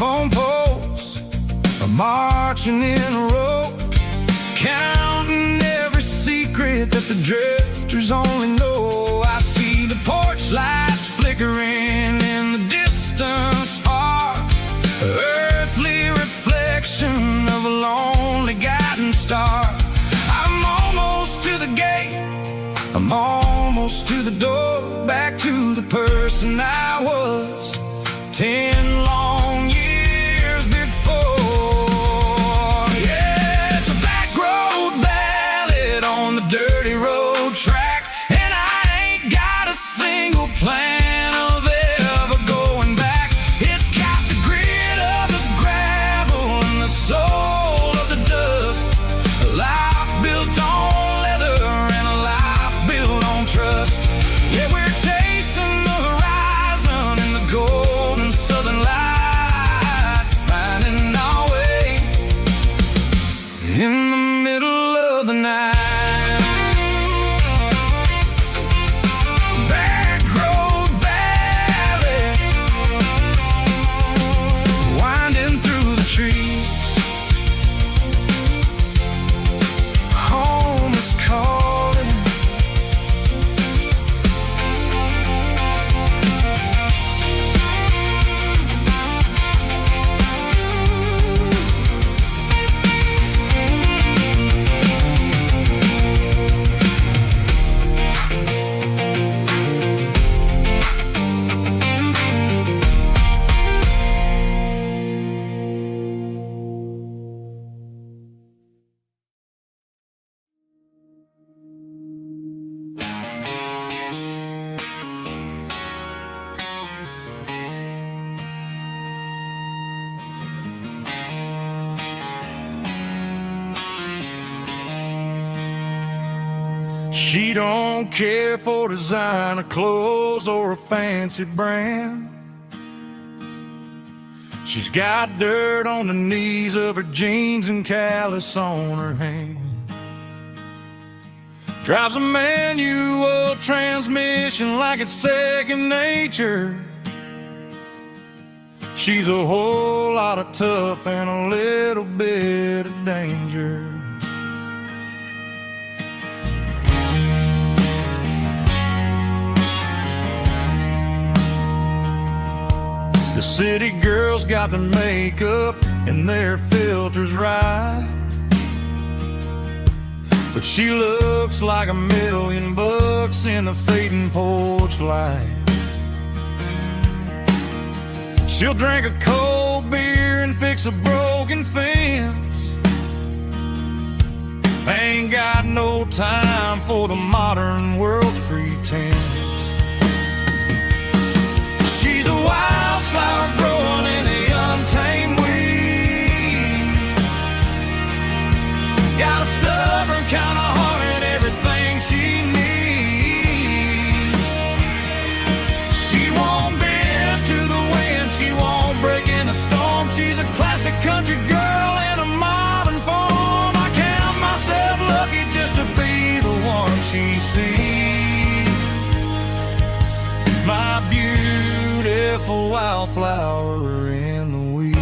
telephone poles are marching in a row, counting every secret that the drifters only know. I see the porch lights flickering in the distance far, earthly reflection of a lonely guiding star. I'm almost to the gate, I'm almost to the door, back to the person I was 10 long years before. Yeah, it's a back road ballad on the dirty road track, and I ain't got a single plan of ever going back. It's got the grit of the gravel and the soul of the dust, a life built on leather and a life built on trust. Yeah, we're chasing the horizon in the golden southern light, finding our way in the middle of the night. Back road ballad, winding through the trees. Home is calling. She don't care for designer clothes or a fancy brand. She's got dirt on the knees of her jeans and callus on her hand. Drives a manual transmission like it's second nature. She's a whole lot of tough and a little bit of danger. The city girls got their makeup and their filters right, but she looks like $1,000,000 in the fading porch light. She'll drink a cold beer and fix a broken fence. Ain't got no time for the modern world's pretense. She's a wildflower growing in the untamed weeds. Got a stubborn kind of heart and everything she needs. She won't bend to the wind, she won't break in a storm. She's a classic country girl in a modern form. I count myself lucky just to be the one she sees. My beautiful wildflower in the weeds.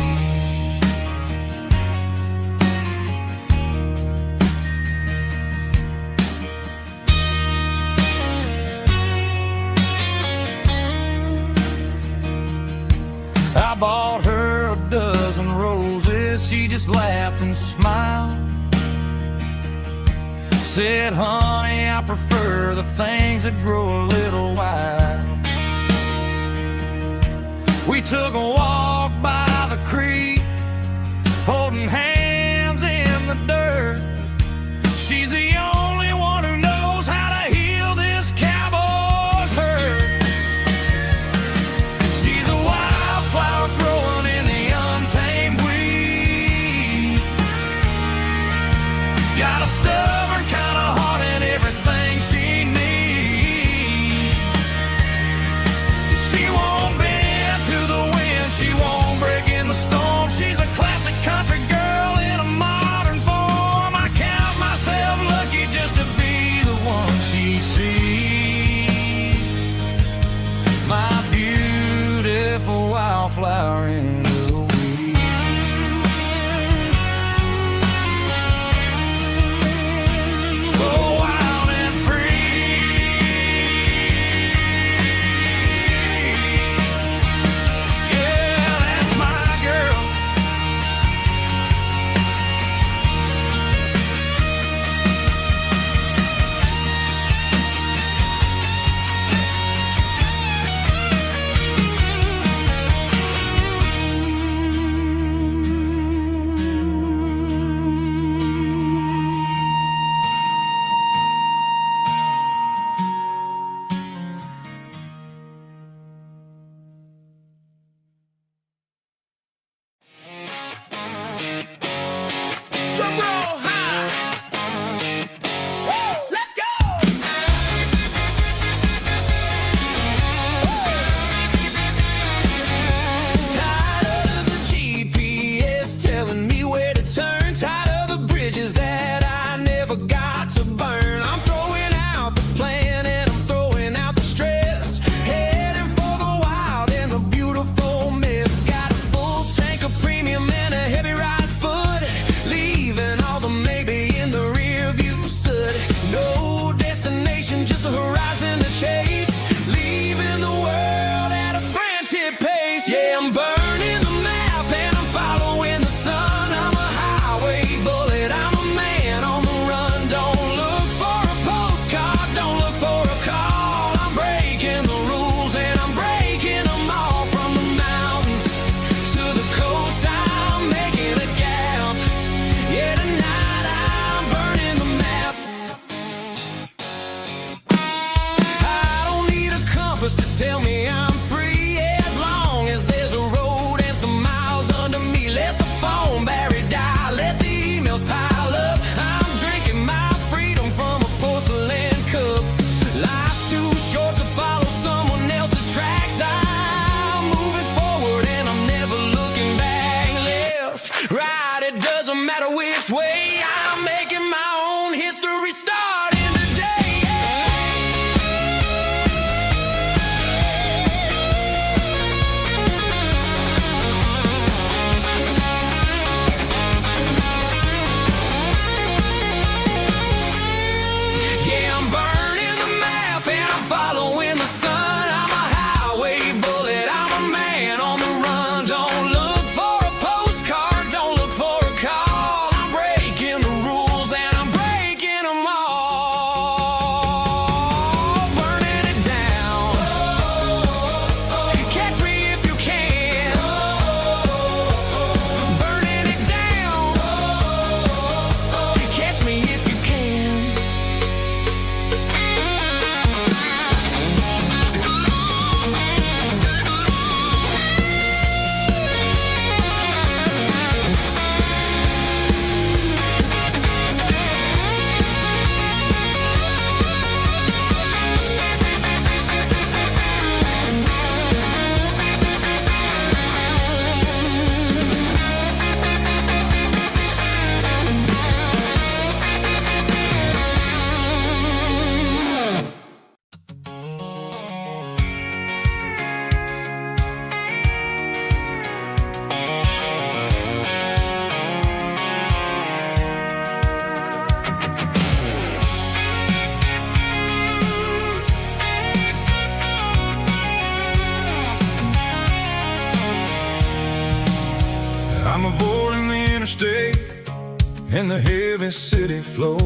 I bought her a dozen roses, she just laughed and smiled. Said, honey, I prefer the things that grow a little wild. We took a walk by the creek, holding hands in the dirt. She's the only one who knows how to heal this cowboy's hurt. She's a wildflower growing in the untamed weed. Got a stubborn kind of heart and everything she needs. She won't bend to the wind, she Drum roll high. Woo, let's go. Tired of the GPS telling me where to turn. Tired of the bridges that I never got to burn. I'm throwing out the plan and I'm throwing out the stress. Heading for the wild and the beautiful mess. Got a full tank of premium and a heavy right foot. Leaving all the maybe in the rear view soot. No destination, just a horizon to chase. Leaving the world at a frantic pace. Yeah, I'm burning the map and I'm following the sun. I'm a highway bullet, I'm a man on the run. Don't look for a postcard, don't look for a call. I'm breaking the rules and I'm breaking them all. From the mountains to the coast, I'm making a gap. Yeah, tonight I'm burning the map. I don't need a compass to tell me I'm free. Yeah, as long as there's a road and some miles under me. Let the phone battery die, let the emails pile up. I'm drinking my freedom from a porcelain cup. Life's too short to follow someone else's tracks. I'm moving forward and I'm never looking back. Left, right, it doesn't matter which way. I'm making my own history starting today. Yeah, I'm burning the map and I'm following the sun. I'm a highway bullet, I'm a man on the run. Don't look for a postcard, don't look for a call. I'm breaking the rules and I'm breaking them all. Burning it down. Catch me if you can. Burning it down. Catch me if you can. I'm avoiding the interstate and the heavy city flow,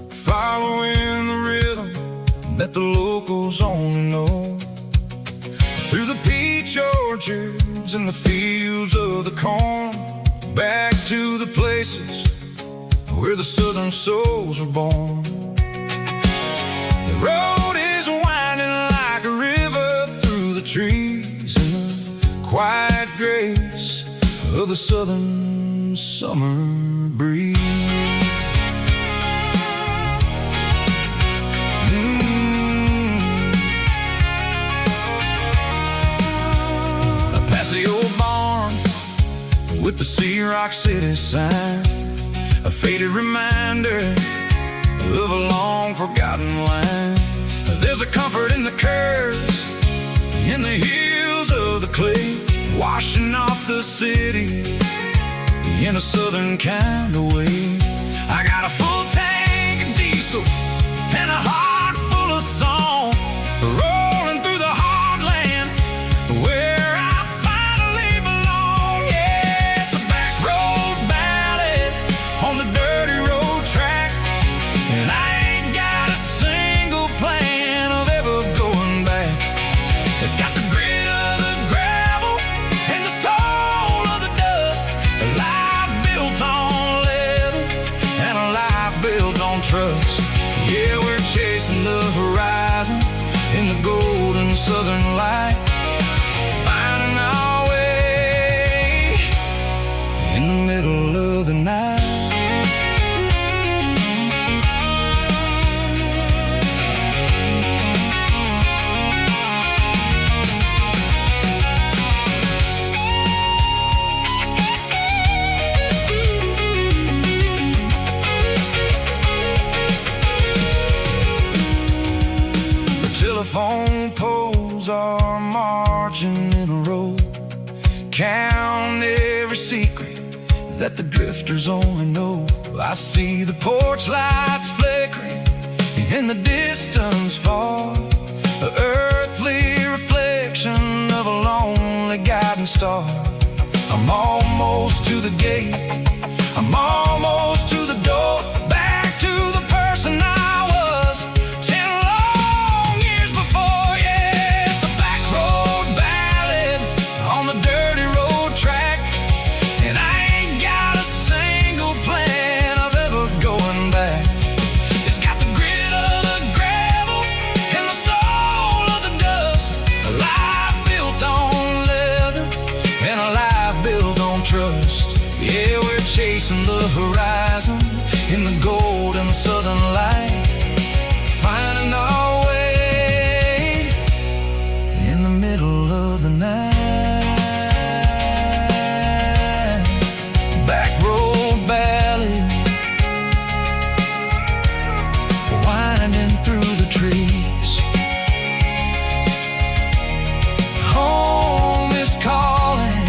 following the rhythm that the locals only know. Through the peach orchards and the fields of the corn, back to the places where the southern souls were born. The road is winding like a river through the trees in the quiet grace of the southern summer breeze. Past the old barn with the Sea Rock City sign, a faded reminder of a long forgotten line. There's a comfort in the curves, in the hills of the clay, washing off the city in a southern kind of way. I got a full tank of diesel and a heart full of song, rolling through the heartland where I finally belong. Yeah, it's a back road ballad on the dirty road track, and I ain't got a single plan of ever going back. It's got the grit of the gravel and the soul of the dust, a life built on leather and a life built on trust. Yeah, we're chasing the horizon in the golden southern light, finding our way in the middle of the night. telephone poles are marching in a row. Count every secret that the drifters only know. I see the porch lights flickering in the distance far, the earthly reflection of a lonely guiding star. I'm almost to the gate, I'm almost to the door, back to the person I was 10 long years before. Yeah, it's a back road ballad on the dirty road track, and I ain't got a single plan of ever going back. It's got the grit of the gravel and the soul of the dust, a life built on leather and a life built on trust. Yeah, we're chasing the horizon in the golden southern light, finding our way in the middle of the night. Back road ballad, winding through the trees. Home is calling.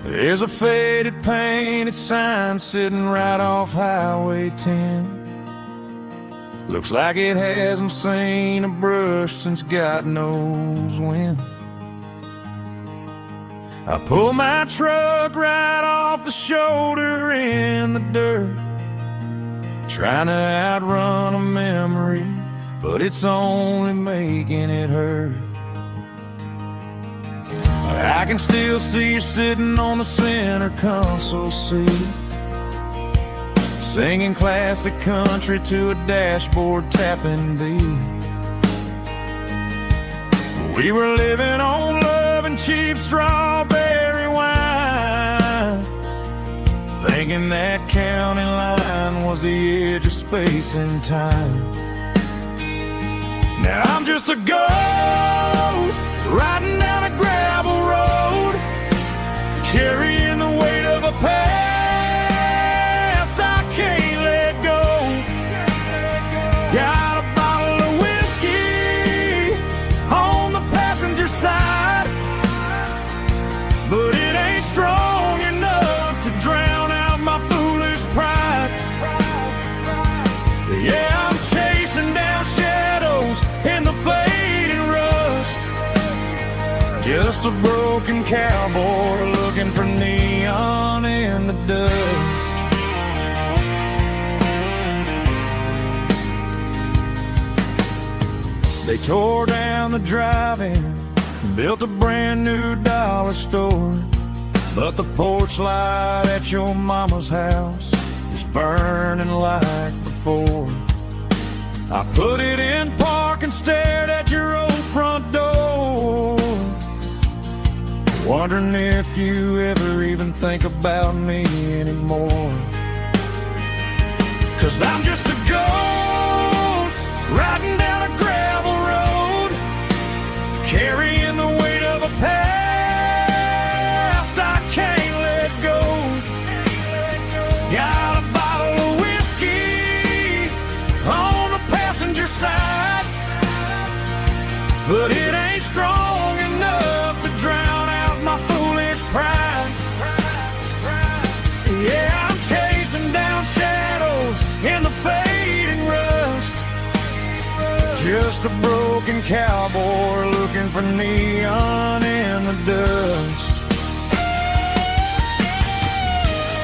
There's a faded painted sign sitting right off Highway 10. Looks like it hasn't seen a brush since God knows when. I pull my truck right off the shoulder in the dirt, trying to outrun a memory, but it's only making it hurt. I can still see you sitting on the center console seat, singing classic country to a dashboard tapping beat. We were living on love and cheap strawberry wine, thinking that county line was the edge of space and time. Now I'm just a ghost riding down a gravel road, carrying the weight of a past I can't let go. Got a bottle of whiskey on the passenger side, but it ain't strong enough to drown out my foolish pride. Yeah, I'm chasing down shadows in the fading rust, just a broken cowboy looking for neon in the dust. They tore down the drive-in, built a brand new dollar store, but the porch light at your mama's house is burning like before. I put it in park and stared at your old front door, wondering if you ever even think about me anymore. 'Cause I'm just a ghost riding down a gravel road, carrying the weight of a past I can't let go. Got a bottle of whiskey on the passenger side, but it ain't strong enough to drown out my foolish pride. Yeah, I'm chasing down shadows in the fading rust, just a broken cowboy looking for neon in the dust.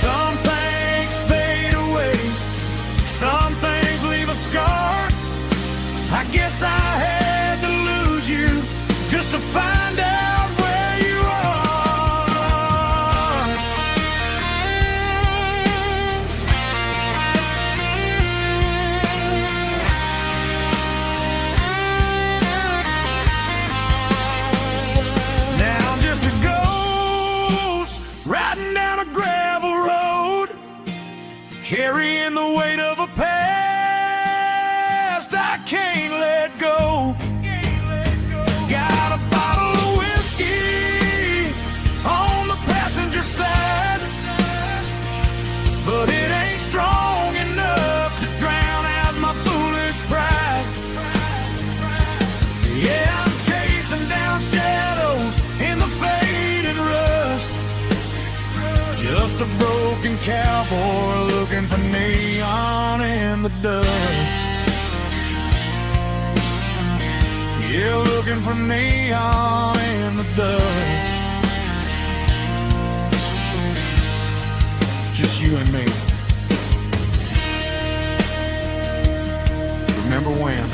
Some things fade away, some things leave a scar. I guess I had to lose you just to find out where you are. riding down a gravel road, carrying the weight of a past I can't let go. Got a bottle of whiskey on the passenger side, but it ain't strong enough to drown out my foolish pride. Yeah, I'm chasing down shadows in the faded rust, just a broken cowboy looking for neon in the dust. Yeah, looking for neon in the dust. Just you and me. Remember when?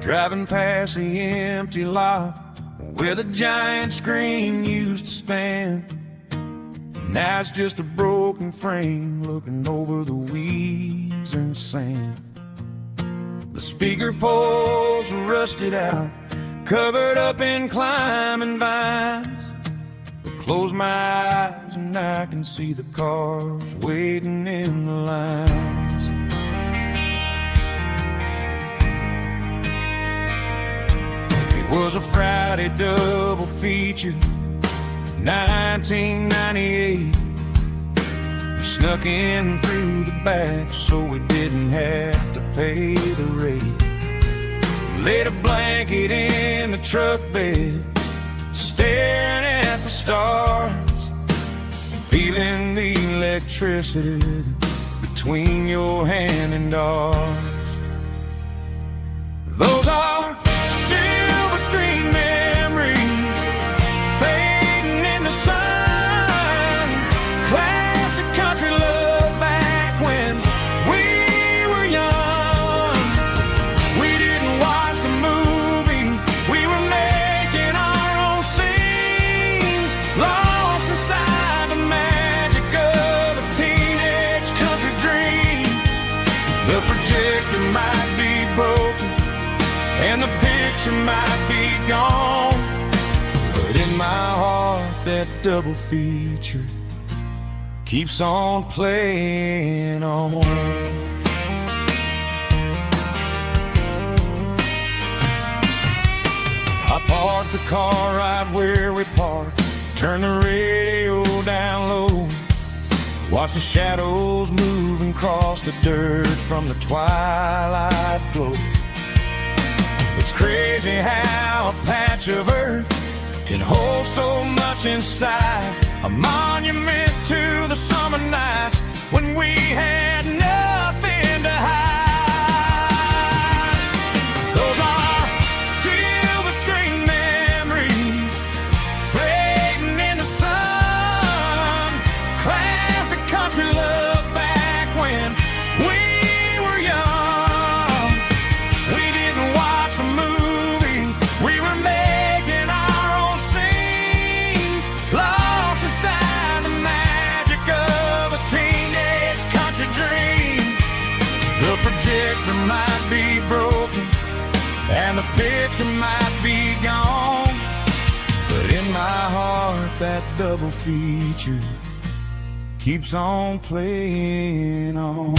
Driving past the empty lot where the giant screen used to stand. Now it's just a broken frame looking over the weeds and sand. The speaker poles are rusted out, covered up in climbing vines. I close my eyes and I can see the cars waiting in the lines. Was a Friday double feature, 1998. We snuck in through the back so we didn't have to pay the rate. Laid a blanket in the truck bed, staring at the stars, feeling the electricity between your hand and ours. Those are screen memories fading in the sun. Classic country love back when we were young. We didn't watch a movie, we were making our own scenes, lost inside the magic of a teenage country dream. The projector might be broken and the picture might be gone, but in my heart that double feature keeps on playing on. I parked the car right where we parked, turned the radio down low, watch the shadows move and cross the dirt from the twilight glow. It's crazy how a patch of earth can hold so much inside, a monument to the summer nights when we had nothing to hide. Those are silver screen memories fading in the sun. Classic country love back when we were young. We didn't watch a movie, we were making our own scenes, lost inside the magic of a teenage country dream. The projector might be broken and the picture might be gone, but in my heart that double feature keeps on playing on.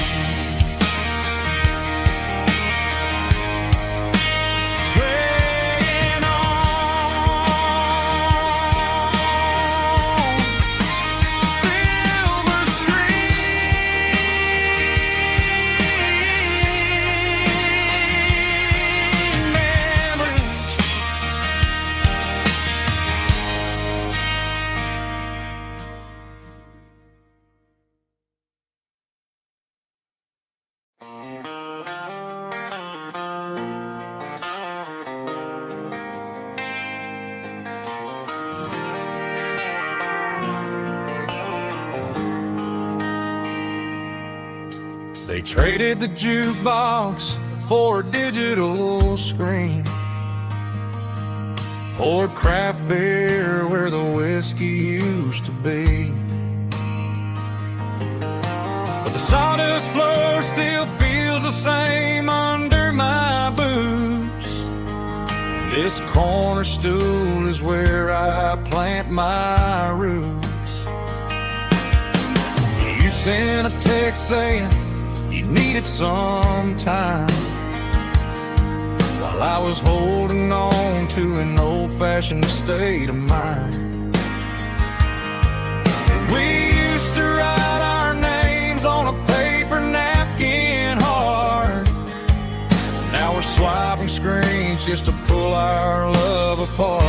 They traded the jukebox for a digital screen, poured craft beer where the whiskey used to be. But the sawdust floor still feels the same under my boots. This corner stool is where I plant my roots. You sent a text saying you needed some time, while I was holding on to an old-fashioned state of mind. We used to write our names on a paper napkin hard. Now we're swiping screens just to pull our love apart.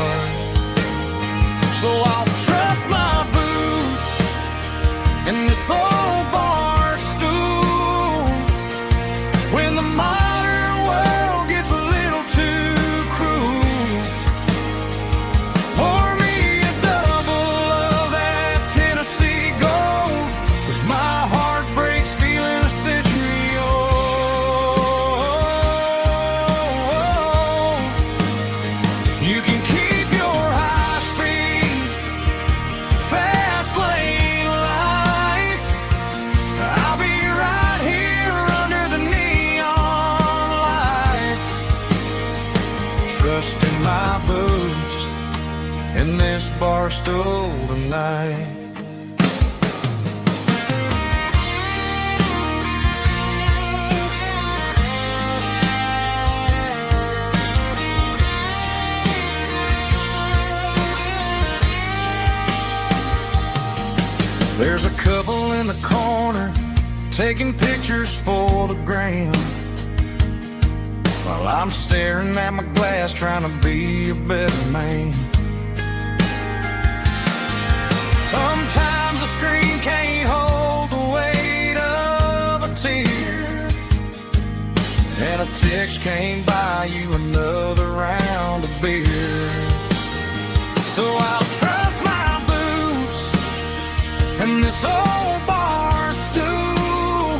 So I'll trust my boots in this old bar stool when the modern world gets a little too cruel. Pour me a double of that Tennessee Gold, 'cause my heart breaks feeling a century old. You can keep your high-speed, fast lane life. I'll be right here under the neon light, trusting my boots in this bar stool tonight. There's a couple in the corner taking pictures for the gram, while I'm staring at my glass trying to be a better man. Sometimes the screen can't hold the weight of a tear, and a text can't buy you another round of beer. So I'll trust my boots in this old bar stool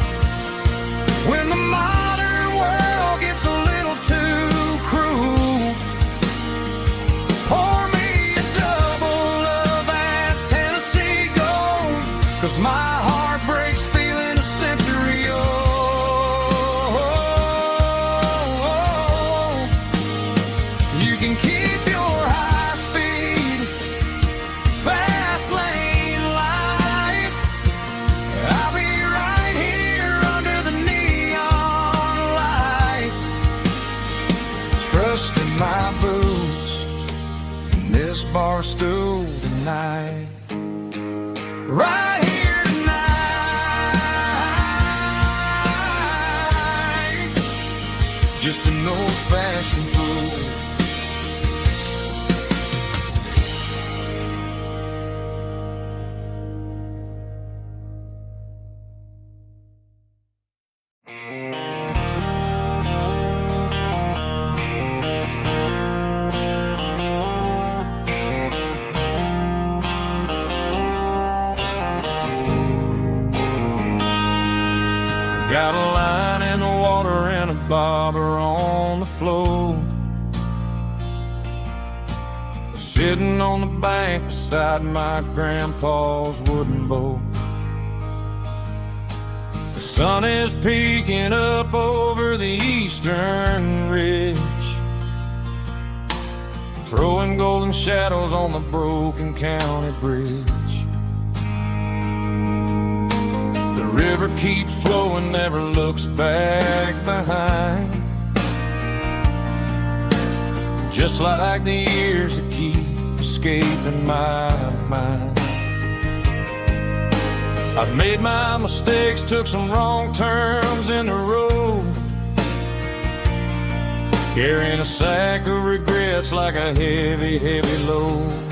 when the modern world gets a little too cruel. Pour me a double of that Tennessee Gold, 'cause my heart breaks feeling a century old. You can keep your high-speed, fast lane life. I'll be right here under the neon light, trusting my boots in this bar stool tonight. Right here tonight, just an old-fashioned fool. Got a line in the water and a bobber on the floor, sitting on the bank beside my grandpa's wooden boat. The sun is peeking up over the eastern ridge, throwing golden shadows on the broken county bridge. The river keeps flowing, never looks back behind, just like the years that keep escaping my mind. I've made my mistakes, took some wrong turns in the road, carrying a sack of regrets like a heavy, heavy load.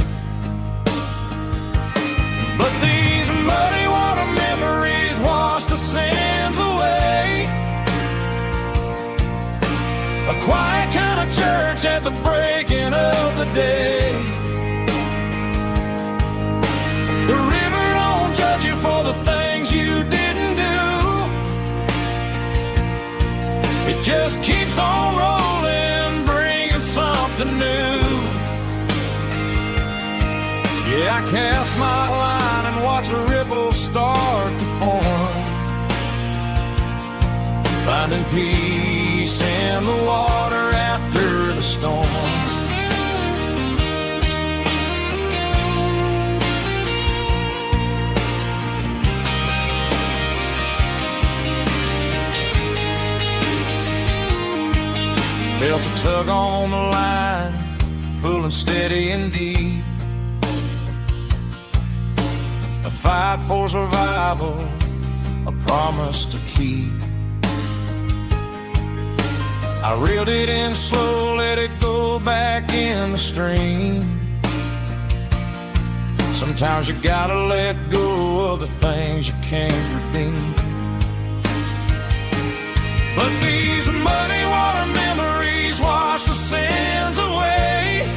But these muddy water memories wash the sins away. A quiet kind of church at the breaking of the day. The river don't judge you for the things you didn't do. just keeps on rolling, bringing something new. Yeah, I cast my line and watch a ripple start to form, finding peace in the water after the storm. Felt a tug on the line, pulling steady and deep. A fight for survival, a promise to keep. I reeled it in slow, let it go back in the stream. Sometimes you gotta let go of the things you can't redeem. But these muddy water memories wash the sins away.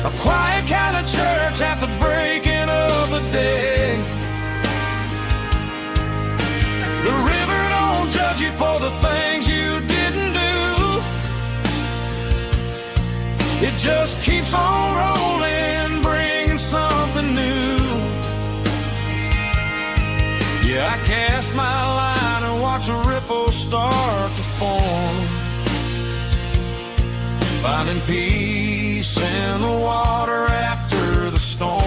A quiet kind of church at the breaking of the day. The river don't judge you for the things you didn't do. It just keeps on rolling, bringing something new. Yeah, I cast my line and watch a ripple start to form, finding peace in the water after the storm.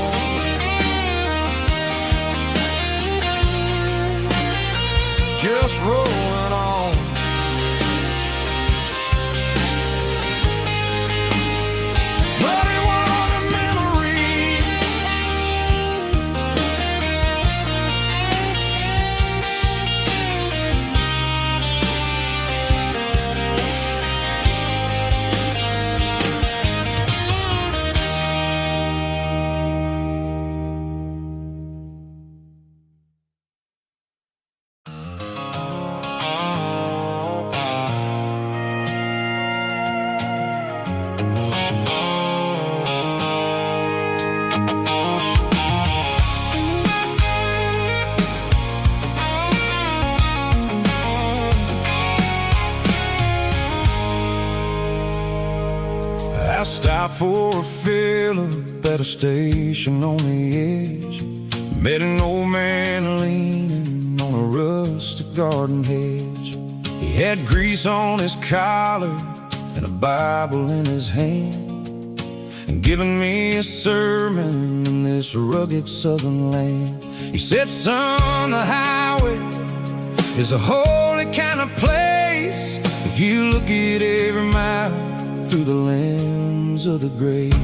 Just rolling on. Muddy water memory. I stopped for a fill-up at a station on the edge. Met an old man leaning on a rustic garden hedge. He had grease on his collar and a Bible in his hand, and giving me a sermon in this rugged southern land. He said, son, the highway is a holy kind of place if you look at every mile through the lens of the grace.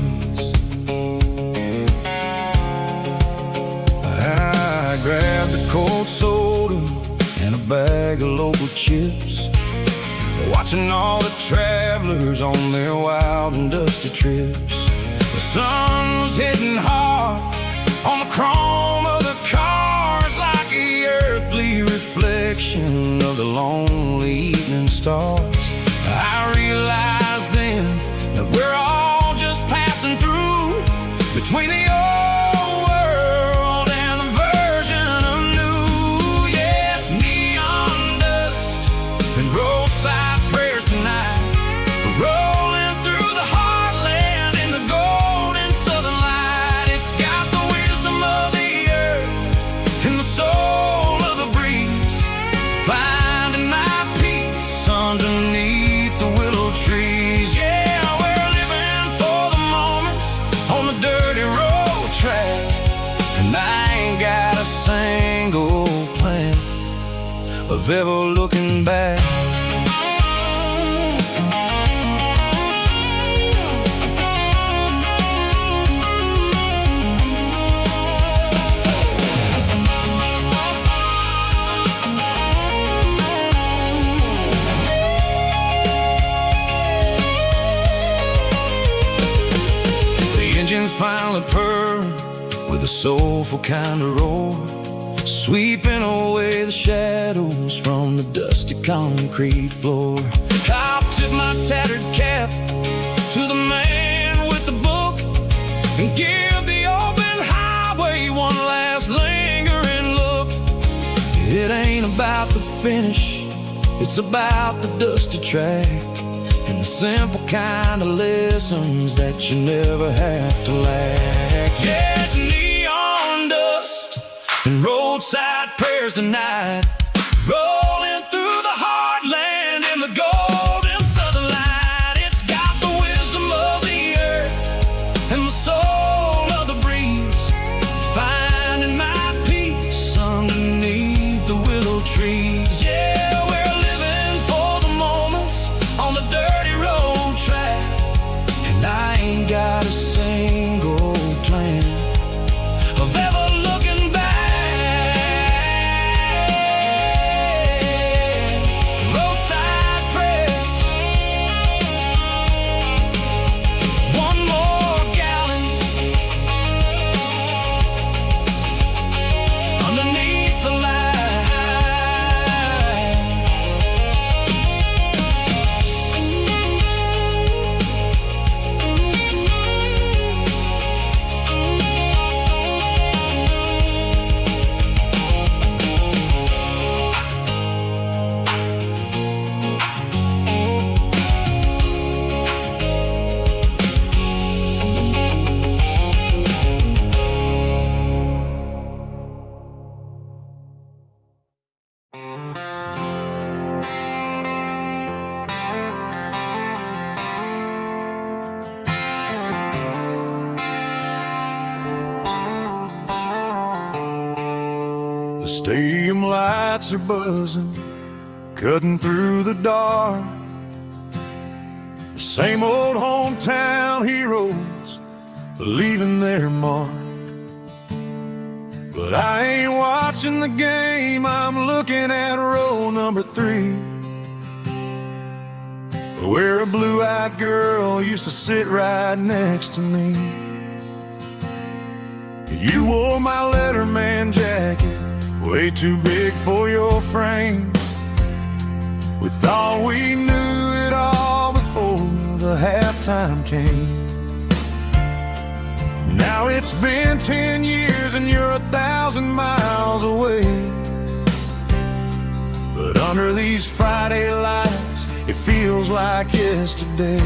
I grabbed a cold soda and a bag of local chips, watching all the travelers on their wild and dusty trips. The sun was hitting hard on the chrome of the cars, like the earthly reflection of the lonely evening stars. I realized then that we're all just passing through between the old world and the version of new. Yeah, it's neon dust and roadside prayers tonight, rolling through the heartland in the golden southern light. It's got the wisdom of the earth and the soul of the breeze, finding my peace underneath the willow trees. Yeah, we're living for the moments on the dirty road track, and I ain't got a single plan of ever looking back. Engines finally purr with a soulful kind of roar, sweeping away the shadows from the dusty concrete floor. I'll tip my tattered cap to the man with the book and give the open highway one last lingering look. It ain't about the finish, It's about the dusty track and the simple kind of lessons that you never have to lack. Yeah, it's neon dust and roadside prayers tonight, rolling through the heartland in the golden southern light. It's got the wisdom of the earth and the soul of the breeze, finding my peace underneath the willow trees. Yeah, we're living for the moments on the dirty road track, and I ain't got a single plan of ever looking back. Roadside prayers, one more gallon underneath the light. The stadium lights are buzzing, cutting through the dark. The same old hometown heroes leaving their mark. But I ain't watching the game, I'm looking at row number 3, where a blue-eyed girl used to sit right next to me. You wore my Letterman jacket, way too big for your frame. We thought we knew it all before the halftime came. Now it's been 10 years and you're 1,000 miles away. But under these Friday lights, it feels like yesterday.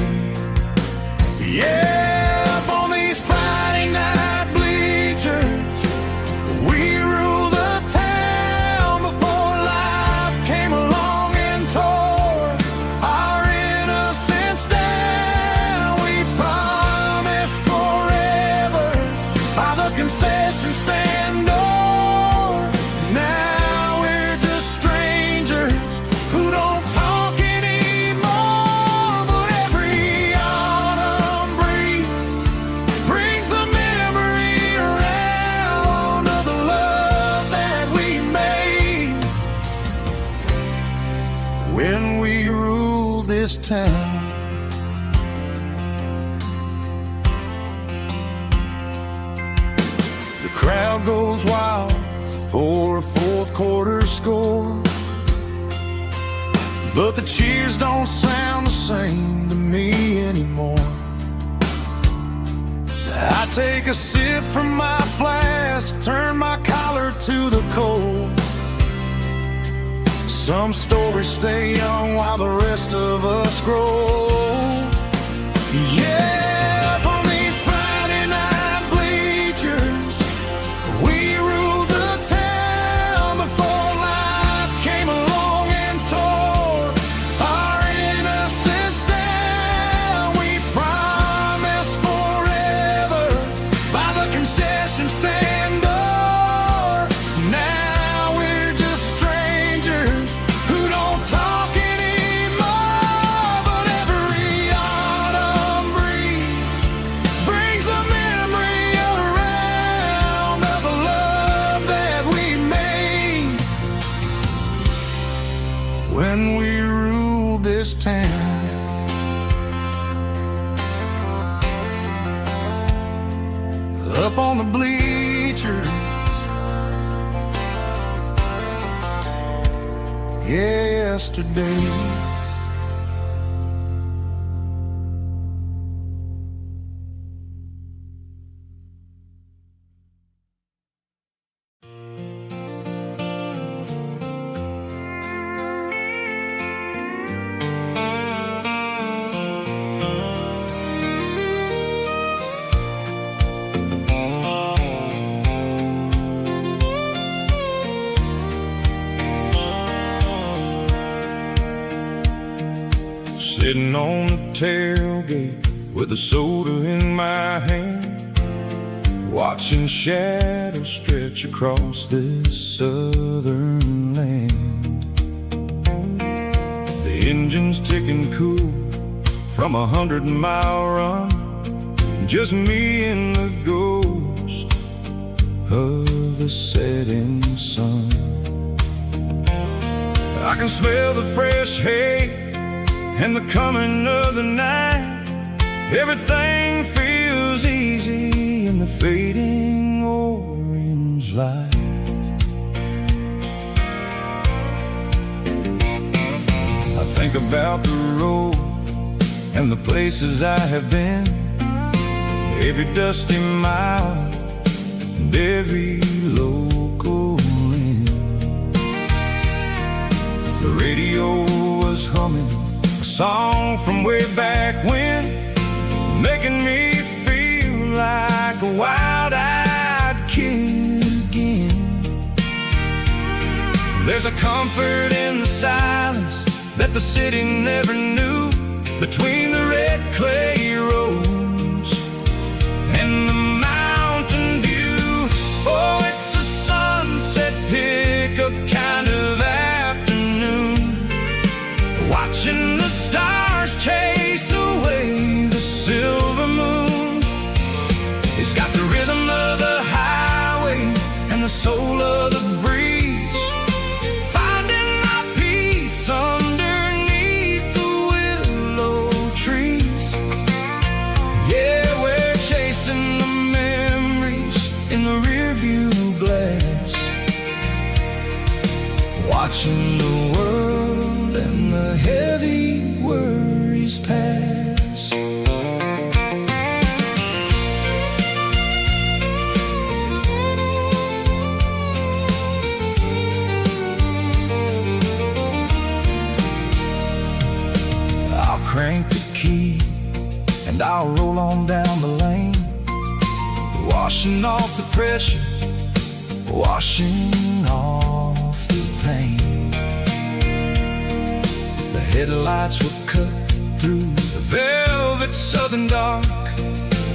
Yeah, up on these Friday night bleachers, we rule the town before life came along and tore our innocence down. We promised forever by the concession stand door. Now we're just strangers who don't talk anymore. But every autumn breeze brings the memory around of the love that we made when we ruled this town. The crowd goes wild for a fourth quarter score, but the cheers don't sound the same to me anymore. I take a sip from my flask, turn my collar to the cold. Some stories stay young while the rest of us grow. Yeah, up on these Friday night bleachers, we ruled the town before life came along and tore our innocence down. We promised forever by the concession stand door. Now we're just strangers who don't talk anymore. But every autumn breeze brings the memory around of the love that we made when we ruled this town. Up on the bleachers, yesterday. Sitting on the tailgate with a soda in my hand, watching shadows stretch across this southern land. The engine's ticking cool from 100-mile run, just me and the ghost of the setting sun. I can smell the fresh hay and the coming of the night. Everything feels easy in the fading orange light. I think about the road and the places I have been, every dusty mile and every local inn. The radio was humming a song from way back when, making me feel like a wild-eyed kid again. There's a comfort in the silence that the city never knew, between the red clay roads and the mountain view. Oh, it's a sunset pickup kind of afternoon, watching the stars chase away the silver moon. It's got the rhythm of the highway and the soul of the breeze, finding my peace underneath the willow trees. Yeah, we're chasing the memories in the rearview glass, watching the world and the heavy worries pass. I'll crank the key and I'll roll on down the lane, washing off the pressure, washing off the pain. The headlights will cut through the velvet southern dark,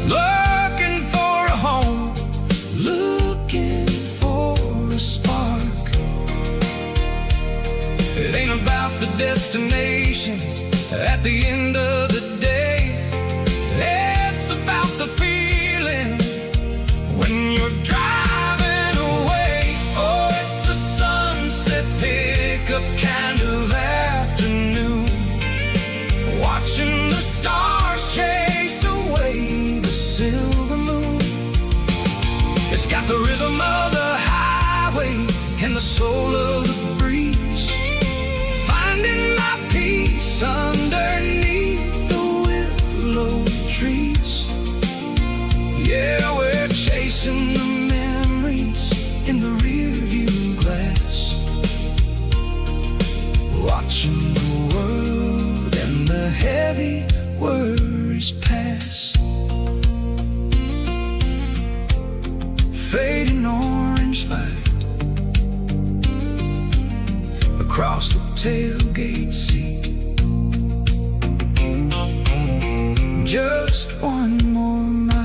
looking for a home, looking for a spark. It ain't about the destination at the end of the day, it's about the feeling when you're driving away. Oh, it's a sunset pickup kind of afternoon, watching the stars chase away the silver moon. It's got the rhythm of the highway and the soul of the breeze, finding my peace underneath the willow trees. Yeah, we're chasing the memories in the rearview glass, watching the world and the heavy worries pass. Fading orange light across the tailgate seat, just one more mile.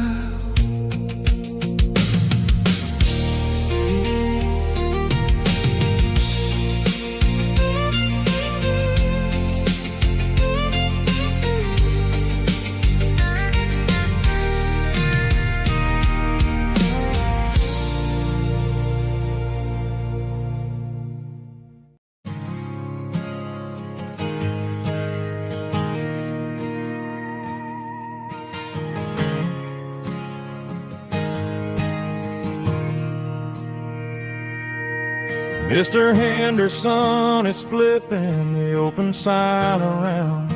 Mr. Henderson is flipping the open sign around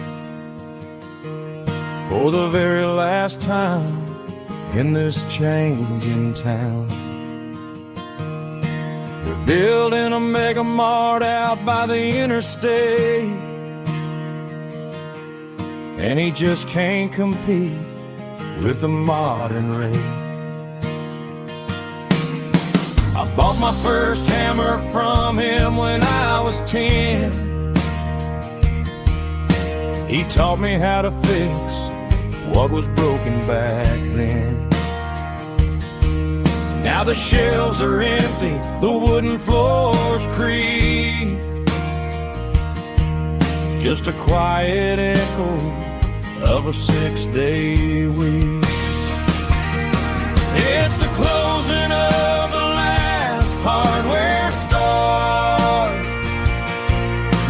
for the very last time in this changing town. They're building a mega mart out by the interstate, and he just can't compete with the modern rate. I bought my first hammer from him when I was 10. He taught me how to fix what was broken back then. Now the shelves are empty, the wooden floors creak, just a quiet echo of a 6-day week. It's the closing of the last hardware store.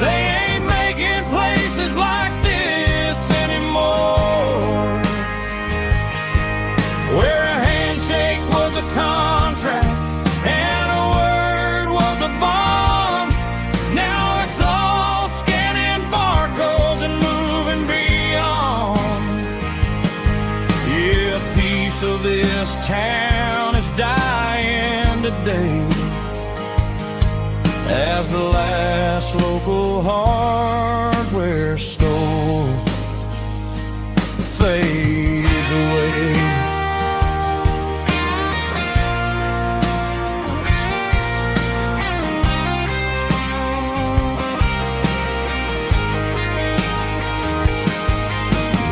They ain't making places like this anymore, where a handshake was a contract and a word was a bond. Now it's all scanning barcodes and moving beyond. Yeah, a piece of this town is dying today as the last local hardware store fades away.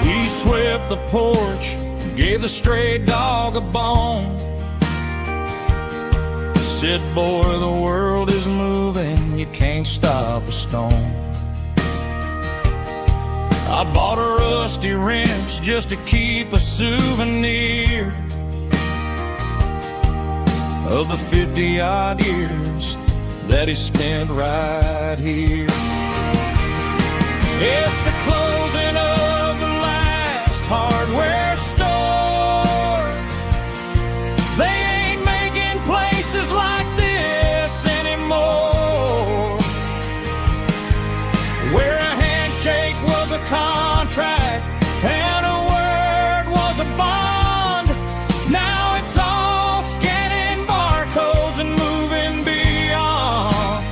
He swept the porch, gave the stray dog a bone, said, boy, the world is moving, you can't stop a stone. I bought a rusty wrench just to keep a souvenir of the 50-odd years that he spent right here. It's the closing of the last hardware store. They ain't making places like this anymore, where a handshake was a contract and a word was a bond. Now it's all scanning barcodes and moving beyond.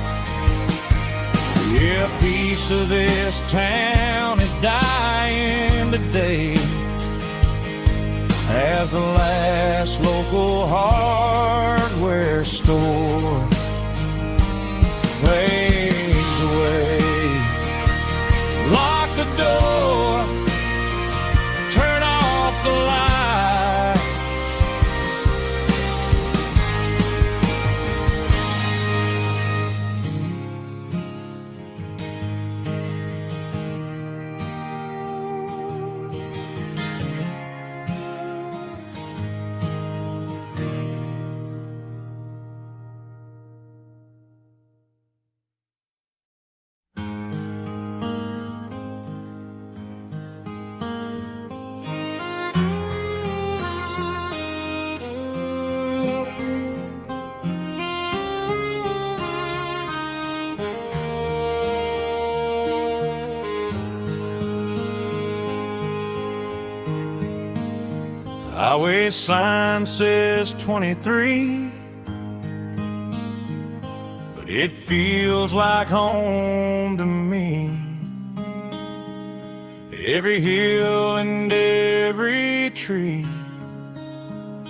Yeah, a piece of this town is dying today as the last local hardware store fades away. Lock the door, turn off the light. Highway sign says 23, but it feels like home to me. Every hill and every tree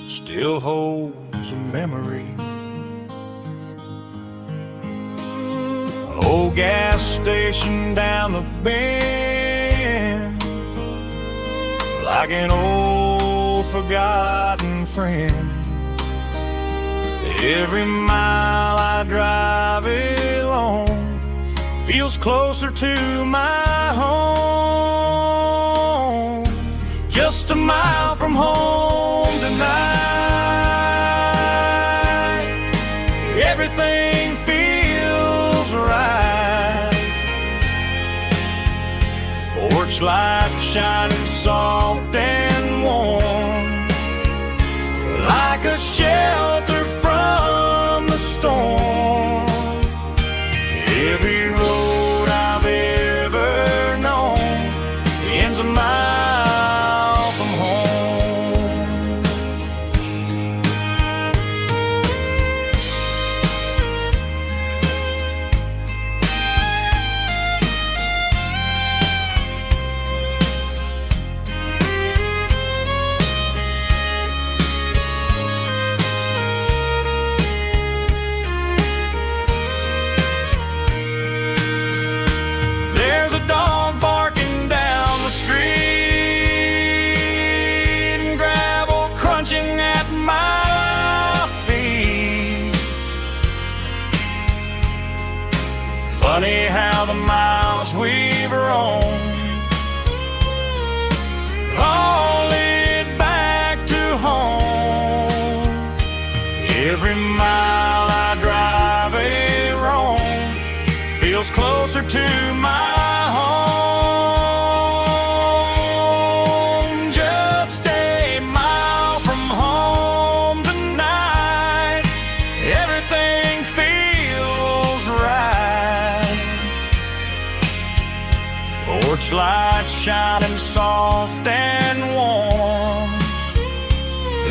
still holds a memory. An old gas station down the bend, like an old forgotten friend. Every mile I drive it along feels closer to my home. Just a mile from home tonight, everything feels right. Porch light shining soft and warm, like a shelter from the storm. Every road I've ever known ends a mile from home. Every mile I drive a roam feels closer to my home. Just a mile from home tonight, everything feels right. Porch light shining soft and warm,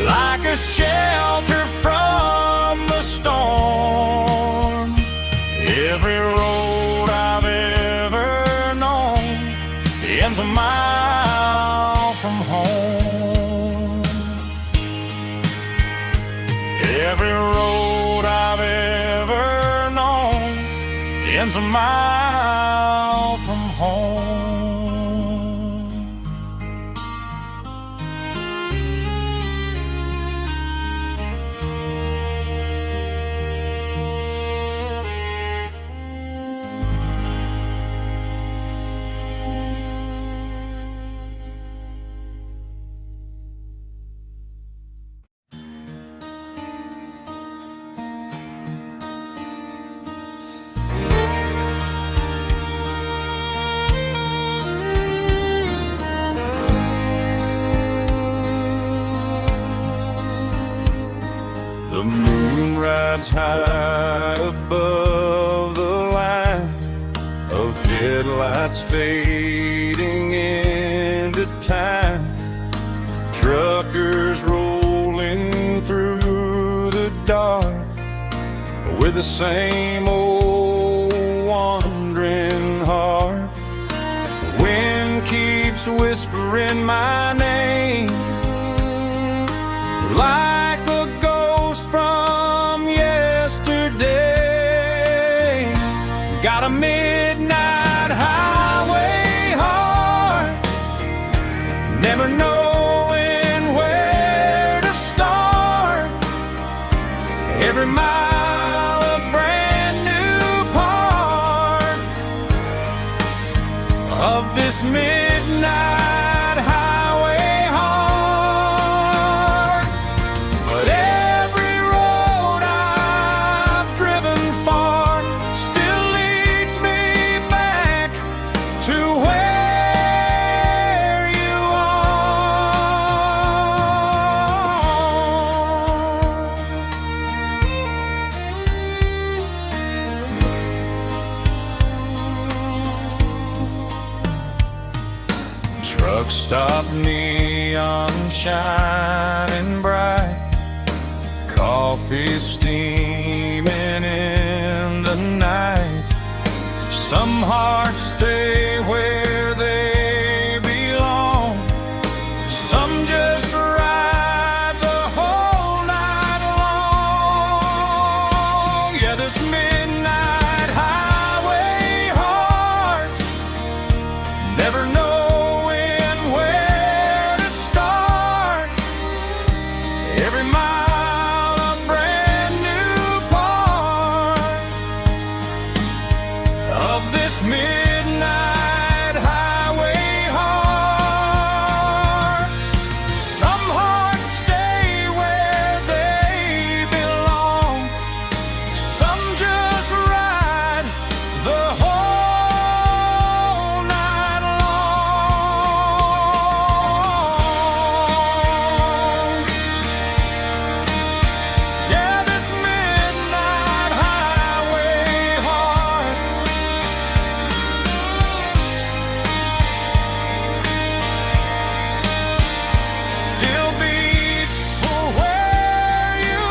like a shelter from the storm. Every road I've ever known ends a mile from home. Every road I've ever known ends a mile from home. The moon rides high above the line of headlights fading into time. Truckers rolling through the dark with the same old wandering heart. The wind keeps whispering my name like a ghost from yesterday. Got a midnight highway heart, never knowing where to start. Every mile a brand new part of this midnight highway heart. But every road I've driven far still leads me back to where you are. Truck stop, neon shining bright, coffee steaming in the night. Some hearts stay where they belong, some just ride the whole night long. Yeah, this midnight highway heart, never knowing where to start. Every mile a brand new part of this midnight highway heart. Some hearts stay where they belong, some just ride the whole night long. Yeah, this midnight highway heart still beats for where you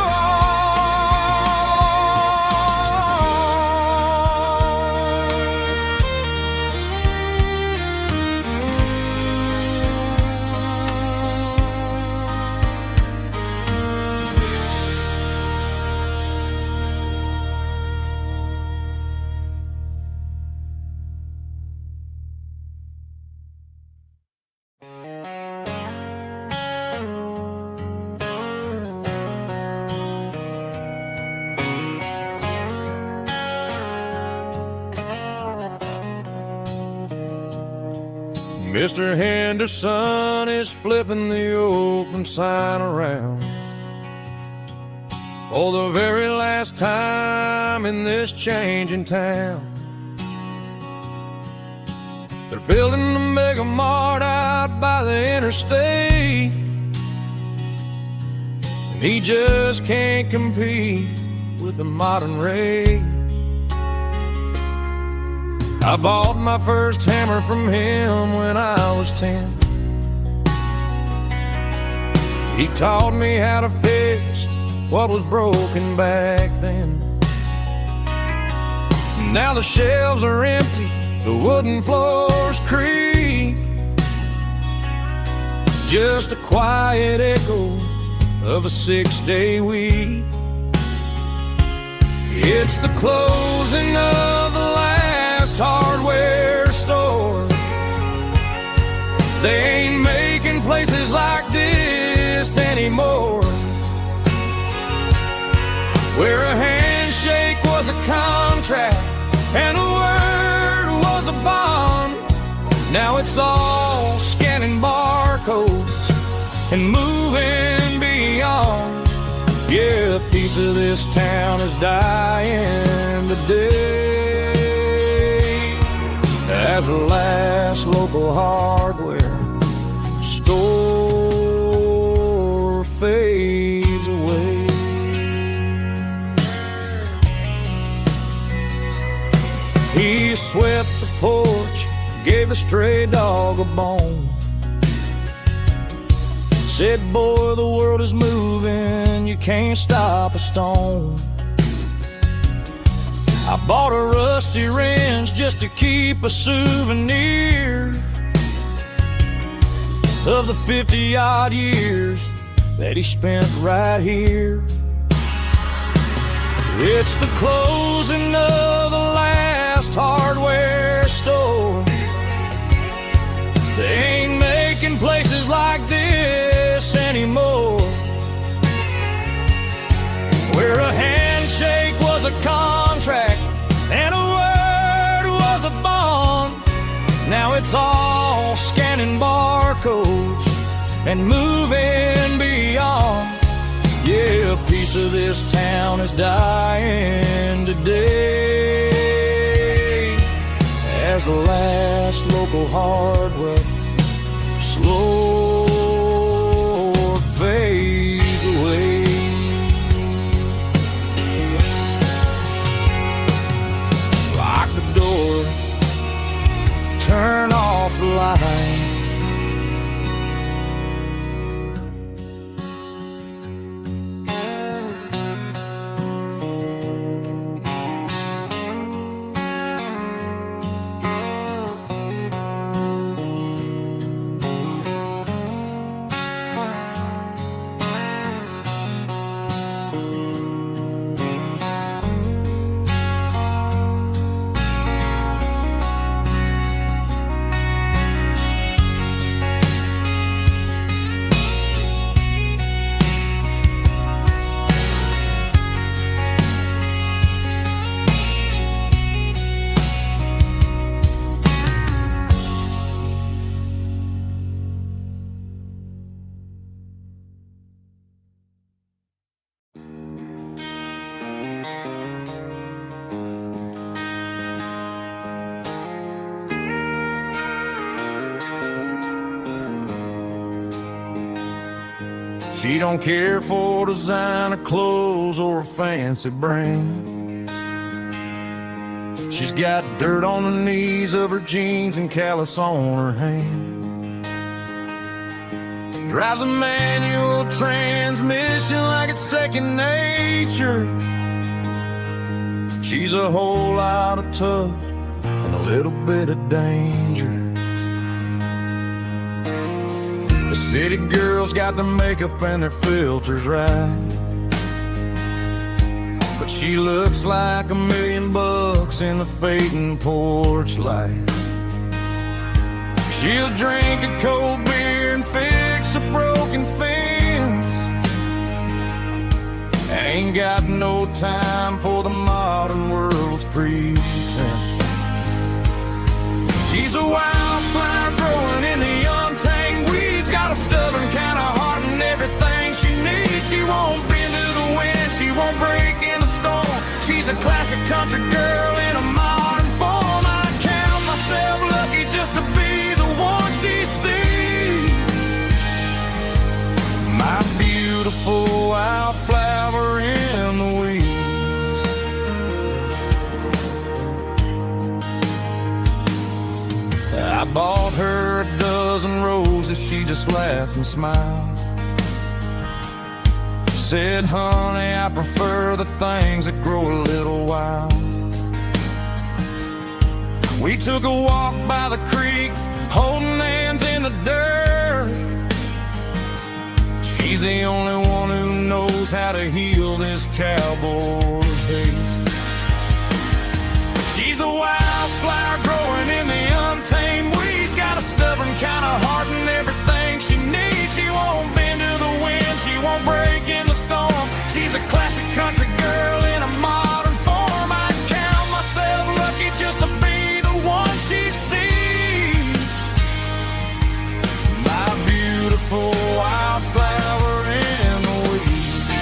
Mr. Henderson is flipping the open sign around Oh, the very last time in this changing town. They're building a mega mart out by the interstate, and he just can't compete with the modern rate. I bought my first hammer from him when I was 10. He taught me how to fix what was broken back then. Now the shelves are empty, the wooden floors creak, just a quiet echo of a 6-day week. It's the closing of the last hardware store. They ain't making places like this anymore, where a handshake was a contract and a word was a bond. Now it's all scanning barcodes and moving beyond. Yeah, a piece of this town is dying today as the last local hardware store fades away. He swept the porch, gave a stray dog a bone, said, boy, the world is moving, you can't stop a stone. I bought a rusty wrench just to keep a souvenir of the 50-odd years that he spent right here. It's the closing of the last hardware store. They ain't making places like this anymore, where a handshake was a contract and a word was a bond. Now it's all scanning barcodes and moving beyond. Yeah, a piece of this town is dying today as the last local hardware slow fades away. Lock the door, turn off the light. She don't care for designer clothes or a fancy brand. She's got dirt on the knees of her jeans and callus on her hand. Drives a manual transmission like it's second nature. She's a whole lot of tough and a little bit of danger. The city girls got their makeup and their filters right, but she looks like $1 million in the fading porch light. She'll drink a cold beer and fix a broken fence. Ain't got no time for the modern world's pretense. She's a wildflower growing in the untamed weeds, got a stubborn kind of heart and everything she needs. She won't bend to the wind, she won't roses, she just laughed and smiled. Said, honey, I prefer the things that grow a little wild. We took a walk by the creek, holding hands in the dirt. She's the only one who knows how to heal this cowboy's hate. She's a wildflower growing in the untamed weeds. Got a stubborn kind of heart and everything she needs. She won't bend to the wind, she won't break in the storm. She's a classic country girl in a modern form. I count myself lucky just to be the one she sees. My beautiful wildflower in the weeds.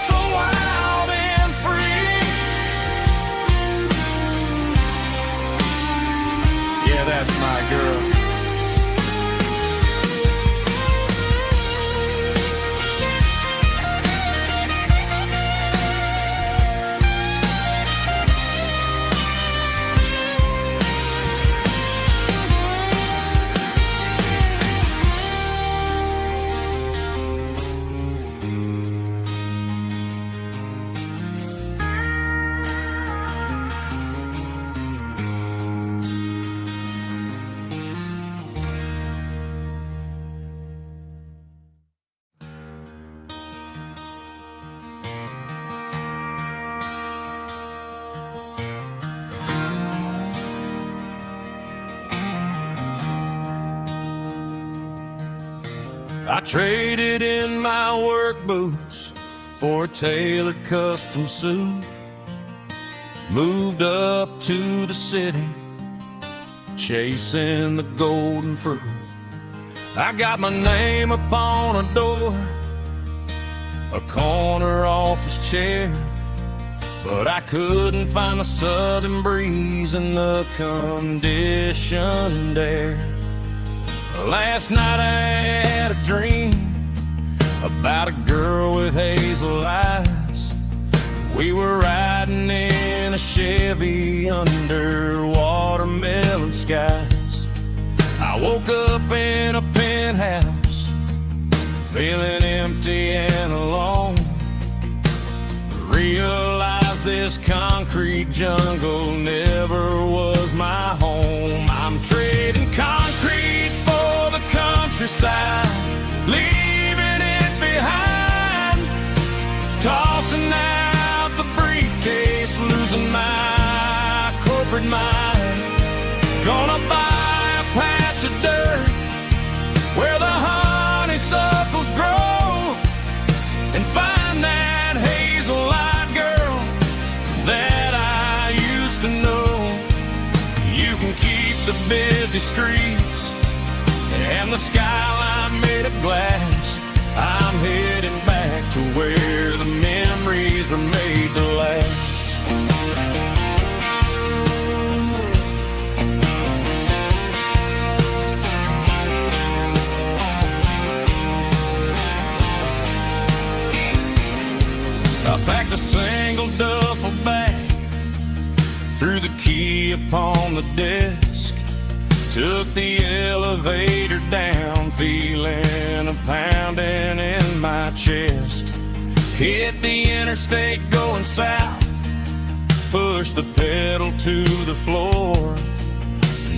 So wild and free. Yeah, that's my girl. I traded in my work boots for a tailored custom suit. Moved up to the city, chasing the golden fruit. I got my name upon a door, a corner office chair, but I couldn't find the southern breeze in the conditioned air. Last night I had a dream about a girl with hazel eyes. We were riding in a Chevy under watermelon skies. I woke up in a penthouse, feeling empty and alone. Realized this concrete jungle never was my home. I'm trading concrete for the countryside, leaving it behind. Tossing out the briefcase, losing my corporate mind. Gonna buy a patch of dirt where the honeysuckles grow, and find that hazel-eyed girl that I used to know. You can keep the busy streets and the skyline made of glass. I'm heading back to where the memories are made to last. I packed a single duffel bag, threw the key upon the desk, took the elevator down, feeling a pounding in my chest. Hit the interstate going south, pushed the pedal to the floor.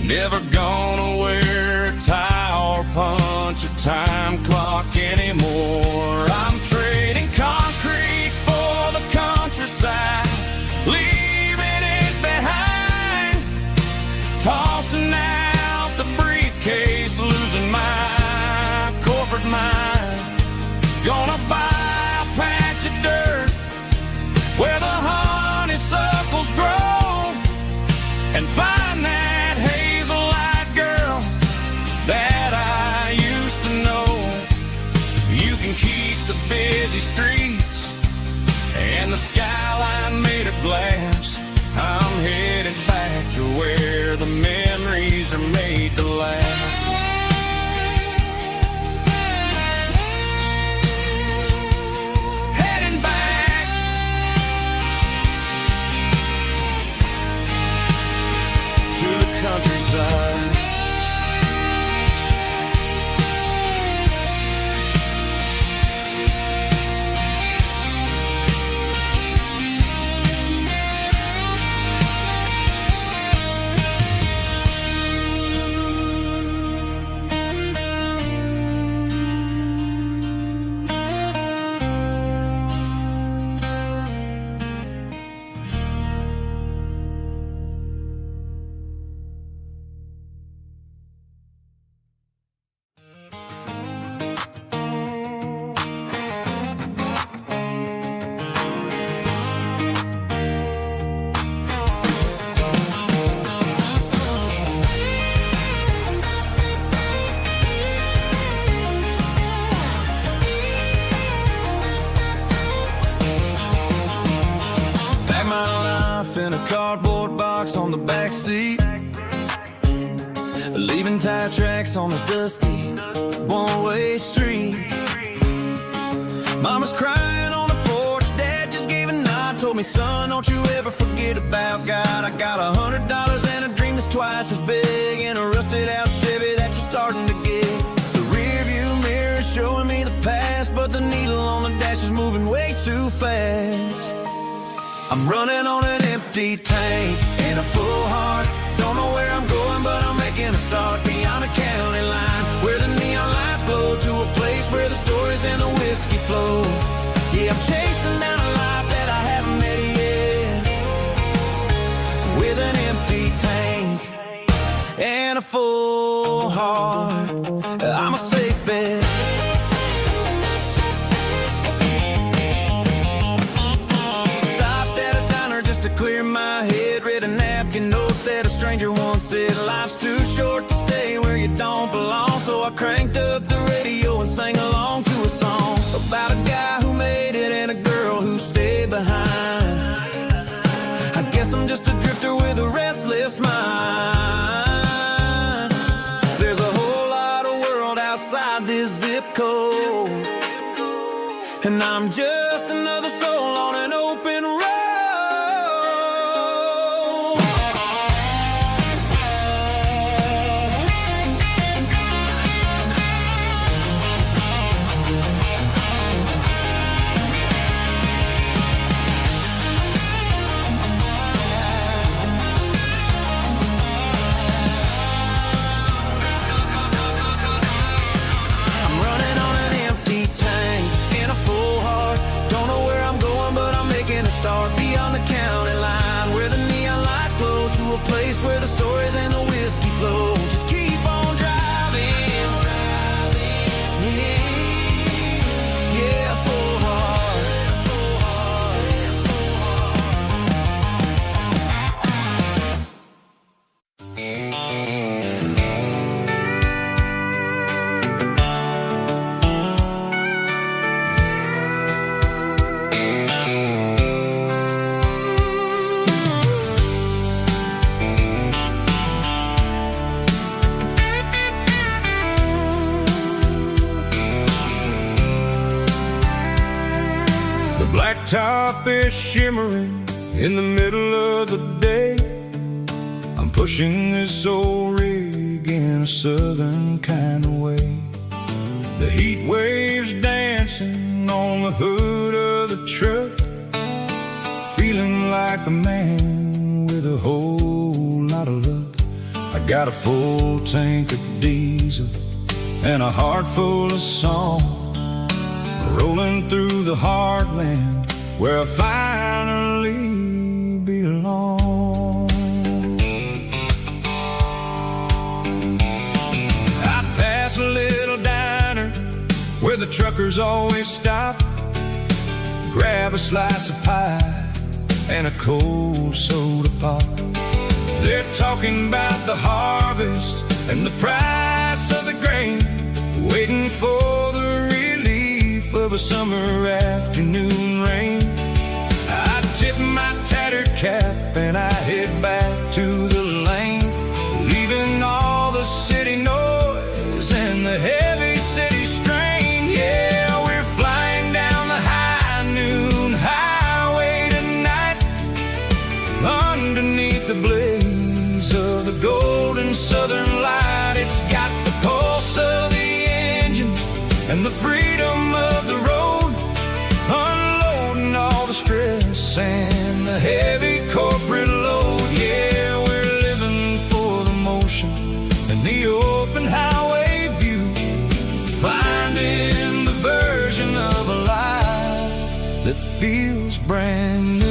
Never gonna wear a tie or punch a time clock anymore. I'm trading concrete for the countryside, leaving it behind. Tossing out the briefcase, losing my corporate mind. Gonna buy a patch of dirt where the honeysuckles grow, and find that hazel-eyed girl that I used to know. You can keep the busy streets and the skyline made of glass. I'm headed back to where the memories are made to last. backseat, leaving tire tracks on this dusty one-way street. Mama's crying on the porch, Dad just gave a nod, told me, son, don't you ever forget about God. I got $100 and a dream that's twice as big, and a rusted out Chevy that you're starting to get. The rear view mirror is showing me the past, but the needle on the dash is moving way too fast. I'm running on an empty tank and a full heart. Don't know where I'm going, but I'm making a start beyond the county line, where the neon lights glow, to a place where the stories and the whiskey flow. Yeah, I'm chasing down a life that I haven't met yet, with an empty tank and a full heart. I'm a safe bet. Clear my head, read a napkin note that a stranger once said, life's too short to stay where you don't belong. So I cranked up the radio and sang along to a song about a guy who made it and a girl who stayed behind. I guess I'm just a drifter with a restless mind. There's a whole lot of world outside this zip code, and I'm just another soul on an open road. Start beyond the county line, where the neon lights glow, to a place where the stories and the whiskey flow. Just keep on driving, yeah, full heart. Blacktop is shimmering in the middle of the day. I'm pushing this old rig in a southern kind of way. The heat waves dancing on the hood of the truck, feeling like a man with a whole lot of luck. I got a full tank of diesel and a heart full of song, rolling through the heartland where I finally belong. I pass a little diner where the truckers always stop, grab a slice of pie and a cold soda pop. They're talking about the harvest and the price of the grain, waiting for the of a summer afternoon rain. I tip my tattered cap and I head back to the lane, leaving all the city noise and the heavy city strain. Yeah, we're flying down the high noon highway tonight, underneath the blaze of the golden southern light. It's got the pulse of the engine and the freedom of the road, unloading all the stress and the heavy corporate load. Yeah, we're living for the motion and the open highway view, finding the version of a life that feels brand new.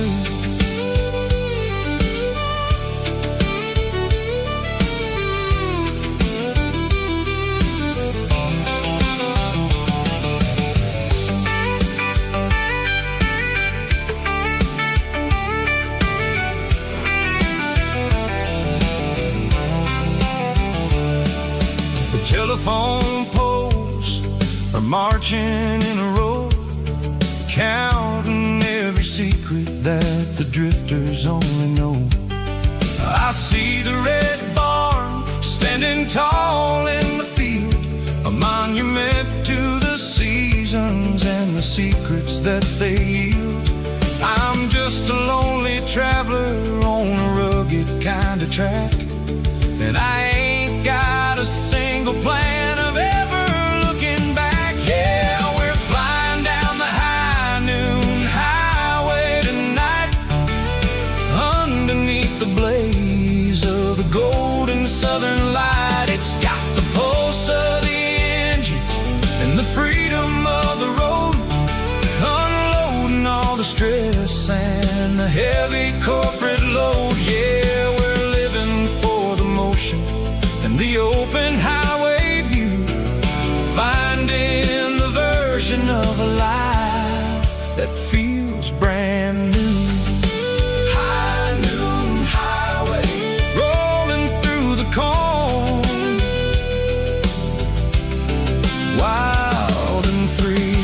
Telephone poles are marching in a row, counting every secret that the drifters only know. I I see the red barn standing tall in the field, a monument to the seasons and the secrets that they yield. I'm just a lonely traveler on a rugged kind of track, and I ain't got a single plan of ever looking back. Yeah, we're flying down the high noon highway tonight, underneath the blaze of the golden southern light. It's got the pulse of the engine and the freedom of the road, unloading all the stress and the heavy corporate load. Yeah, we're living for the motion and the open highway view, finding the version of a life that feels brand new. High noon highway, rolling through the corn, wild and free.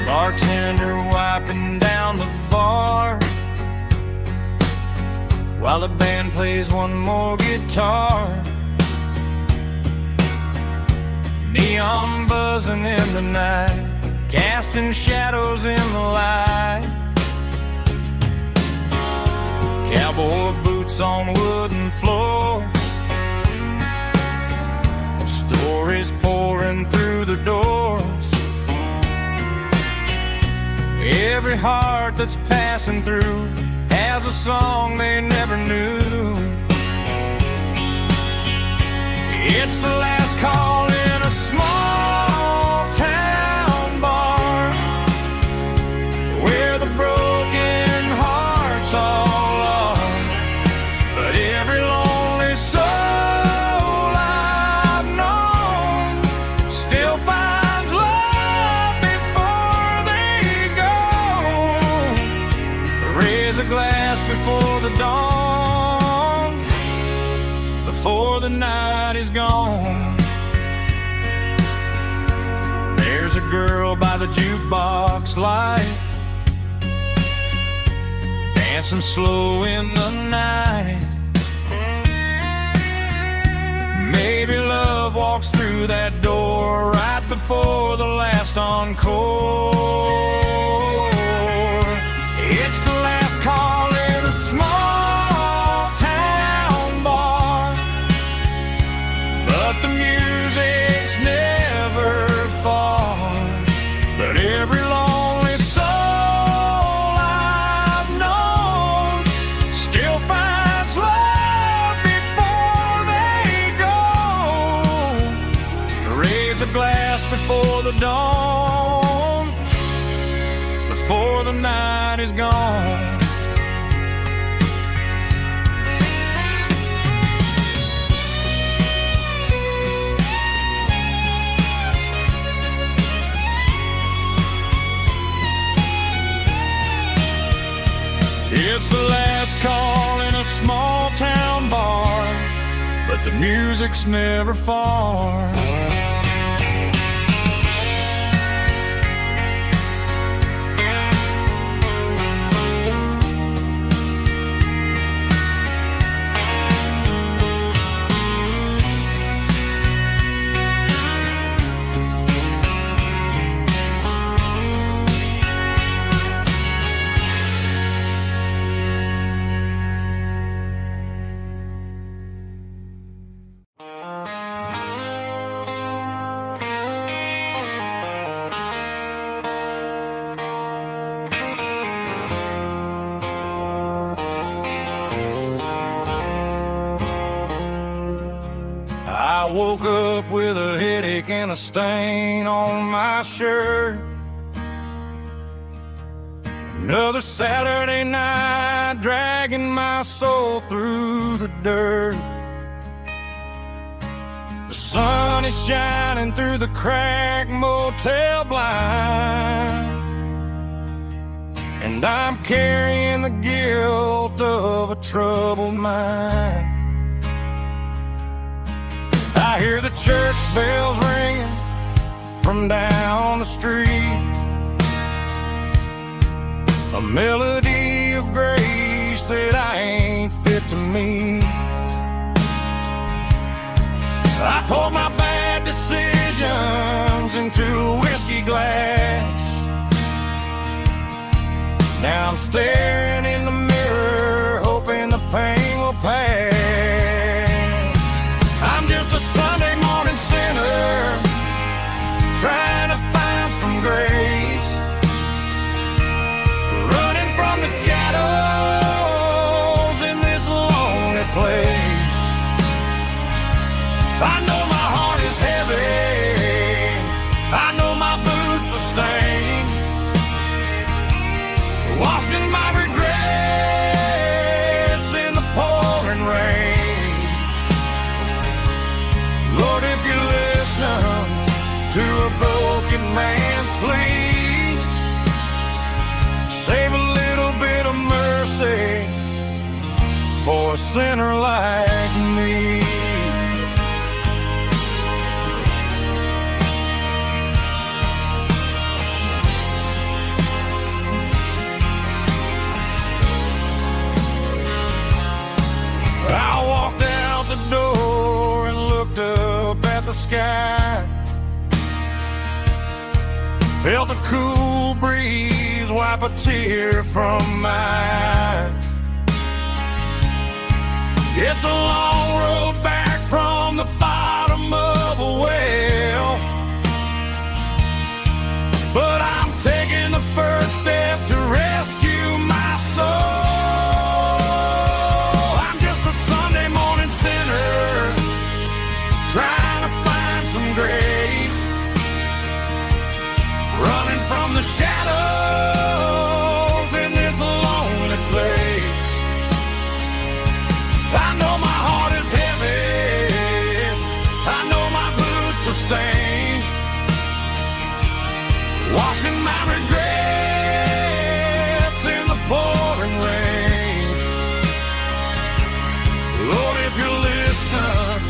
Bartender wiping down the bar while the band plays one more guitar. Neon buzzing in the night, casting shadows in the light. Cowboy boots on wooden floors, stories pouring through the doors. Every heart that's passing through has a song they never knew. It's the last call in a small town bar, where the broken hearts all are. But every lonely soul I've known still finds love before they go. Raise a glass before the dawn, before the night is gone. There's a girl by the jukebox light, dancing slow in the night. Maybe love walks through that door right before the last encore. It's the last call in a small town bar, but the music's never far. But every lonely soul I've known still finds love before they go. Raise a glass before the dawn, before the night is gone. It's the last call in a small town bar, but the music's never far. I woke up with a headache and a stain on my shirt. Another Saturday night, dragging my soul through the dirt. The sun is shining through the cracked motel blind, and I'm carrying the guilt of a troubled mind. I hear the church bells ringing from down the street, a melody of grace that I ain't fit to meet. I poured my bad decisions into a whiskey glass. Now I'm staring in the mirror, hoping the pain will pass. I'm just a Sunday morning sinner, trying to find some grace, running from the shadows in this lonely place. I know my heart is heavy, I know my boots are stained, washing my regrets in the pouring rain. Lord, if you're listening to a broken man's plea, save a little bit of mercy for a sinner like me. I walked out the door and looked up at the sky, felt the cool breeze wipe a tear from my eye. It's a long road back from the bottom of a well, but I'm taking the first step to rescue my soul. Trying to find some grace, running from the shadows in this lonely place. I know my heart is heavy, I know my boots are stained, washing my regrets in the pouring rain. Lord, if you're listening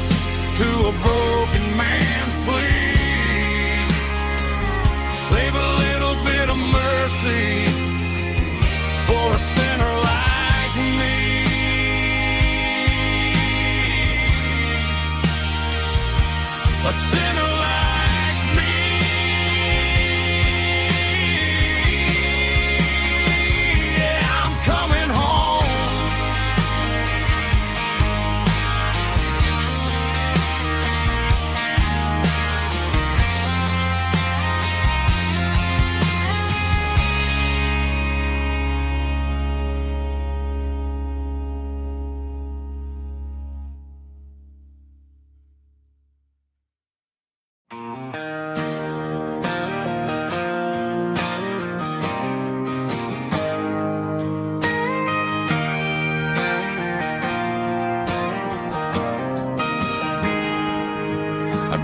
to a broken man's plea, save a little bit of mercy for a sinner like me. A sinner like me. Yeah, I'm coming home.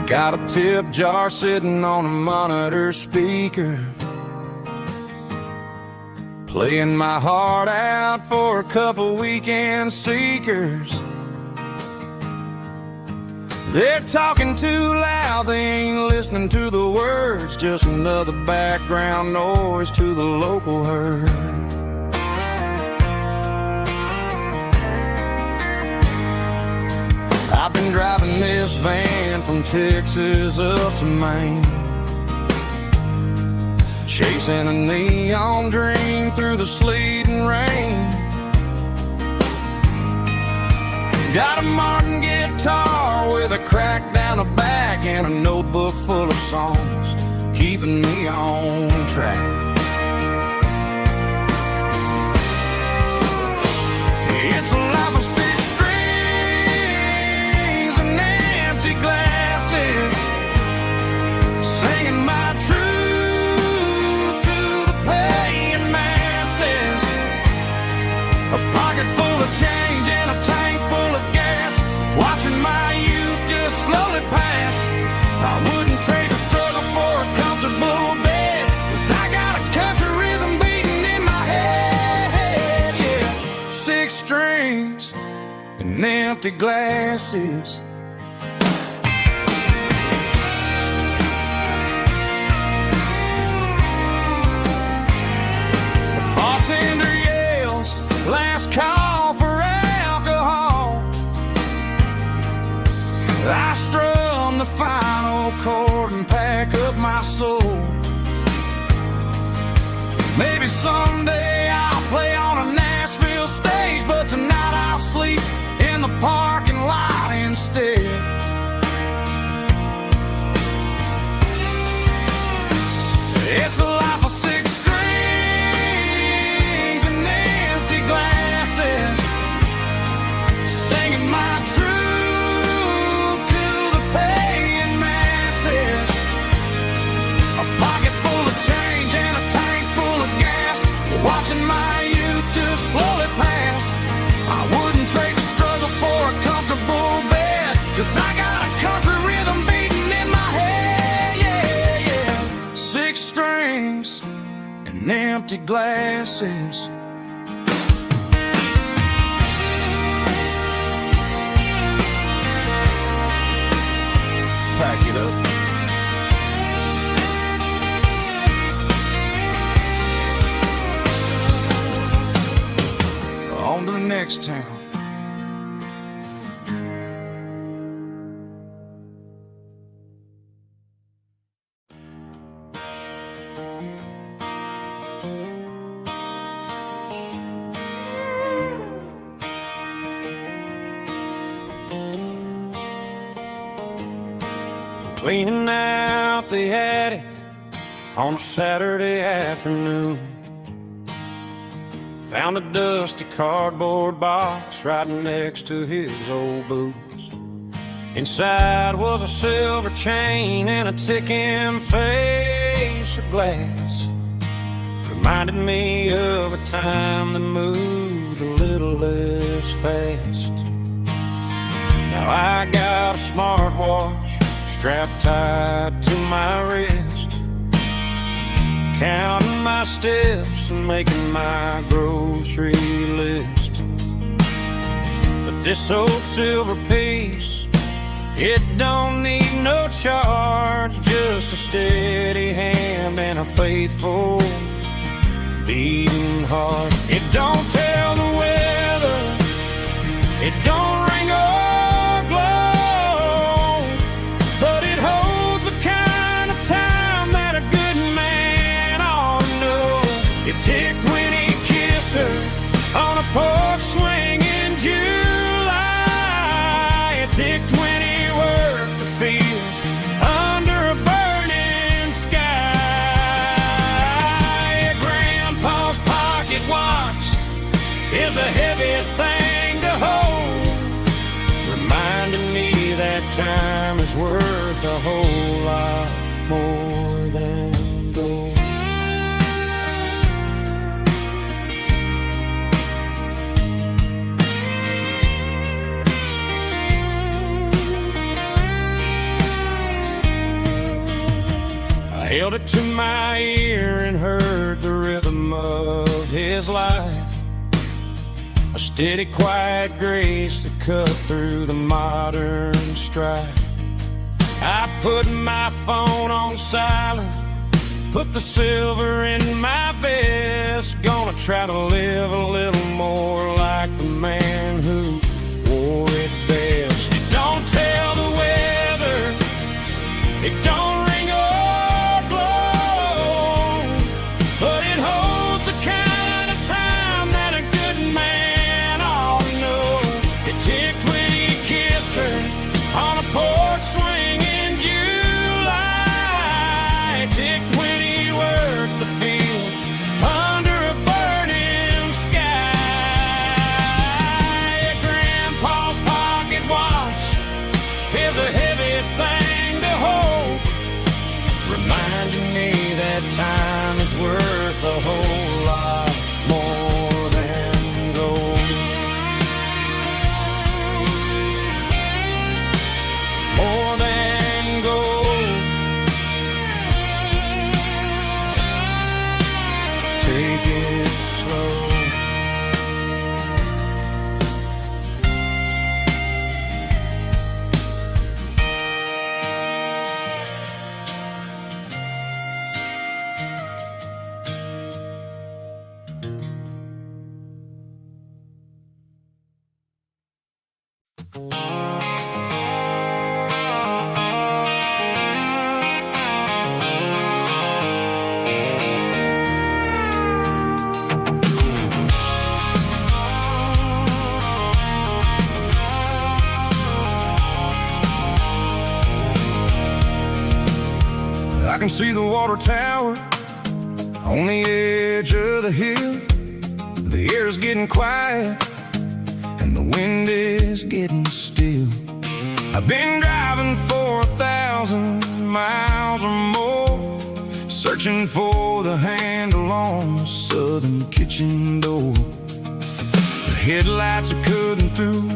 Got a tip jar sitting on a monitor speaker, playing my heart out for a couple weekend seekers. They're talking too loud, they ain't listening to the words, just another background noise to the local herd. I've been driving this van from Texas up to Maine, chasing a neon dream through the sleet and rain. Got a Martin guitar with a crack down the back and a notebook full of songs, keeping me on track. It's a life of six strings and empty glass. six strings and empty glasses. The bartender yells, last call for alcohol. I strum the final chord and pack up my soul. Maybe someday I'll play on a Nashville stage, but tonight I'll sleep in the parking lot instead. It's a life of six strings and empty glasses, singing my truth to the paying masses. A pocket full of change and a tank full of gas, watching my youth just slowly pass. I wouldn't trade the struggle for a comfortable bed, 'cause I got a country rhythm beating in my head, yeah, yeah. Six strings and empty glasses. Pack it up. On to the next town. Cleaning out the attic on a Saturday afternoon. Found a dusty cardboard box right next to his old boots. Inside was a silver chain and a ticking face of glass. Reminded me of a time that moved a little less fast. Now I got a smartwatch strapped tight to my wrist, counting my steps and making my grocery list. But this old silver piece, it don't need no charge, just a steady hand and a faithful beating heart. It don't tell the weather, it don't ring or glow, but it holds the kind of time that a good man ought to know. It ticked when he kissed her on a porch swing in July. It ticked when he worked the fields under a burning sky. Grandpa's pocket watch is a heavy thing to hold, reminding me that time is worth a whole lot more than gold. I held it to my ear and heard the rhythm of his life, a steady, quiet grace that cut through the modern strife. I put my phone on silent, put the silver in my vest. Gonna try to live a little more like the man who wore it best. It don't tell the weather, it don't ring or glow, but it holds the kind of time that a good man ought to know. It ticked when he kissed her on a porch swing in July. It ticked when he worked the fields under a burning sky. I can see the water tower on the edge of the hill. The air's getting quiet and the wind is getting still. I've been driving for 1,000 miles or more, searching for the handle on the southern kitchen door. The headlights are cutting through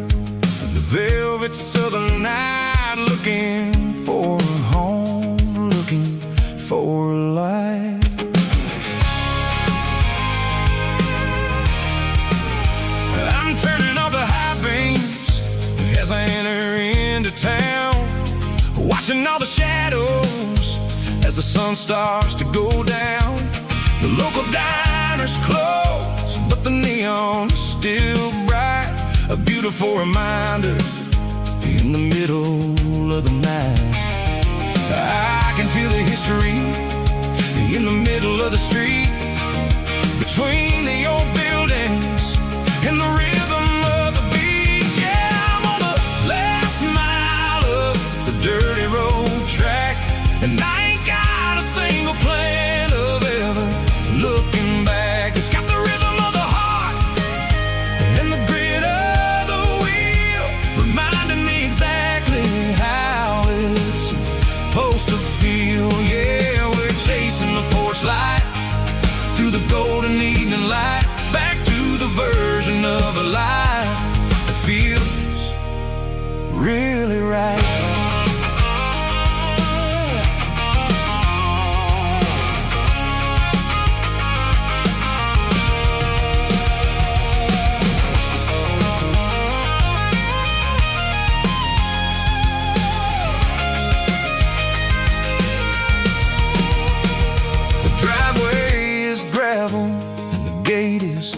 the velvet southern night, looking for a home, looking for life. I'm turning off the high beams as I enter into town, watching all the shadows as the sun starts to go down. The local diner's closed, but the neon's still bright, a beautiful reminder in the middle of the night. I can feel the history in the middle of the street, between the old buildings and the rhythm of the beats. Yeah, I'm on the last mile of the dirty road track, and I ain't got a single plan of ever looking back. It's got the rhythm of the heart and the grit of the wheel, reminding me exactly how it's supposed to feel. Yeah, we're chasing the porch light through the golden evening light, back to the version of a life that feels really right.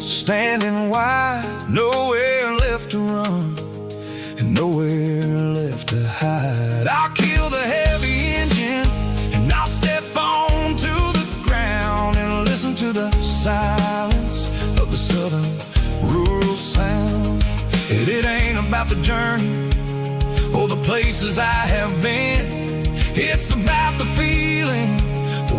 Standing wide, nowhere left to run and nowhere left to hide. I'll kill the heavy engine and I'll step onto the ground and listen to the silence of the southern rural sound. It ain't about the journey or the places I have been, it's about the feeling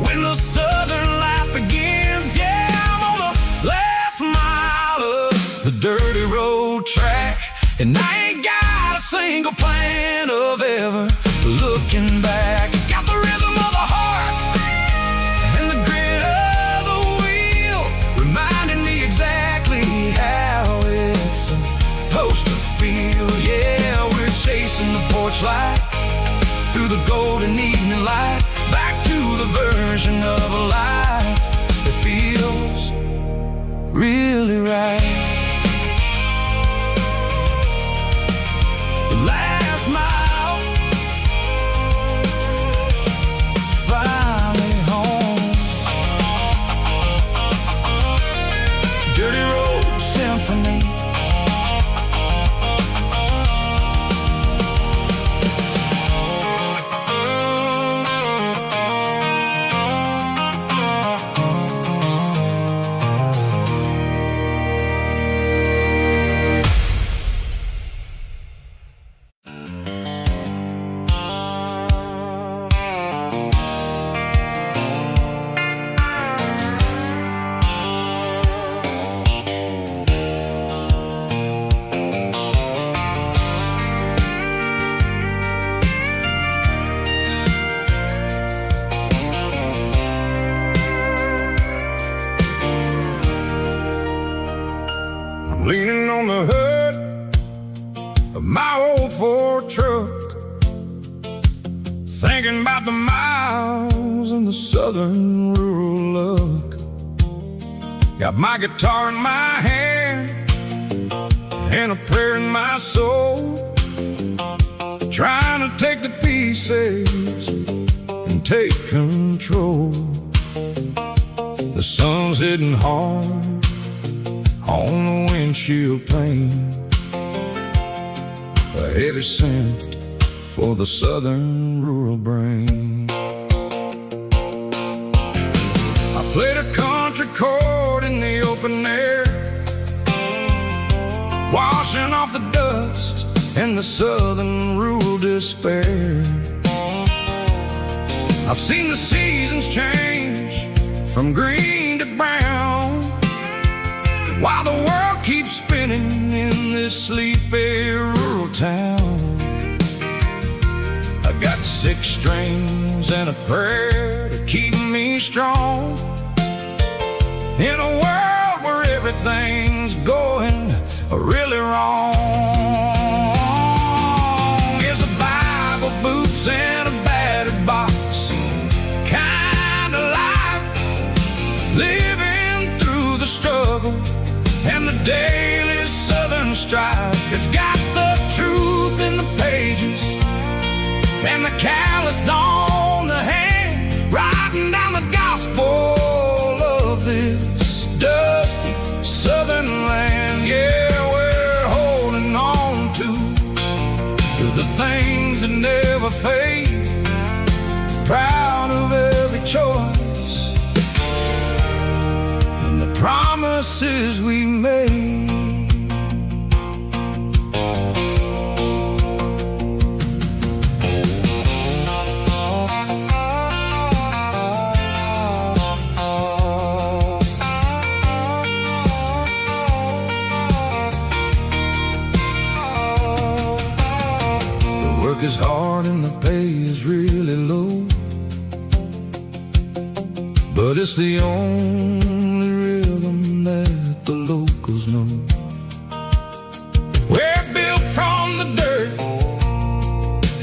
when the southern life begins. Yeah, I'm on the last mile of the dirty road track, and I ain't got a single plan of ever looking back. It's got the rhythm of the heart and the grit of the wheel, reminding me exactly how it's supposed to feel. Yeah, we're chasing the porch light through the golden evening light, back to the version of a life that feels really right. The last mile, finally home. Dirty Road Symphony. Leaning on the hood of my old Ford truck, thinking about the miles and the southern rural look. Got my guitar in my hand and a prayer in my soul, trying to take the pieces and take control. The sun's hitting hard on the windshield pane, a heavy scent for the southern rural brain. I played a country chord in the open air, washing off the dust and the southern rural despair. I've seen the seasons change from green to brown, while the world keeps spinning in this sleepy rural town. I got 6 strings and a prayer to keep me strong in a world where everything's going really wrong. It's a Bible, boots, and a battered box kind of life, living through the struggle and the daily southern strife. It's got the truth in the pages and the calloused on the hand, writing down the gospel of this dusty southern land. Yeah, we're holding on to the things that never fade, proud of every choice and the promises we made. Is hard and the pay is really low, but it's the only rhythm that the locals know. We're built from the dirt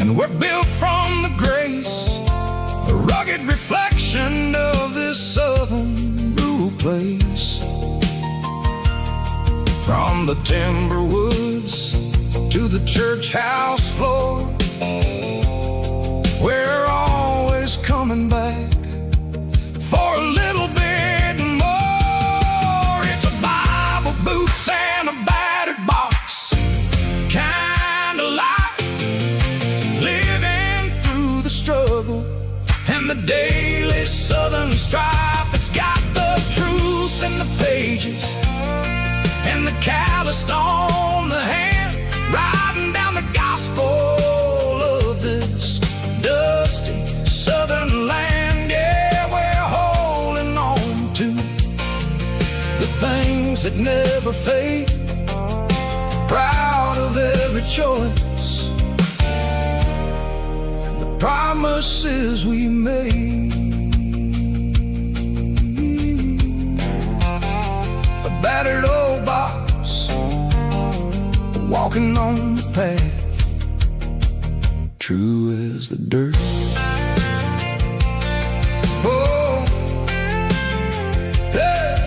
and we're built from the grace, a rugged reflection of this southern rural place. From the timber woods to the church house floor, we're always coming back for a little bit more. It's a Bible, boots, and a battered box kind of life, living through the struggle and the daily southern strife. It's got the truth in the pages and the calloused on the hand, writing down the gospel of this dusty southern land. Yeah, we're holding on to the things that never fade, proud of every choice and the promises we made. A battered old box, walking on the path, true as the dirt. Oh, hey.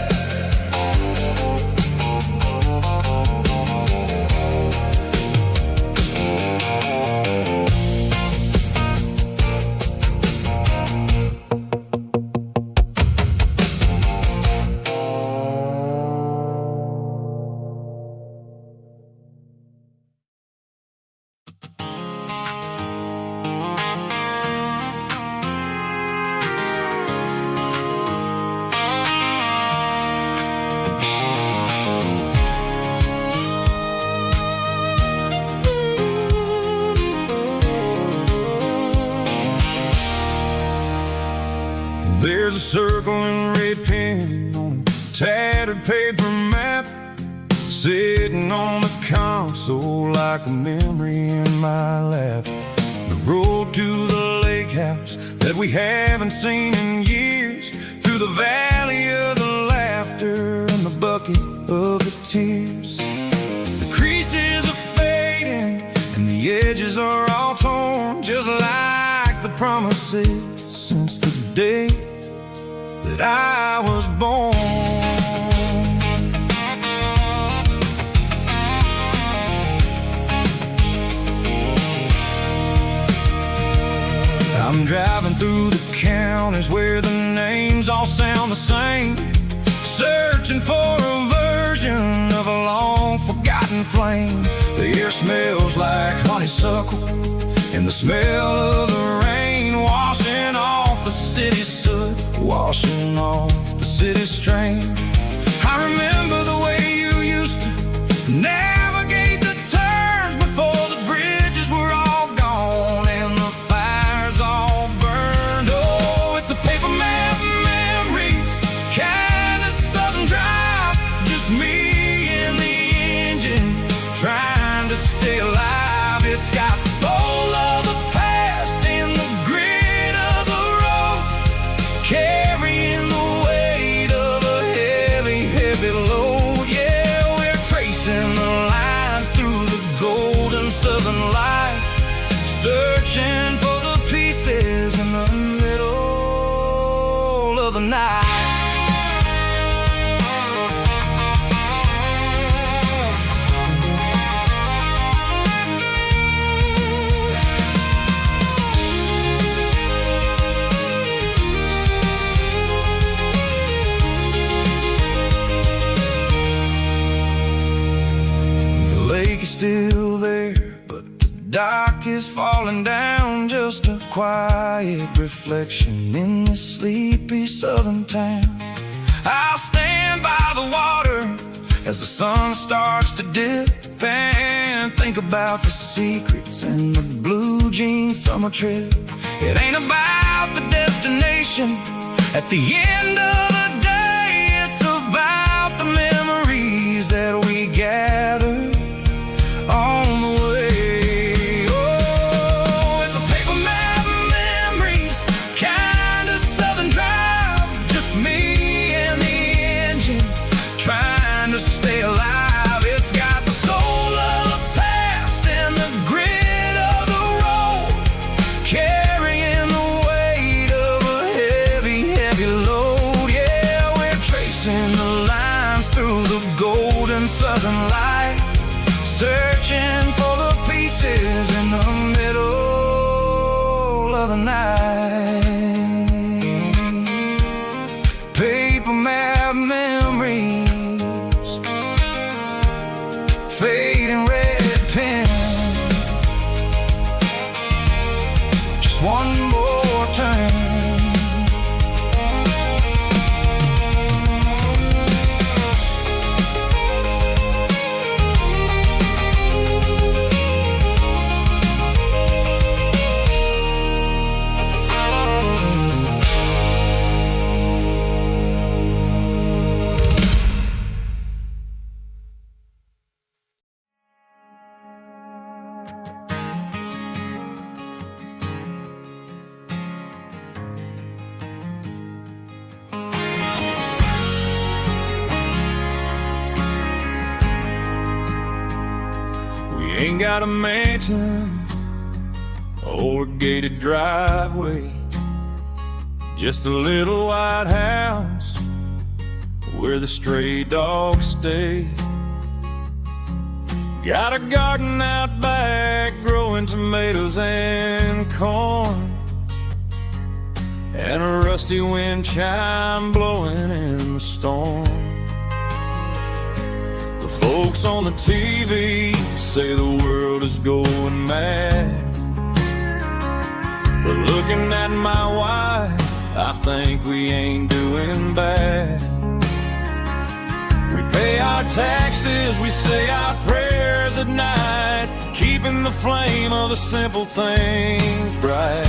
There's a circle in red pen on a tattered paper map, sitting on the console like a memory in my lap. The road to the lake house that we haven't seen in years, through the valley of the laughter and the bucket of the tears. The creases are fading and the edges are all torn, just like the promises since the day that I was born. I'm driving through the counties where the names all sound the same, searching for a version of a long forgotten and flame. The air smells like honeysuckle, and the smell of the rain washing off the city soot, washing off the city strain. I remember the way you used to navigate the turns before the bridges were all gone and the fires all burned. Oh, it's a paper map memories, kind of southern drive, just me and the engine trying to stay alive. It's got the soul of the past and the grit of the road, carrying the weight of a heavy, heavy load. Yeah, we're tracing the lines through the golden southern light, searching for the pieces in the middle of the night. Still there, but the dock is falling down, just a quiet reflection in this sleepy southern town. I'll stand by the water as the sun starts to dip and think about the secrets and the blue jean summer trip. It ain't about the destination at the end of the day, it's about the memories that we gather on the way. Oh, it's a paper map memories, kind of southern drive, just me and the engine trying to stay alive. It's got the soul of the past and the grit of the road, carrying the weight of a heavy, heavy load. Yeah, we're tracing the lines through the golden southern light, searching for the pieces in the middle of the night. Paper map memories, fading red pen, just one more turn. Ain't got a mansion or a gated driveway, just a little white house where the stray dogs stay. Got a garden out back growing tomatoes and corn, and a rusty wind chime blowing in the storm. The folks on the TV say the world is going mad, but looking at my wife, I think we ain't doing bad. We pay our taxes, we say our prayers at night, keeping the flame of the simple things bright.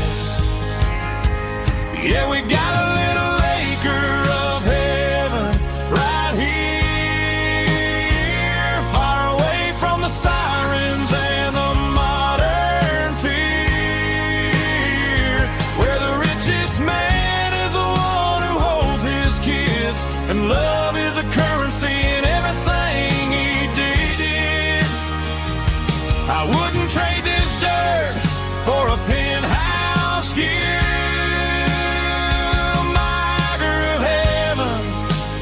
Yeah, we got a little acre of heaven right here, far away from the sirens and the modern fear, where the richest man is the one who holds his kids, and love is a currency in everything he did. I wouldn't trade this dirt for a penthouse here.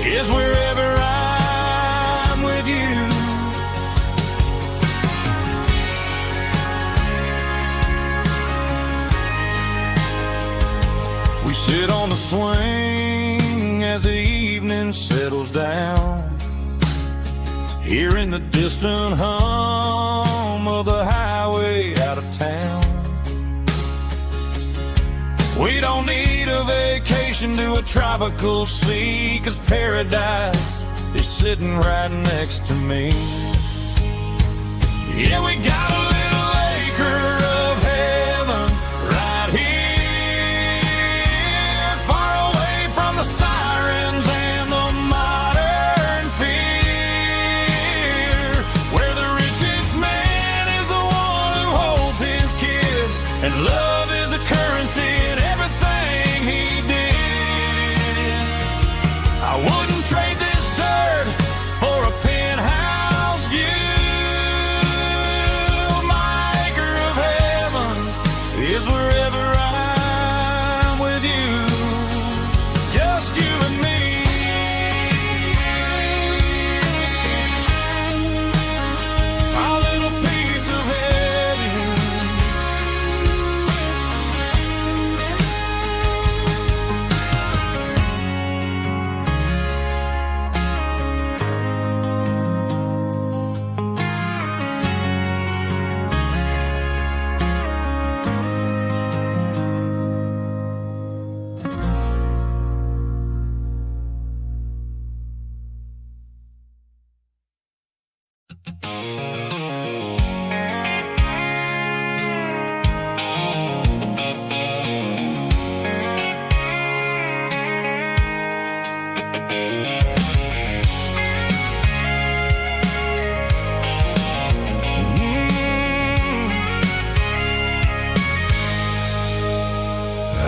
Is wherever I'm with you. We sit on the swing as the evening settles down, hearing the distant hum of the highway out of town. We don't need a vacation to a tropical sea, 'cause paradise is sitting right next to me. Yeah, we got a little acre of heaven right here, far away from the sirens and the modern fear, where the richest man is the one who holds his kids, and love is the currency in everything he did. I wouldn't trade this dirt for a penthouse view. My acre of heaven is wherever I'm with you, just you and me. Our little piece of heaven.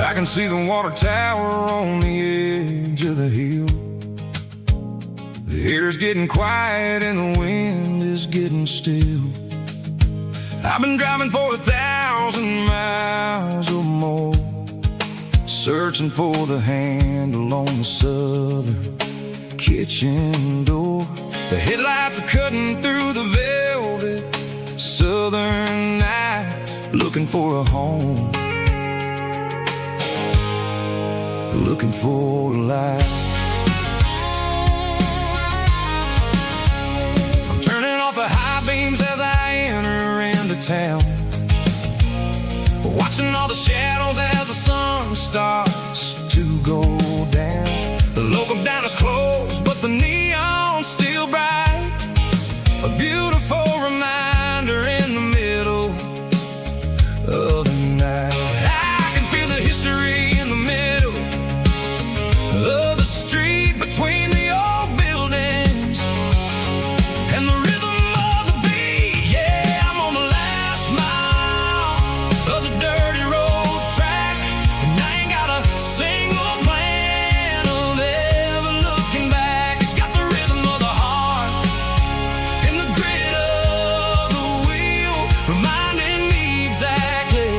I can see the water tower on the edge of the hill. The air's getting quiet and the wind is getting still. I've been driving for 1,000 miles or more, searching for the handle on the southern kitchen door. The headlights are cutting through the velvet southern night, looking for a home, looking for a light. I'm turning off the high beams as I enter into town, watching all the shadows as the sun starts to go down. The local dine is closed, but the neon's still bright, a beautiful reminder in the middle of the night. I can feel the history in the middle of the street, between the old buildings and the rhythm of the beat. Yeah, I'm on the last mile of the dirty road track, and I ain't got a single plan of ever looking back. It's got the rhythm of the heart and the grit of the wheel, reminding me exactly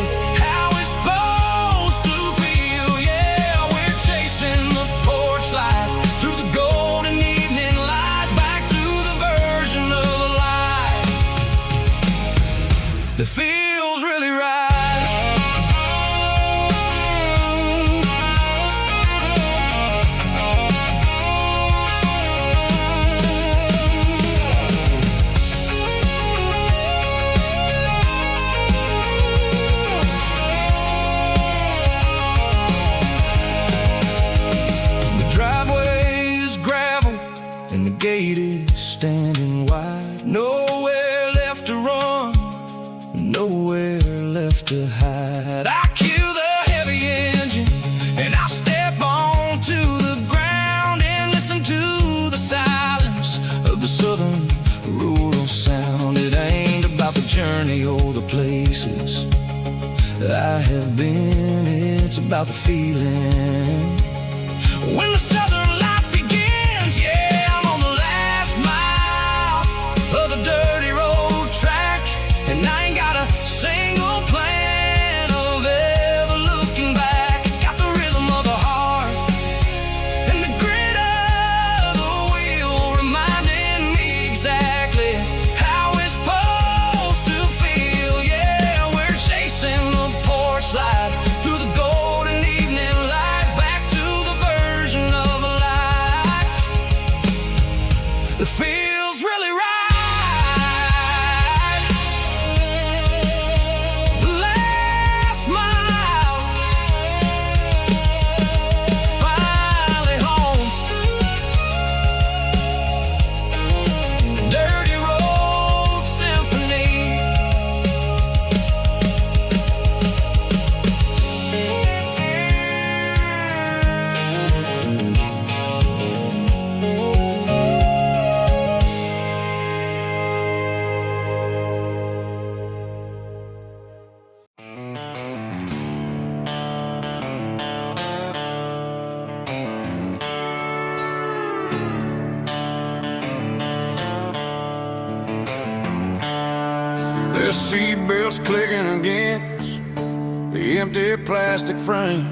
how it's supposed to feel. Yeah, we're chasing the porch light through the golden evening light, back to the version of life that feels really right. The driveway is gravel and the gate is standing wide. Nowhere left to run, nowhere left to hide. I kill the heavy engine and I step onto the ground and listen to the silence of the southern rural sound. It ain't about the journey or the places I have been, it's about the feeling when the southern life begins. Yeah, I'm on the last mile of the dirty road track, and I ain't got a single plan of ever looking back. It's got the rhythm of the heart and the grit of the wheel, reminding me exactly how it's supposed to feel. Yeah, we're chasing the porch light through the golden evening light, back to the version of The seatbelt's clicking against the empty plastic frame,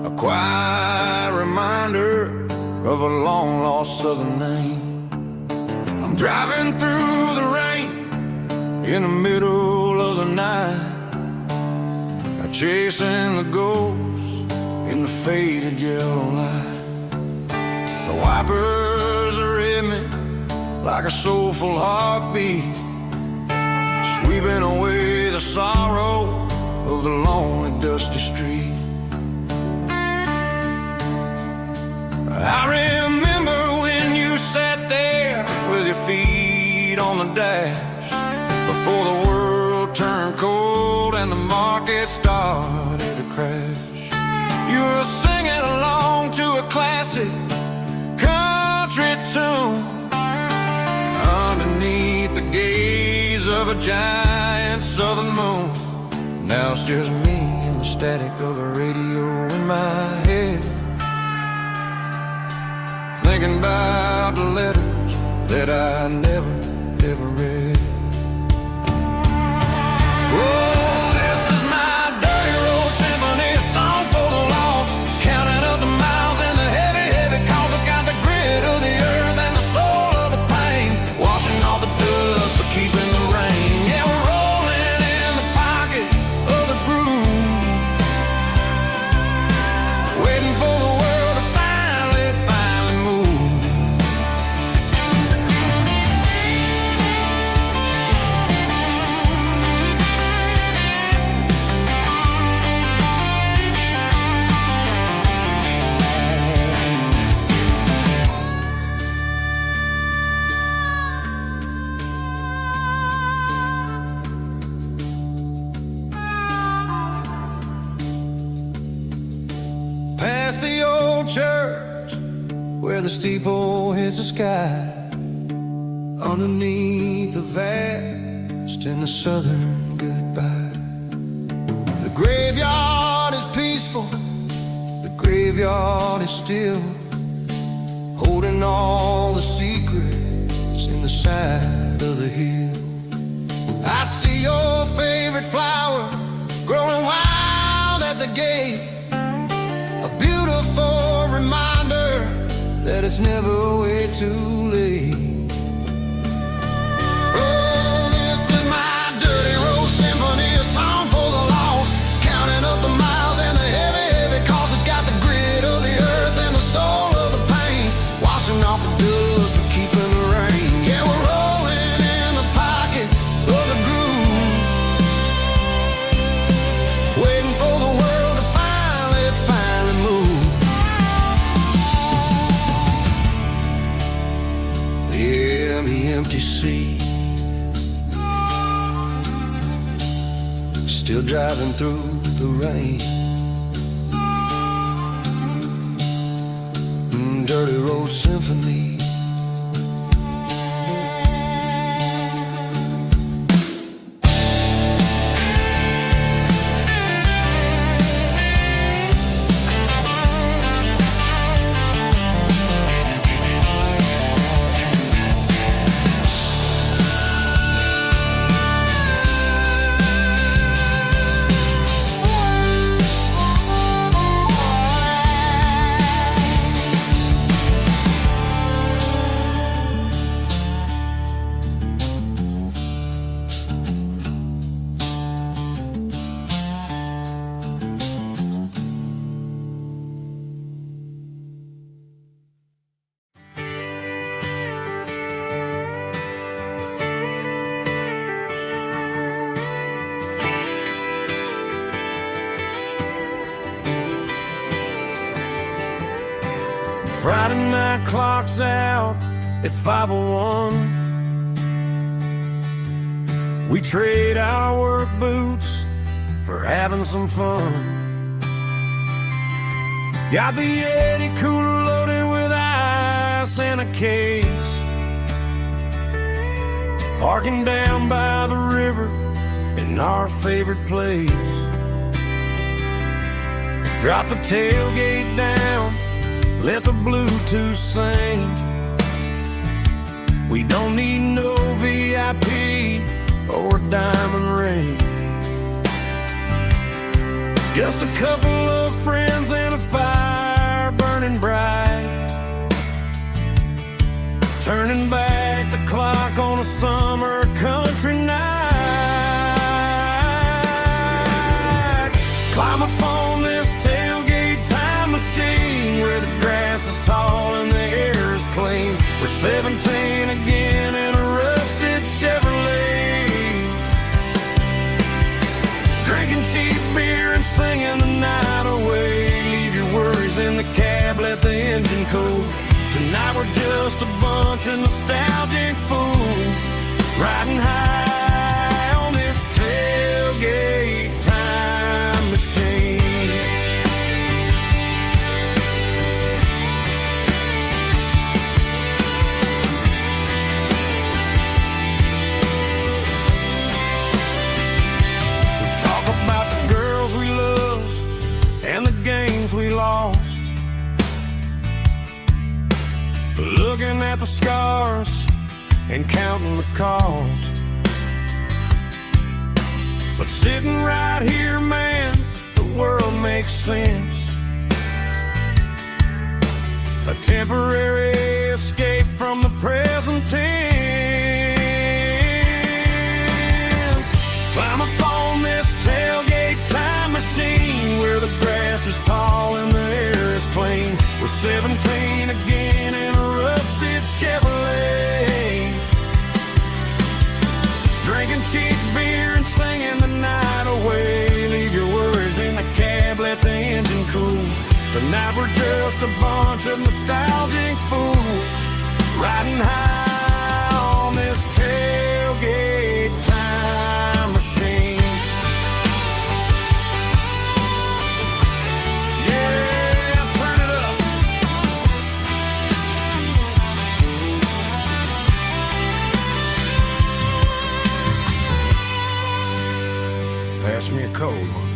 a quiet reminder of a long-lost southern name. I'm driving through the rain in the middle of the night, chasing the ghosts in the faded yellow light. The wipers are in me like a soulful heartbeat, sweeping away the sorrow of the lonely, dusty street. I remember when you sat there with your feet on the dash, before the world turned cold and the market started to crash. You were singing along to a classic country tune underneath the gaze of a giant southern moon. Now it's just me and the static of the radio in my head, thinking about the letters that I never, ever read. Oh, this is my dirty road symphony, a song for the lost, counting up the miles and the heavy, heavy calls. It's got the grit of the earth and the soul of the pain, washing off the dust but keeping the rain. Yeah, we're rolling in the pocket of the groove, waiting for the world to finally move. Past the old church where the steeple hits the sky, underneath the vast and the southern goodbye. The graveyard is peaceful, the graveyard is still, holding all the secrets in the side of the hill. I see your favorite flower growing wild at the gate, a beautiful reminder that it's never way too late. Oh, this is my dirty road symphony, a song for the lost, counting up the miles and the heavy, heavy calls. It's got the grit of the earth and the soul of the pain, washing off the dust but keeping the rain. Yeah, we're rolling in the pocket of the groove, waiting for the world to finally move. Yeah, the empty sea, still driving through the rain. Dirty road symphony. Friday night clock's out at 5:01. We trade our work boots for having some fun. Got the Yeti cooler loaded with ice and a case, parking down by the river in our favorite place. Drop the tailgate down, let the Bluetooth sing. We don't need no VIP or diamond ring. Just a couple of friends and a fire burning bright, turning back the clock on a summer country night. Climb up on this tailgate time machine where the grass is tall and the air is clean. We're 17 again in a rusted Chevrolet, drinking cheap beer and singing the night away. Leave your worries in the cab, let the engine cool. Tonight we're just a bunch of nostalgic fools, riding high on this tailgate time machine. We talk about the girls we love and the games we lost, looking at the scars and counting the cost. But sitting right here, man, the world makes sense. A temporary escape from the present tense. Climb up on this tailgate time machine where the grass is tall and the air is clean. We're 17 again in a rusted Chevrolet, drinking cheap beer and singing the night away. Leave your worries in the cab, let the engine cool. Tonight we're just a bunch of nostalgic fools, riding high on this tailgate time machine. Pass me a cold one.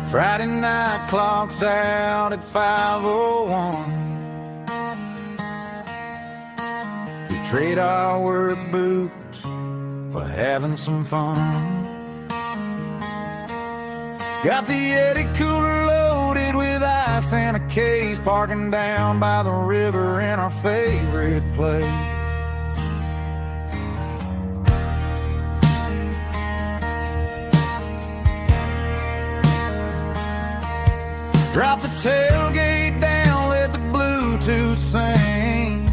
Friday night clock's out at 5:01. We trade our work boots for having some fun. Got the Yeti cooler loaded with ice and a case, parking down by the river in our favorite place. Drop the tailgate down, let the Bluetooth sing.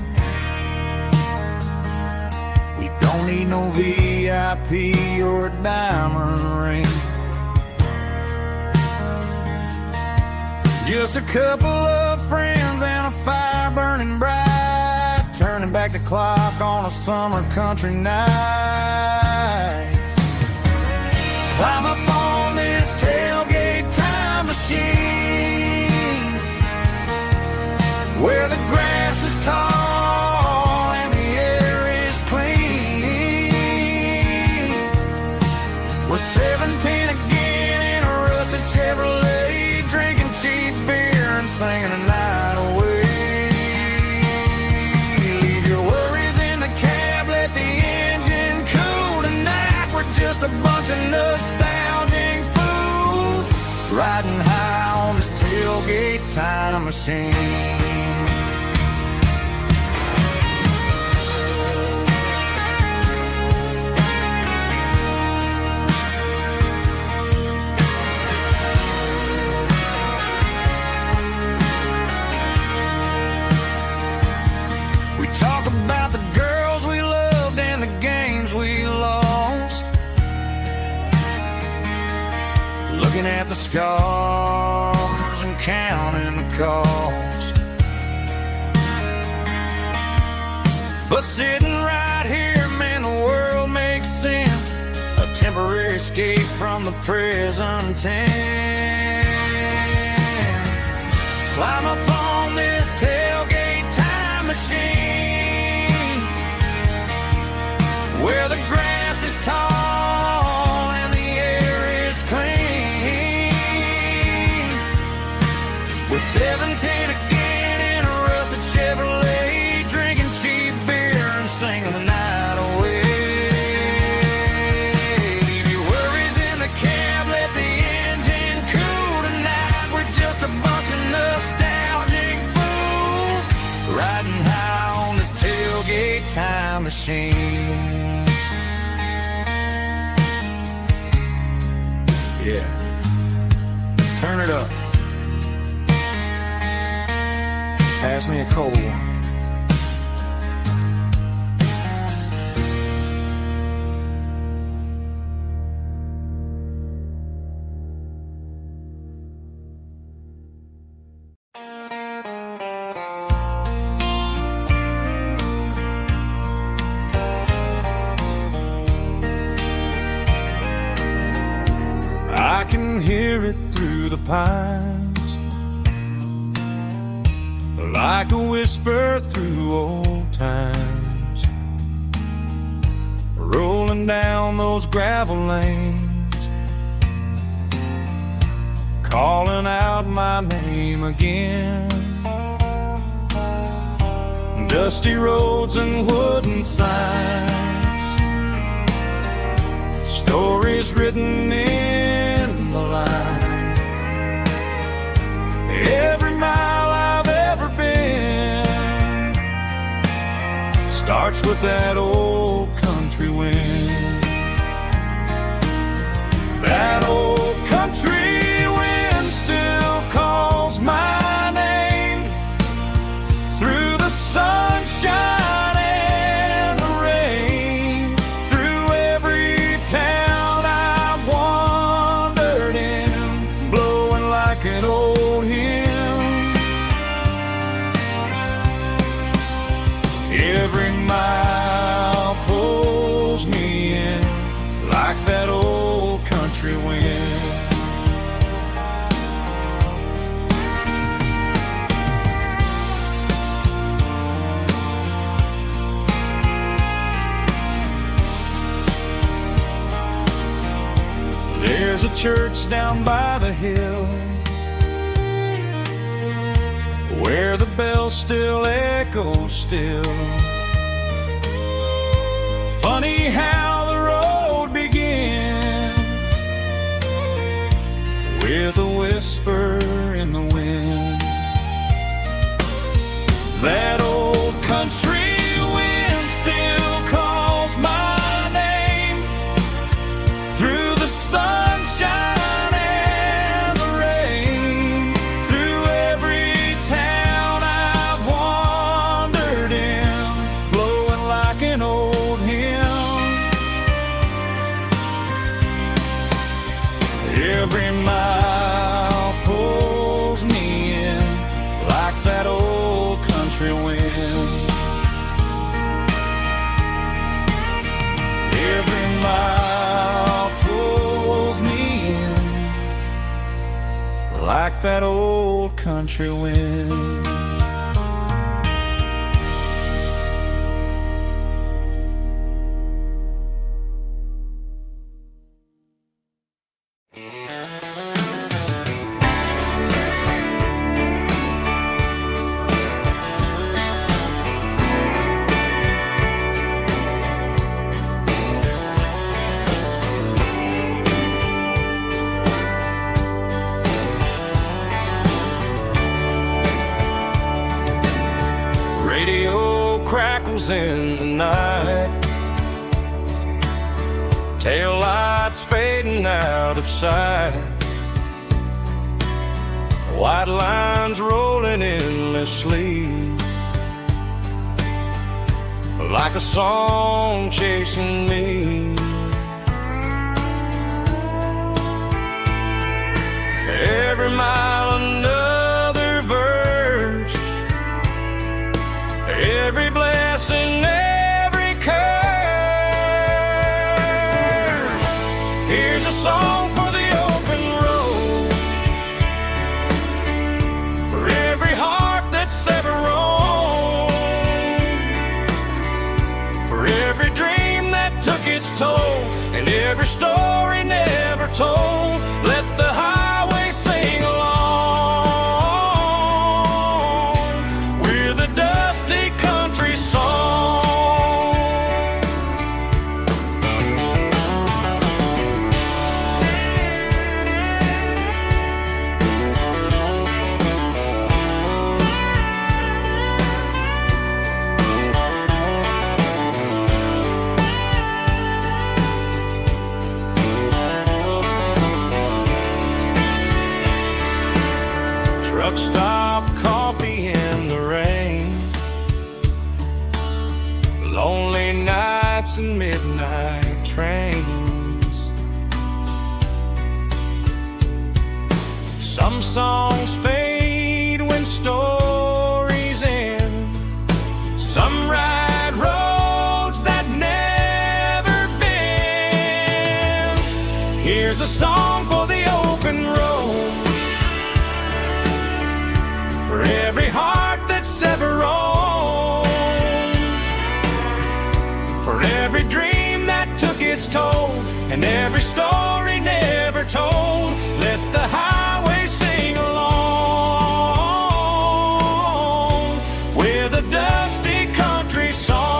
We don't need no VIP or a diamond ring. Just a couple of friends and a fire burning bright, turning back the clock on a summer country night. Climb up on this tailgate time machine where the grass is tall and the air is clean. We're 17 again in a rusted Chevrolet, drinking cheap beer and singing the night away. Leave your worries in the cab, let the engine cool. Tonight we're just a bunch of nostalgic fools, riding high on this tailgate time machine. We talk about the girls we loved and the games we lost, looking at the scars and counting the cost. But sitting right here, man, the world may escape from the prison tents. Climb up on this tailgate time machine, where the grass is tall and the air is clean. We're 17 again in a rusted Chevrolet, drinking cheap beer and singing the night away. Leave your worries in the cab, let the engine cool tonight. We're just a bunch of nostalgic fools riding high on this tailgate time machine. Yeah, turn it up. Pass me a cold one. I can hear it through the pines, like a whisper through old times, rolling down those gravel lanes, calling out my name again. Dusty roads and wooden signs, stories written in the lines. Every mile I've ever been starts with that old country wind. That old country wind still calls my name through the sunshine and the rain, through every town I've wandered in, blowing like an old hymn. Every mile pulls me in like that old country wind. There's a church down by the hill where the bells still echo still. Funny how the road begins with a whisper in the wind. That old country wind still calls my name through the sunshine and the rain, through every town I've wandered in, blowing like an old hymn. Every mile pulls me in like that old country wind. Every mile pulls me in like that old country wind. Radio crackles in the night, tail lights fading out of sight, white lines rolling endlessly, like a song chasing me. Every mile another verse, every blessing, every curse. Here's a song for the open road, for every heart that's ever roamed, for every dream that took its toll, and every story never told. Let the highway sing along with a dusty country song. Truck stop, coffee in the rain, lonely nights and midnight trains. Some songs fade when stories end. Some ride roads that never bend. Here's a song for the open road, for every heart that's ever roamed, for every dream that took its toll, and every story never told. Let the highway sing along with a dusty country song.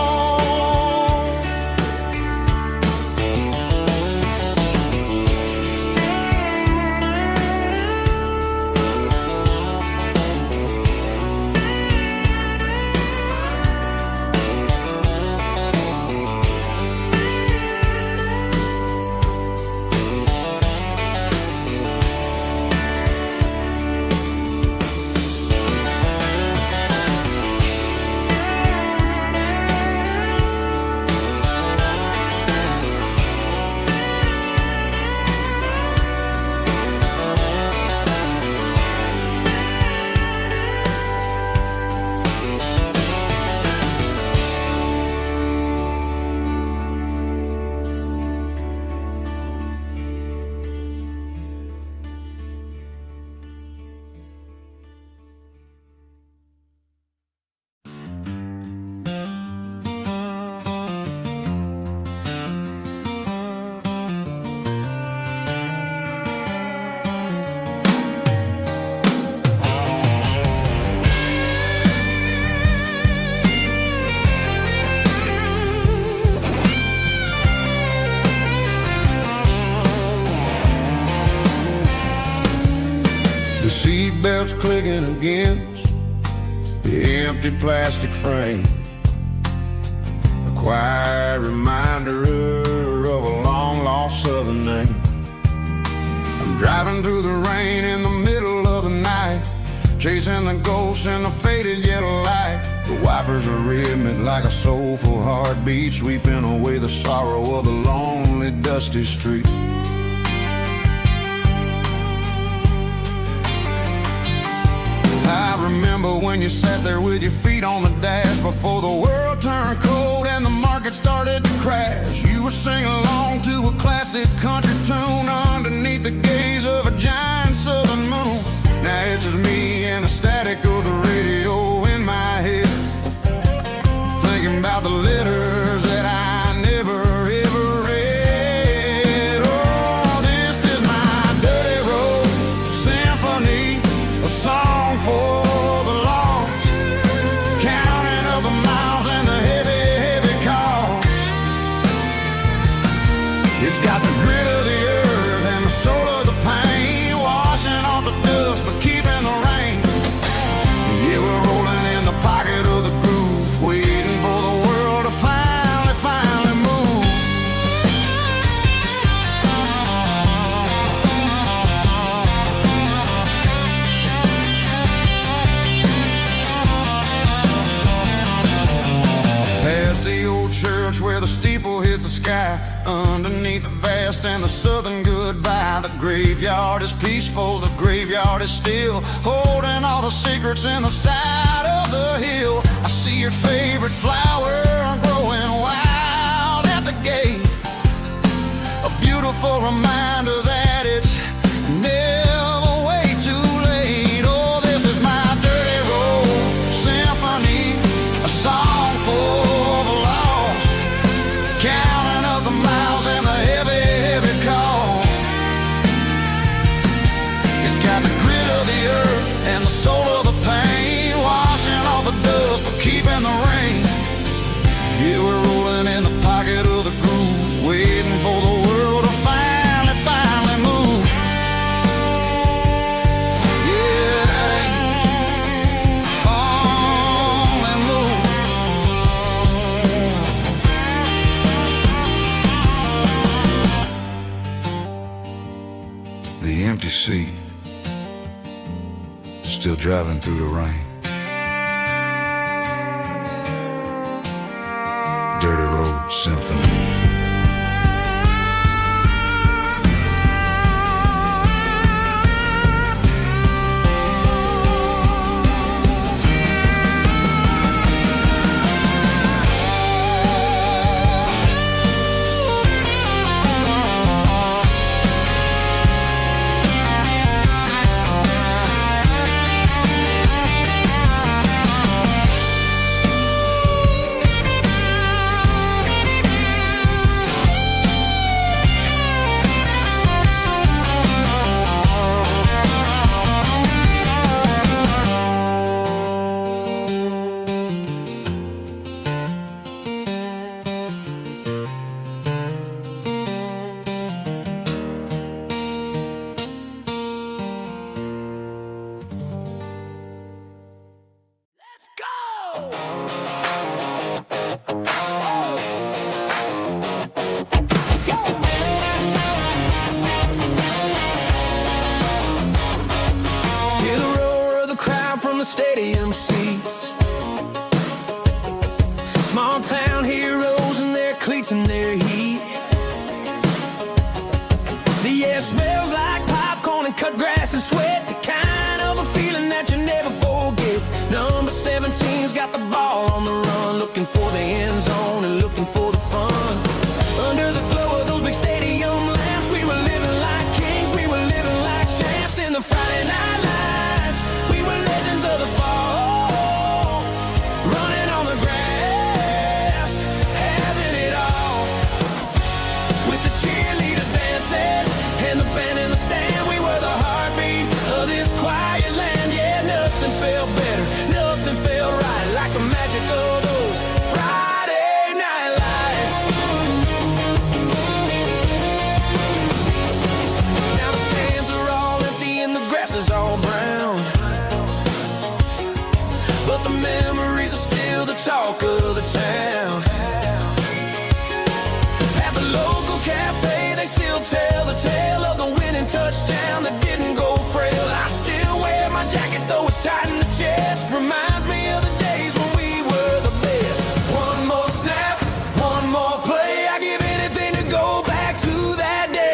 The seatbelt's clicking against the empty plastic frame, a quiet reminder of a long-lost southern name. I'm driving through the rain in the middle of the night, chasing the ghosts in the faded yellow light. The wipers are rhythmic like a soulful heartbeat, sweeping away the sorrow of the lonely, dusty street. I remember when you sat there with your feet on the dash, before the world turned cold and the market started to crash. You were singing along to a classic country tune underneath the gaze of a giant southern moon. Now it's just me and the static of the radio in my head, thinking about the letters that I never ever read. Oh, this is my dirty road symphony, a song for the lost, counting up the miles and the heavy, heavy cost. It's got the grit of the earth and the soul of the pain, washing off the dust but keeping the rain. Yeah, we're rolling in the pocket of the groove, waiting for the world to finally move. Past the old church where the steeple hits the sky, underneath the vast and the southern goodbye. The graveyard is peaceful, the graveyard is still, holding all the secrets in the side of the hill. I see your favorite flower growing wild at the gate, a beautiful reminder seat, still driving through the rain. Dirty Road Symphony. Stadium seats, small town heroes in their cleats and their heat. The air smells like popcorn and cut grass and sweat, the kind of a feeling that you never forget. Number 17's got the ball on the run, looking for the end zone and looking for the fun. Under the glow of those big stadium lamps, we were living like kings, we were living like champs in the Friday night lights. We were legends of the fall, running on the grass, having it all. With the cheerleaders dancing and the band in the stand, we were the heartbeat of this quiet land. Yeah, nothing felt better, nothing felt right like the magic of those Friday night lights. Now the stands are all empty and the grass is all brown, but the memories are still the talk of the town. At the local cafe, they still tell the tale of the winning touchdown that didn't go frail. I still wear my jacket, though it's tight in the chest. Reminds me of the days when we were the best. One more snap, one more play. I give anything to go back to that day.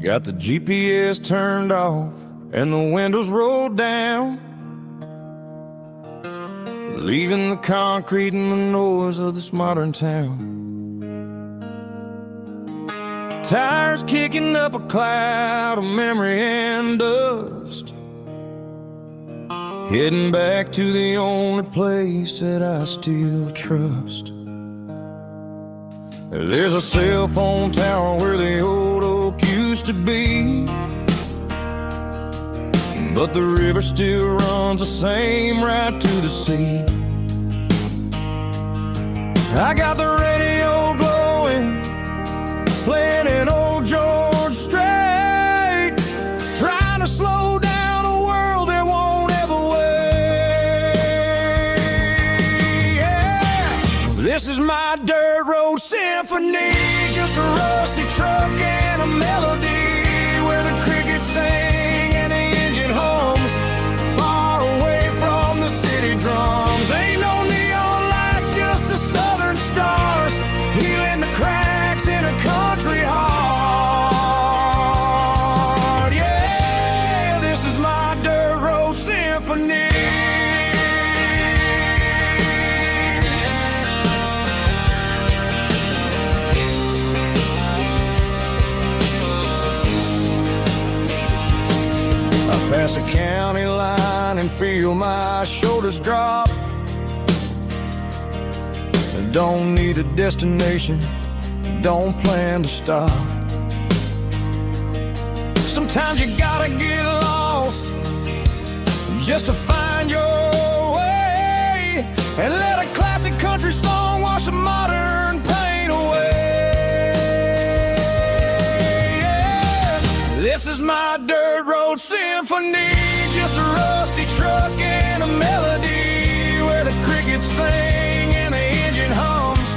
Got the GPS turned off and the windows rolled down, leaving the concrete and the noise of this modern town. Tires kicking up a cloud of memory and dust, heading back to the only place that I still trust. There's a cell phone tower where the old oak used to be. but the river still runs the same right to the sea. I got the radio glowing, playing an old George Strait, trying to slow down a world that won't ever wait. Yeah. This is my dirt road symphony, just a rusty truck and a melody where the crickets sing and the engine hums, far away from the city drums. Ain't no neon lights, just the southern stars, healing the cracks in a country heart. Yeah, this is my dirt road symphony. Pass a county line and feel my shoulders drop. I don't need a destination, don't plan to stop. Sometimes you gotta get lost just to find your way, and let a classic country song wash a modern pain away. Yeah. This is my dirt road symphony, just a rusty truck and a melody where the crickets sing and the engine hums,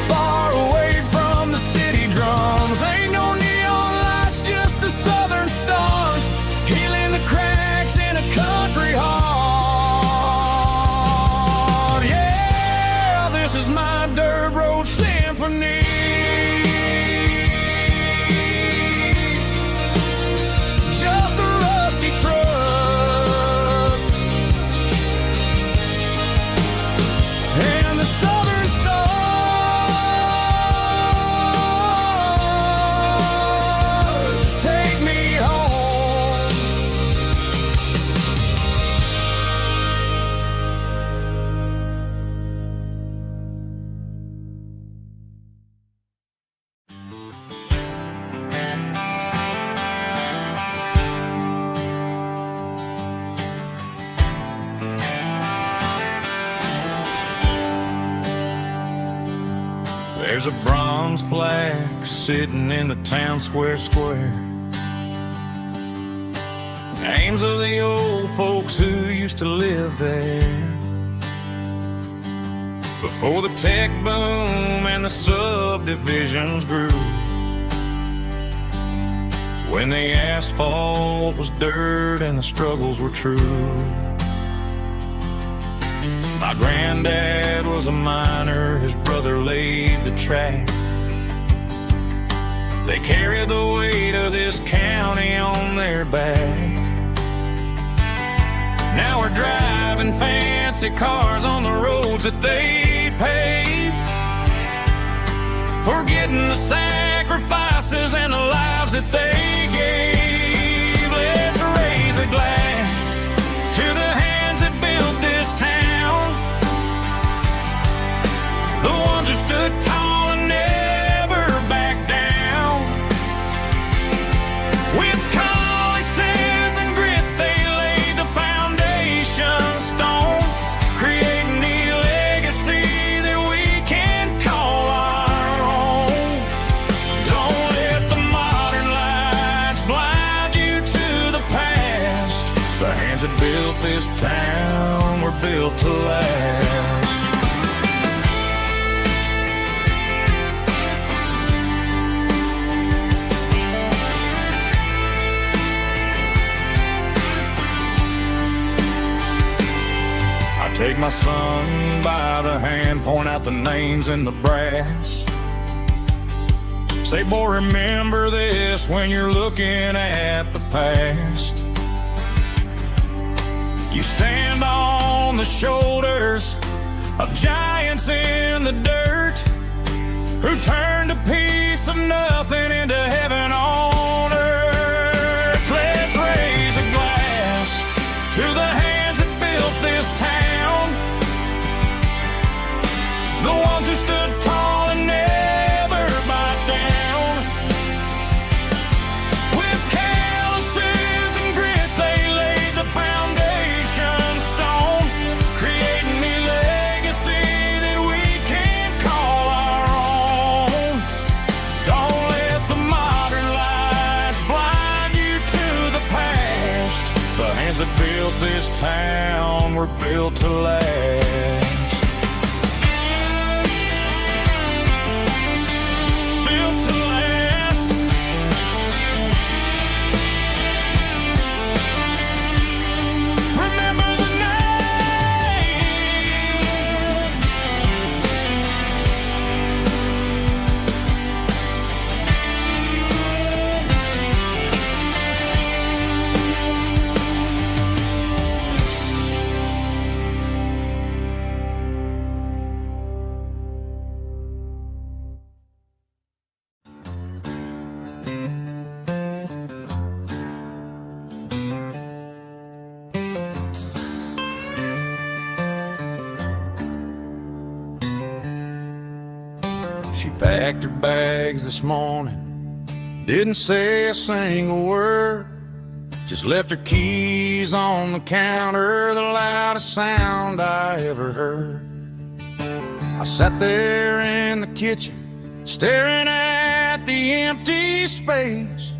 far away from the city drums. Ain't no neon lights, just the southern stars, healing the cracks in a country heart. Yeah, this is my dirt road symphony. There's a bronze plaque sitting in the town square. Names of the old folks who used to live there before the tech boom and the subdivisions grew, when the asphalt was dirt and the struggles were true. My granddad was a miner, his brother laid the track. They carried the weight of this county on their back. Now we're driving fancy cars on the roads that they paved, forgetting the sacrifices and the lives that they gave. Let's raise a glass to the hands that built this town, the ones who stood tall and never backed down. With calluses and grit they laid the foundation stone, creating a legacy that we can call our own. Don't let the modern lights blind you to the past. The hands that built this town were built to last. Take my son by the hand, point out the names in the brass. Say, boy, remember this when you're looking at the past. You stand on the shoulders of giants in the dirt, who turned a piece of nothing into heaven on earth. Let's raise a glass to the hands that built this town, the ones who stood tall and never backed down. With calluses and grit they laid the hands that built this town were built to last. Built to last. Remember the name. She packed her bags this morning, didn't say a single word, just left her keys on the counter, the loudest sound I ever heard. I sat there in the kitchen, staring at the empty space,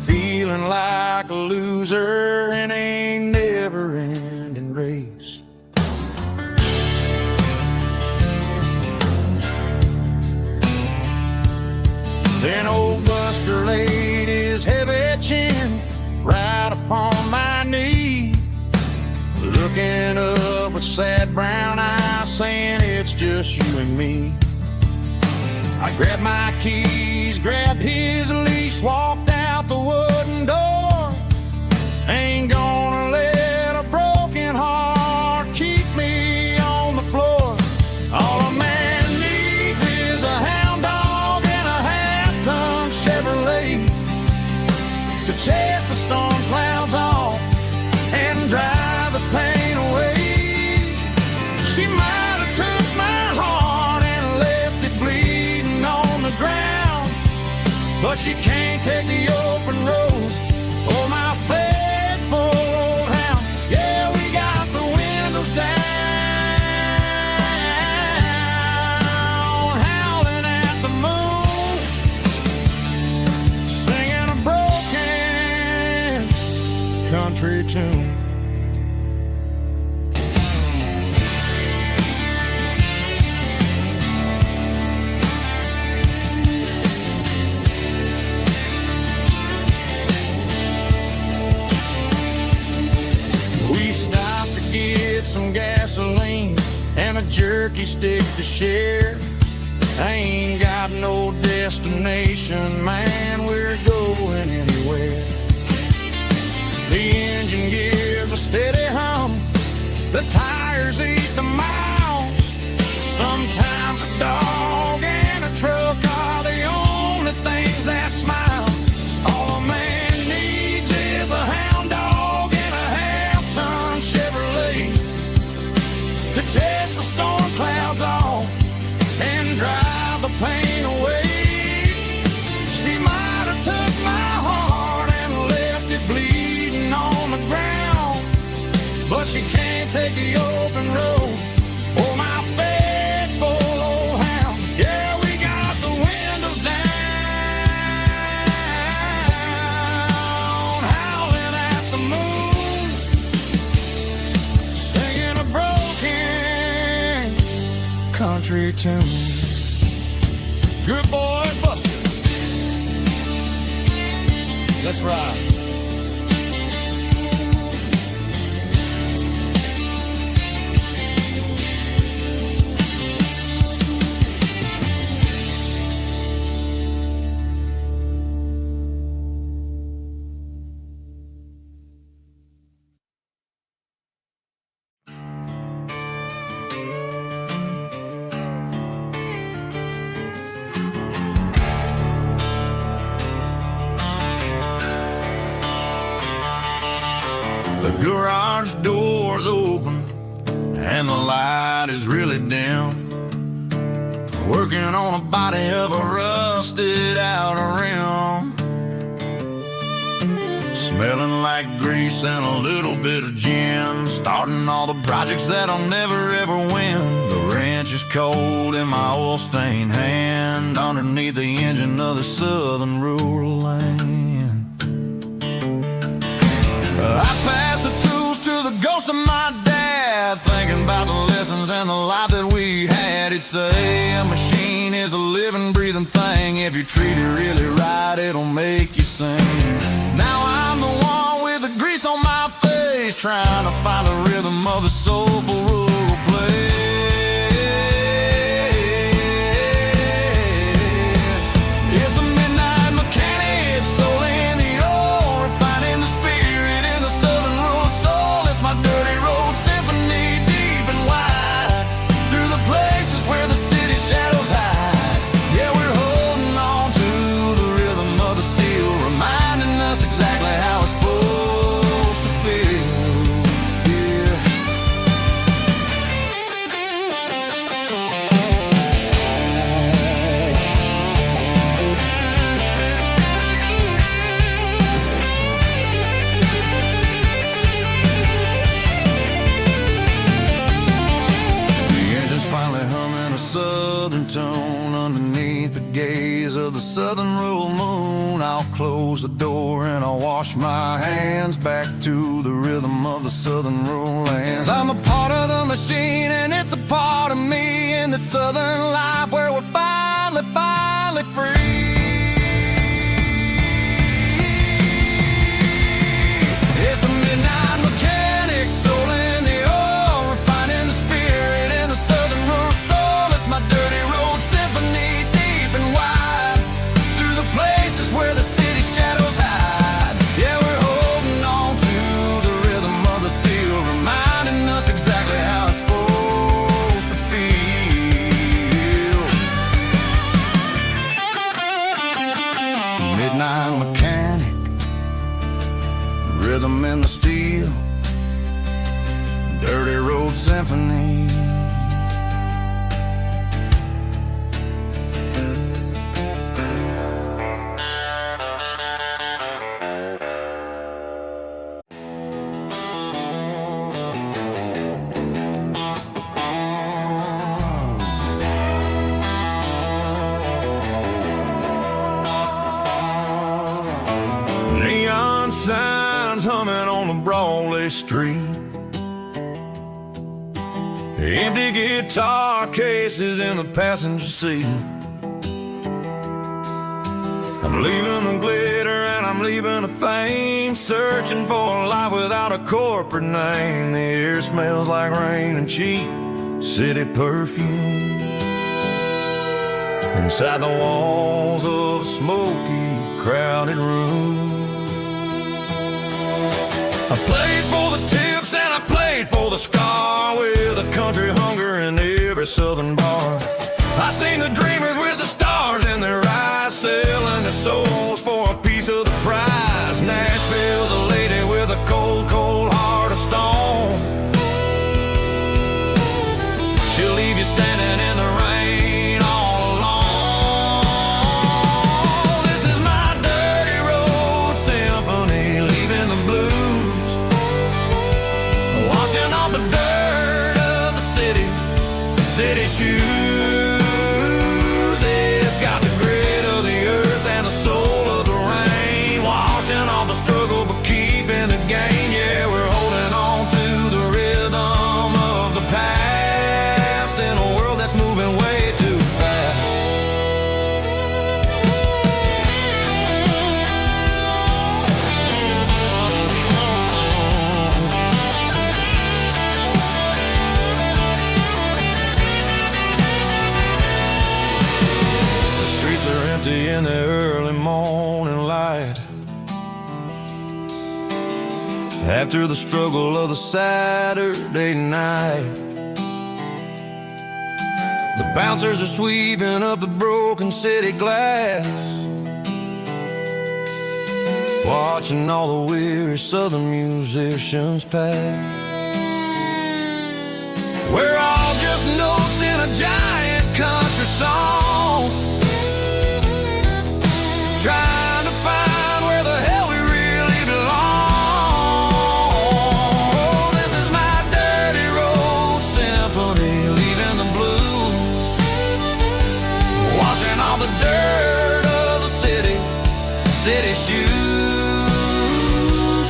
feeling like a loser in a never-ending race. Then old Buster laid his heavy chin right upon my knee, looking up with sad brown eyes, saying it's just you and me. I grabbed my keys, grabbed his leash, walked out the wooden door. Ain't gonna let a broken heart keep me on the floor. All a man needs is a hound dog and a half-ton Chevrolet to chase the storm clouds off and drive the pain away. She might have took my heart and left it bleeding on the ground, but she can't take the open road. Oh, my faithful old hound. Yeah, we got the windows down, howling at the moon, singing a broken country tune. We stopped to get some gasoline and a jerky stick to share. I ain't got no destination, man, we're going anywhere. The engine gives a steady hum, the tires eat the miles. Sometimes a dog and a truck are the only things that smile. All a man needs is a hound dog and a half-ton Chevrolet to chase the storm clouds off and drive the pain away. She might have took my heart and left it bleeding on the ground, but she can't take the open road. Oh, my faithful old hound. Yeah, we got the windows down, howling at the moon, singing a broken country tune. Good boy, Buster. Let's ride. The garage door's open and the light is really dim. Working on a body of a rusted out rim, smelling like grease and a little bit of gin. Starting all the projects that I'll never ever win. The wrench is cold in my oil-stained hand underneath the engine of the southern rural land. I pass the about the lessons and the life that we had. He'd say a machine is a living, breathing thing. If you treat it really right, it'll make you sing. Now I'm the one with the grease on my face, trying to find the rhythm of the soulful rural place. It's a midnight mechanic, soul in the ore, refining the spirit in the southern rural soul. It's my dirty road symphony, deep and wide, through the places where the city shadows hide. Yeah, we're holding on to the rhythm of the steel, reminding us exactly how it's supposed to feel. Southern tone underneath the gaze of the southern rural moon. I'll close the door and I'll wash my hands, back to the rhythm of the southern rural lands. I'm a part of the machine and it's a part of me, in the southern life where we're finally free. It's a midnight mechanic, soul in the ore, refining the spirit in the southern rural soul. It's my dirty road symphony, deep and wide, through the places where the city shadows hide. Yeah, we're holding on to the rhythm of the steel, reminding us exactly how it's supposed to feel. Midnight mechanic, rhythm in the steel, dirty road symphony. Neon signs humming on the Broadway street, empty guitar cases in the passenger seat. I'm leaving the glitter and I'm leaving the fame, searching for a life without a corporate name. The air smells like rain and cheap city perfume, inside the walls of a smoky, crowded room. I played for the tips and I played for the scar, with a country hunger in every southern bar. I seen the dreamers with the stars in their eyes, selling their souls for a piece of the prize. Nashville's a lady with a cold, cold heart of stone. She'll leave you standing in the rain all alone. This is my dirty road symphony, leaving the blues, washing off the dirt of the city shoes. It's got the grit of the earth and the soul of the rain, washing off the struggle but keeping the gain. Yeah, we're holding on to the rhythm of the past, in a world that's moving way too fast. In the early morning light, after the struggle of the Saturday night, the bouncers are sweeping up the broken city glass, watching all the weary southern musicians pass. We're all just notes in a giant country song, trying to find where the hell we really belong. Oh, this is my dirty road symphony, leaving the blues, washing all the dirt of the city shoes.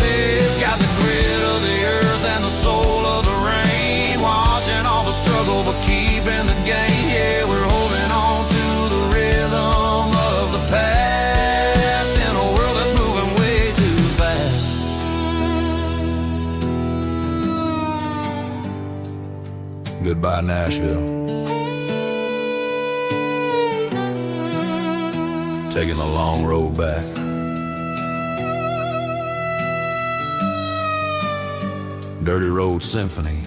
It's got the grit of the earth and the soul of the rain, washing Goodbye, Nashville. Taking the long road back. Dirty Road Symphony.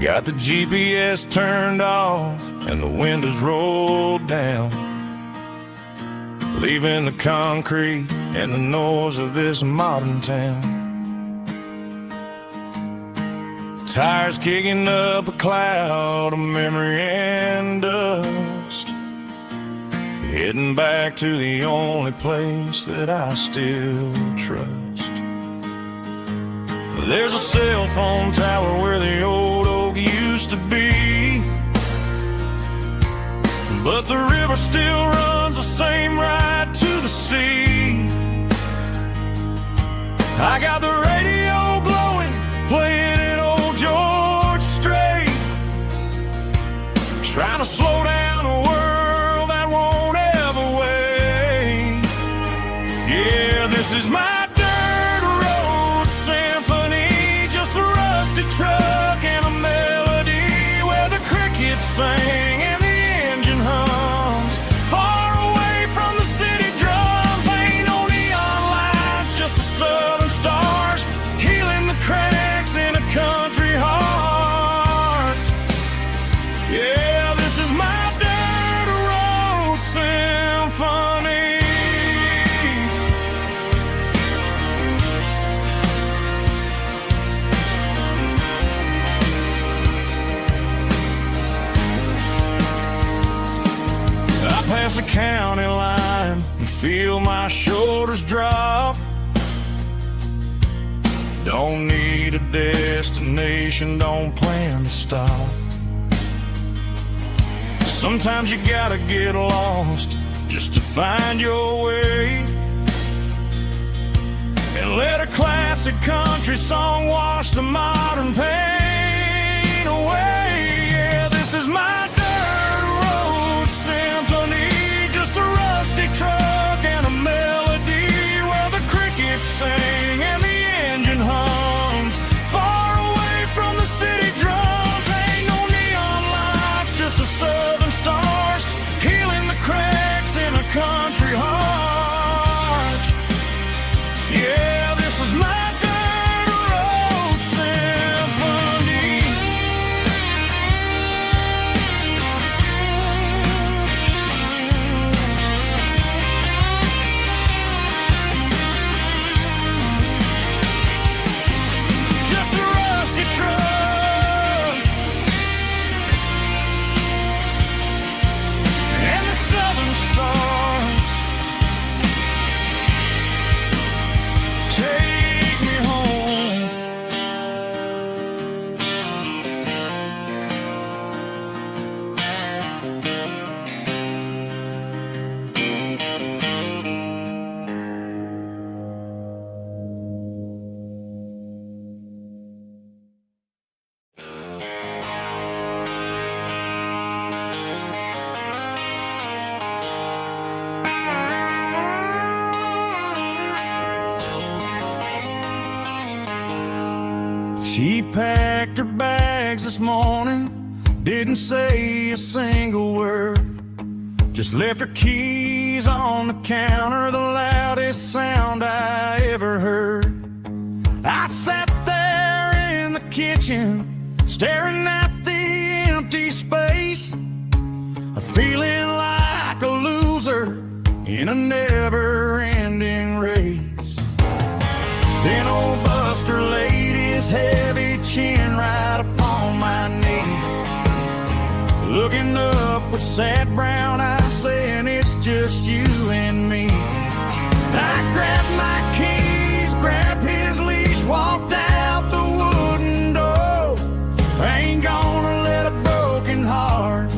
Got the GPS turned off and the windows rolled down, leaving the concrete and the noise of this modern town. Tires kicking up a cloud of memory and dust, heading back to the only place that I still trust. There's a cell phone tower where the old oak used to be, but the river still runs the same right to the sea. I got the radio glowing, playing it old George Strait, trying to slow down a world that won't ever wait. Yeah, this is my truck and a melody where the crickets sing and the engine hums, far away from the city drums. Ain't no neon lights, just the southern stars healing the cracks in a country heart. Yeah, this is my dirt road symphony. Past the county line and feel my shoulders drop. Don't need a destination, don't plan to stop. Sometimes you gotta get lost just to find your way, and let a classic country song wash the modern pain away. Yeah, this is my symphony, just a rusty truck and a melody where the crickets sing and the engine hums, far away from the city drums. Ain't no neon lights, just the southern stars healing the cracks in a country heart. Yeah, this is my dirt road symphony. She packed her bags this morning, didn't say a single word, just left her keys on the counter, the loudest sound I ever heard. I sat there in the kitchen, staring at the empty space, feeling like a loser in a never-ending race. Then old Buster laid his heavy chin right upon my knee, looking up with sad brown eyes, saying it's just you and me. I grabbed my keys, grabbed his leash, walked out the wooden door. I ain't gonna let a broken heart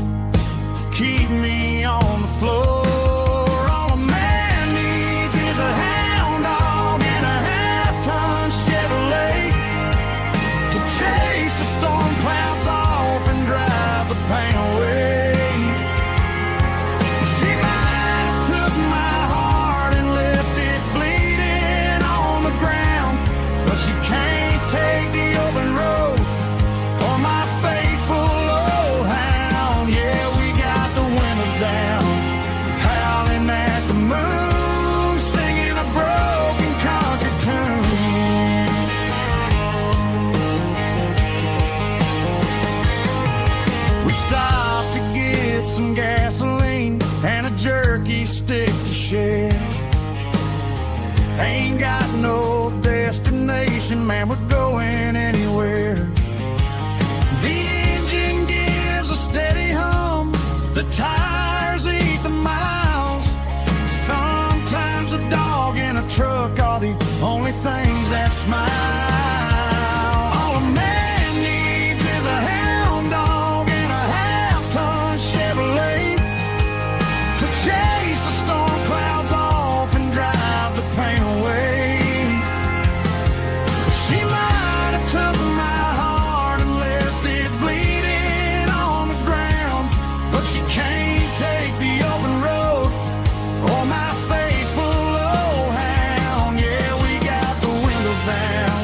keep me on the floor. All a man needs is a hound dog and a half-ton Chevrolet to chase the storm clouds off and drive the pain away. She might have took my heart and left it bleeding on the ground, but she can't take the open road or my faithful old hound. Yeah, we got the windows down, howling at the moon, singing a broken country tune. We stopped to get some gasoline and a jerky stick to share. Ain't got no destination, man, we're going anywhere. The engine gives a steady hum, the tires eat the miles. Sometimes a dog in a truck are the only things that smile. All a man needs is a hound dog and a half-ton Chevrolet to chase the storm clouds off and drive the pain away. She might have took my heart and left it bleeding on the ground, but she can't take the open road or my faithful old hound. Yeah, we got the windows down,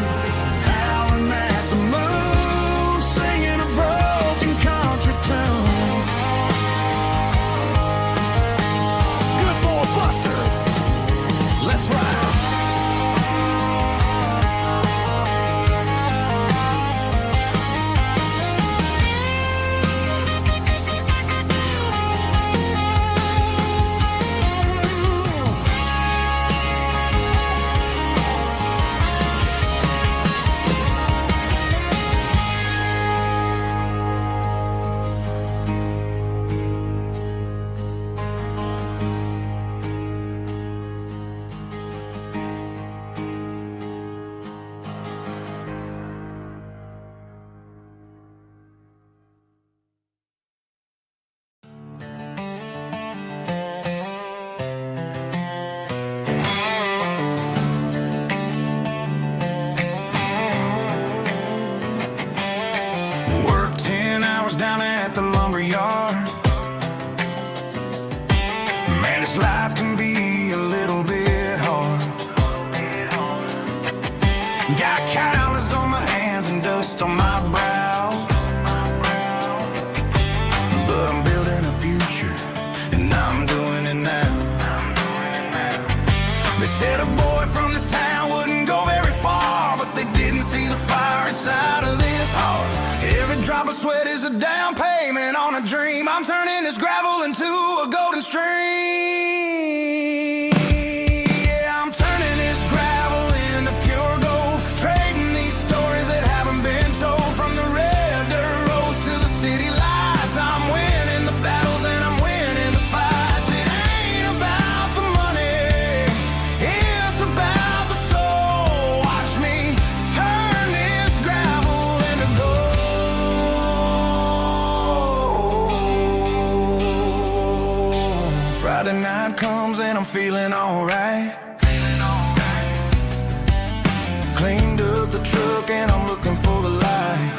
howling at the moon, singing a broken country tune. Good boy Buster, let's ride. Worked 10 hours down at the lumber yard. Man, this life can be a little bit hard. Got calluses on my hands and dust on my brow, but I'm building a future and I'm doing it now. They said a boy from this town wouldn't go very far, but they didn't see the fire inside of this heart. Every drop of sweat is a down payment on a dream. I'm turning this gravel into a golden stream. Yeah, I'm turning this gravel into pure gold, trading these stories that haven't been told. From the red dirt roads to the city lights, I'm winning the battles and I'm winning the fights. It ain't about the money, it's about the soul. Watch me turn this gravel into gold. Friday night comes and I'm feeling alright. Cleaned up the truck and I'm looking for the light.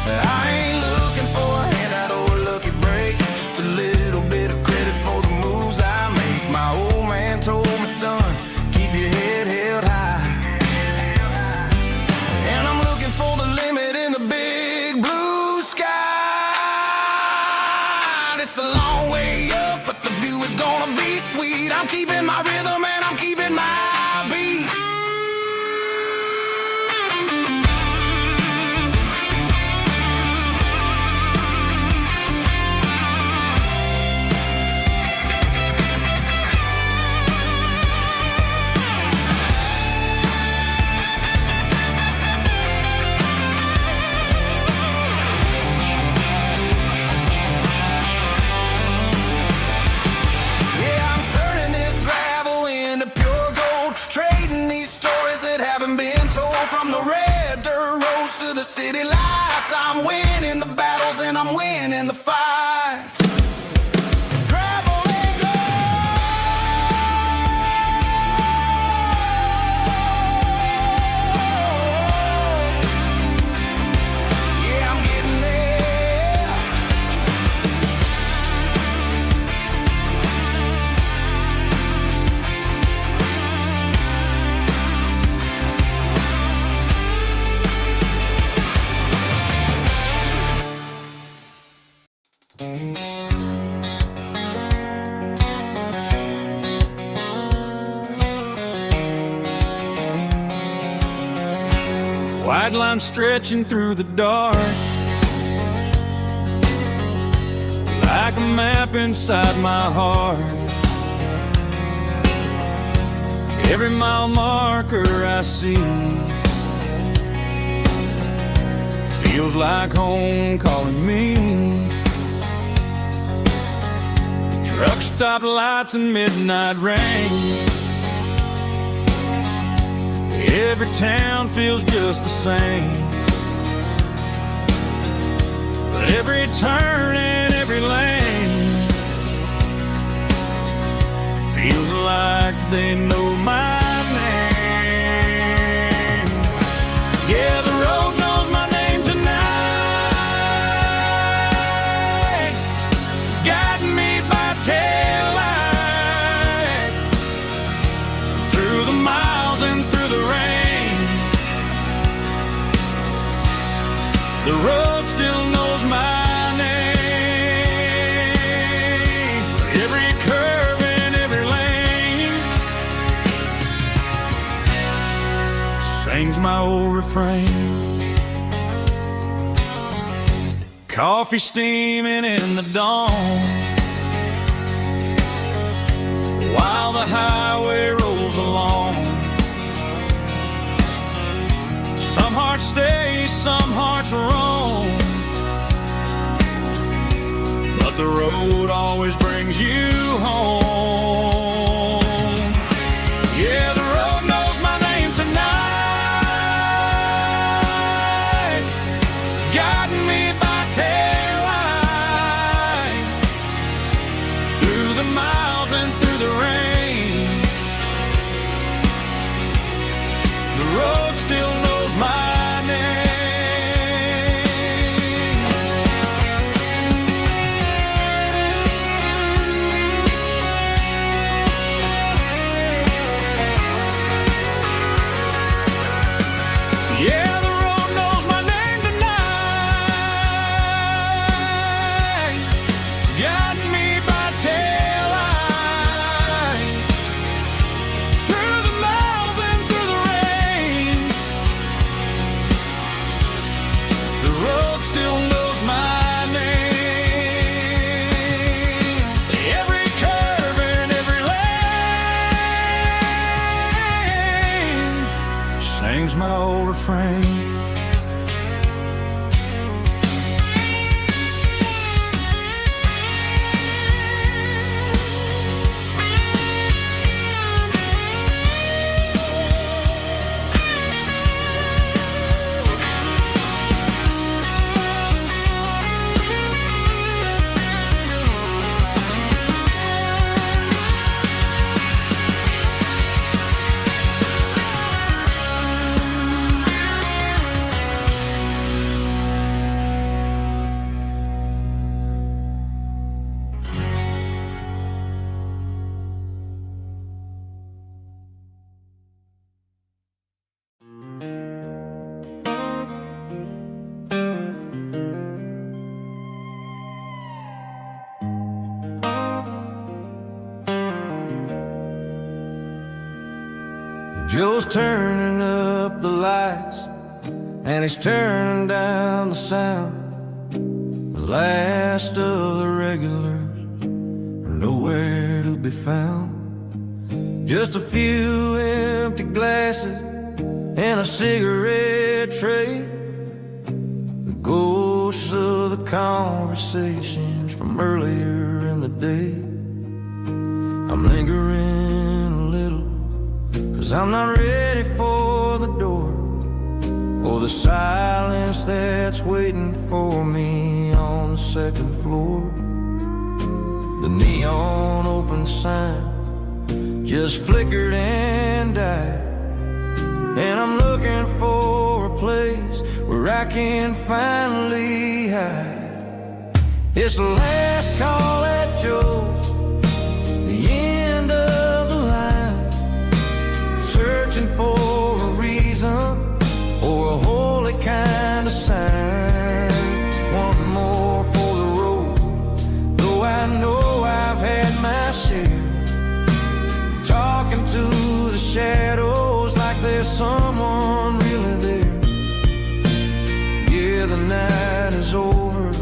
I ain't looking for a handout or a lucky break, just a little bit of credit for the moves I make. My old man told me, son, keep your head held high. And I'm looking for the limit in the big blue sky. It's a long way up, but the view is gonna be sweet. I'm keeping my rhythm and I'm keeping my beat. from the red dirt roads to the city lights. I'm winning the battles and I'm winning the fights. Gravel and gold. Yeah, I'm getting there. White line stretching through the dark, like a map inside my heart. Every mile marker I see feels like home calling me. Truck stop lights and midnight rain. Every town feels just the same, but every turn and every lane feels like they know my name. Yeah, the road knows my name tonight, guiding me by taillight through the miles and through the rain. The road still knows my name. Every curve and every lane sings my old refrain. Coffee steaming in the dawn, while the highway rolls along. Some hearts stay, some hearts roam, but the road always brings you home. Yeah, the road knows my name tonight, guiding me by taillight through the miles and through the rain. The road still knows my name. Yeah, the road knows my name tonight, guiding me by taillight through the miles and through the rain. The road still knows my name. Every curve and every lane sings my old refrain. Joe's turning up the lights and he's turning down the sound. The last of the regulars are nowhere to be found. Just a few empty glasses and a cigarette tray, the ghosts of the conversations from earlier in the day. I'm lingering a little, 'cause I'm not ready for the door. or the silence that's waiting for me on the second floor. The neon open sign just flickered and died, and I'm looking for a place where I can finally hide. It's the last call at Joe's, the end of the line, searching for a reason or a holy kind of sign. One more for the road, though I know I've had my share, talking to the shadows like there's someone really there. Yeah, the night is over,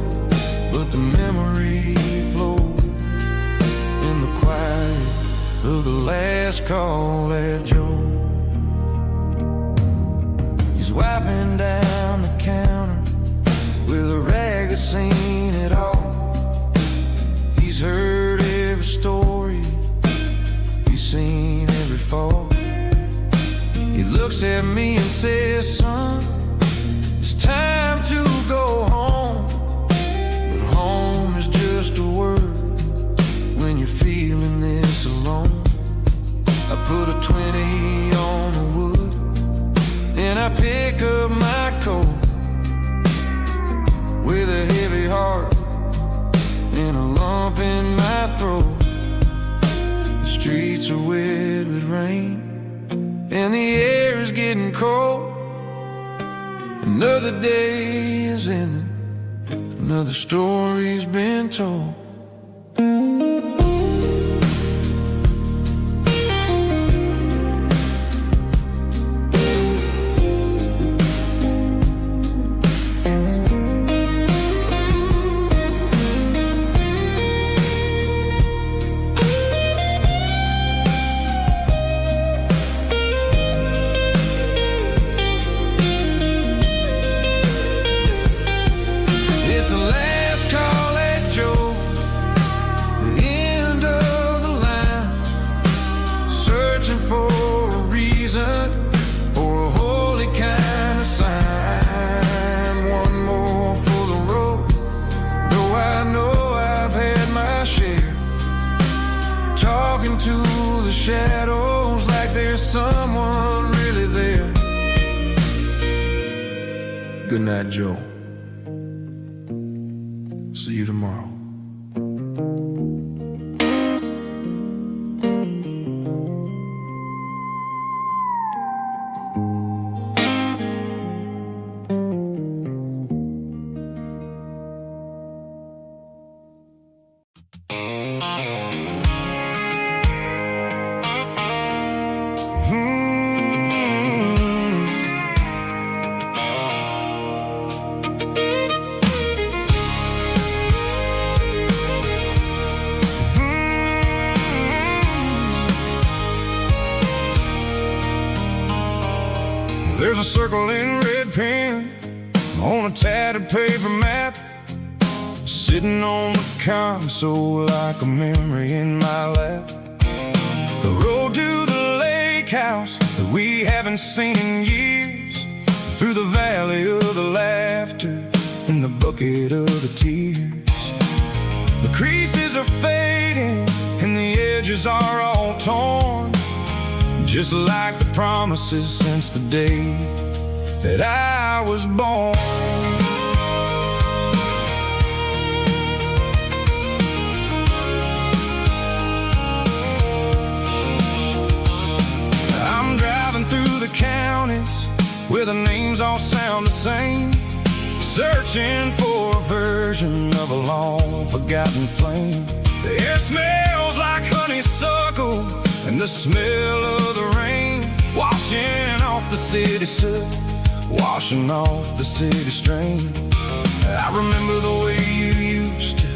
but the memory flows in the quiet of the last call at Joe. He's wiping down the counter with a rag that's seen it all. He's heard every story, he's seen every fall. He looks at me and says, son, it's time to go home. But home is just a word when you're feeling this alone. I put a 20 on the wood, and I pick up my coat with a heavy heart and a lump in my throat. The streets are wet with rain, and the air is getting cold. Another day is ending, another story's been told. To the shadows like there's someone really there. Good night, Joe. See you tomorrow. There's a circle in red pen on a tattered paper map, sitting on the console like a memory in my lap. The road to the lake house that we haven't seen in years, through the valley of the laughter and the bucket of the tears. The creases are fading and the edges are all torn, just like the promises since the day that I was born. I'm driving through the counties where the names all sound the same, searching for a version of a long forgotten flame. The air smells like honeysuckle and the smell of the rain, washing off the city soot, washing off the city strain. I remember the way you used to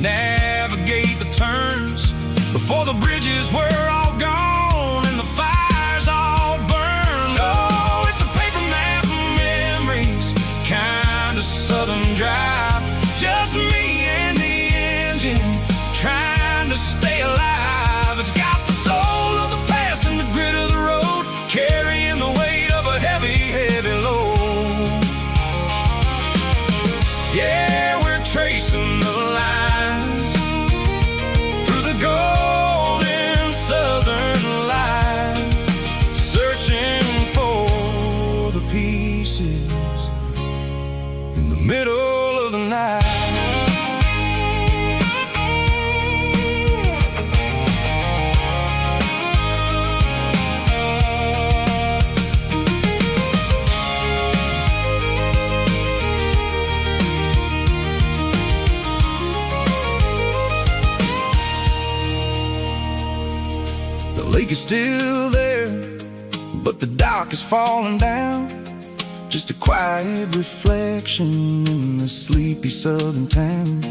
navigate the turns before the bridges were all gone and the fires all burned. Oh, it's a paper map of memories, kind of southern drive, just me and the engine trying to stay alive. It's got the soul of the past and the grit of the road, carrying the weight of a heavy, heavy load. still there, but the dock is falling down. Just a quiet reflection in the sleepy southern town.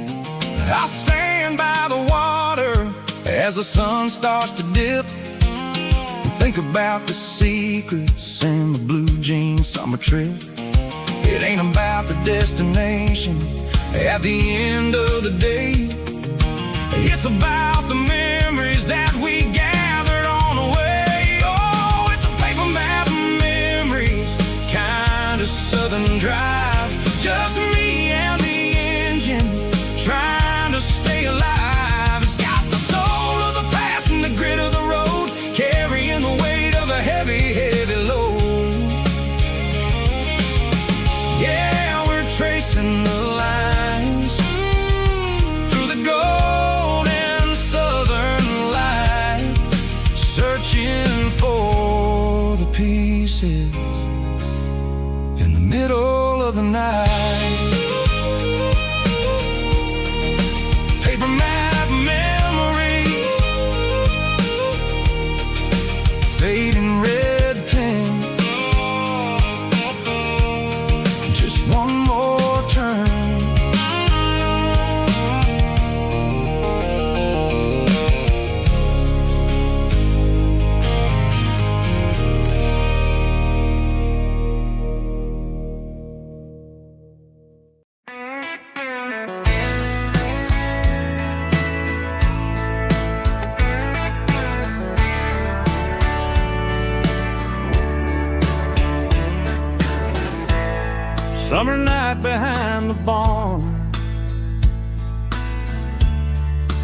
I stand by the water as the sun starts to dip, and think about the secrets and the blue jean summer trip. It ain't about the destination at the end of the day. It's about the memories that we gathered on the way. Oh, it's a paper map of memories, kind of southern drive. Just me and the engine, trying to stay alive. It's got the soul of the past and the grit of the road, carrying the weight of a heavy, heavy load. Yeah, we're tracing the lines through the golden southern light, searching for the pieces in the middle of the night. Paper map memories, fading red pen, just one more turn. Summer night behind the barn,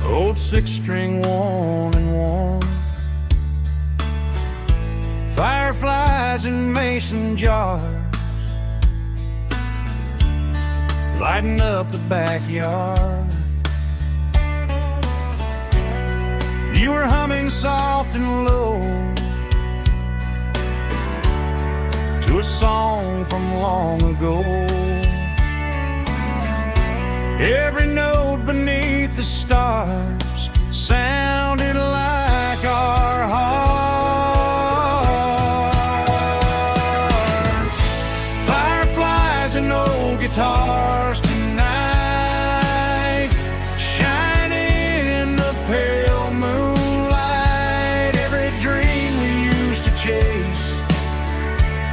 old six-string worn and worn, fireflies in mason jars, lighting up the backyard. You were humming soft and low to a song from long ago. Every note beneath the stars sounded like our hearts. Fireflies and old guitars tonight, shining in the pale moonlight. Every dream we used to chase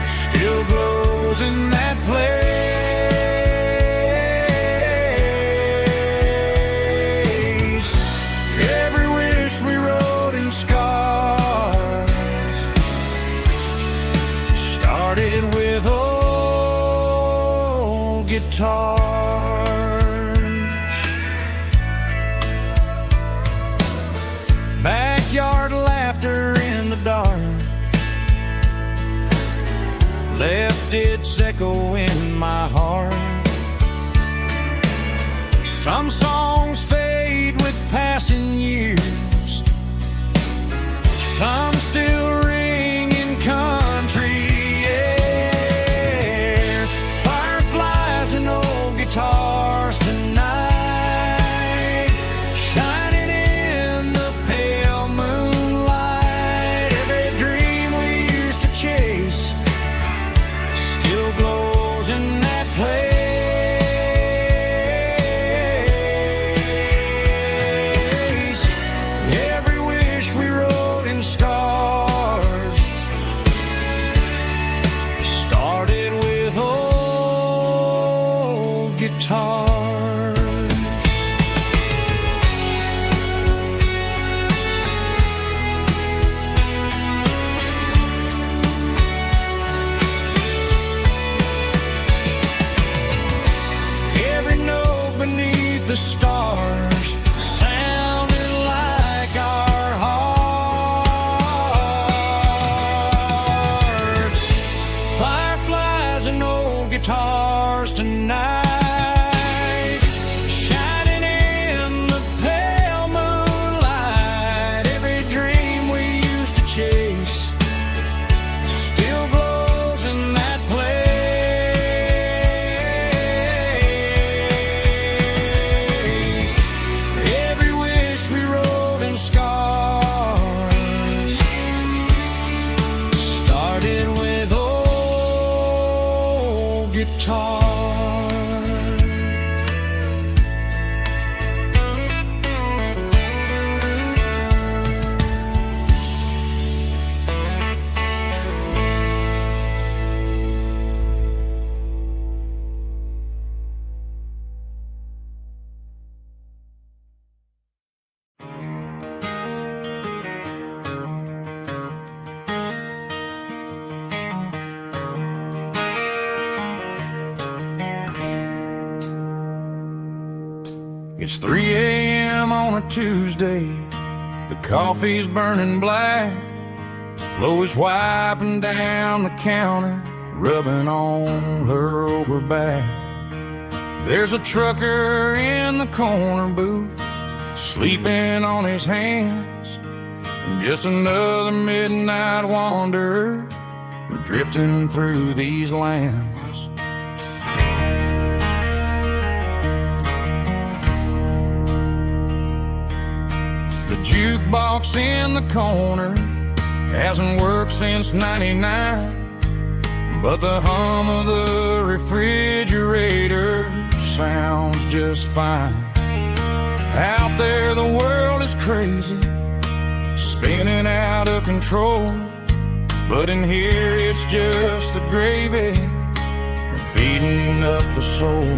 still glows in that place. Every wish we wrote in scars started with old guitars. Backyard laughter in the dark left its echo in my heart. Some songs fade with passing years, some still ring in country air. Fireflies and old guitars tonight, shining in the pale moonlight. Every dream we used to chase still glows in that place. Every wish we wrote in scars started with old guitars. Every note beneath the stars sounded like our hearts. Fireflies and old guitars tonight, shining in the pale moonlight. Every dream we used to chase still glows in that place. Every wish we wrote in scars guitars. It's 3 a.m. on a Tuesday. The coffee's burning black. Flo is wiping down the counter, rubbing on her over back. There's a trucker in the corner booth, sleeping on his hands. Just another midnight wanderer, drifting through these lands. The jukebox in the corner hasn't worked since '99, but the hum of the refrigerator sounds just fine. Out there the world is crazy, spinning out of control, but in here it's just the gravy feeding up the soul.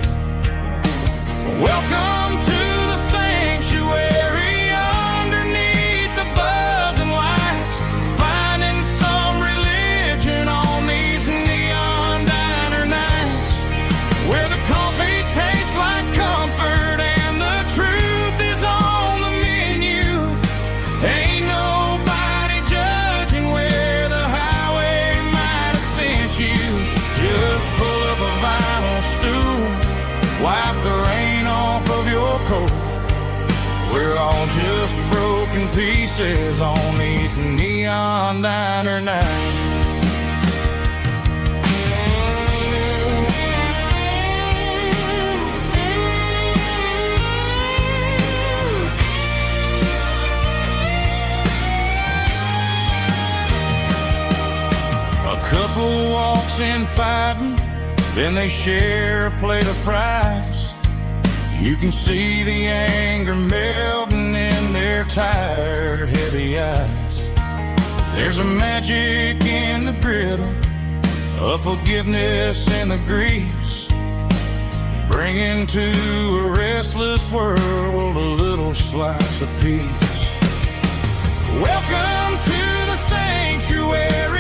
Welcome to the sanctuary, underneath the buzzing lights, finding some religion on these neon diner nights, where the coffee tastes like comfort and the truth is on the menu. Ain't nobody judging where the highway might have sent you. Just pull up a vinyl stool, wipe the rain off of your coat. We're all just broken pieces on these neon diner nights. A couple walks in fighting, then they share a plate of fries. You can see the anger melting in their tired, heavy eyes. There's a magic in the griddle, a forgiveness in the grease, bringing to a restless world a little slice of peace. Welcome to the sanctuary,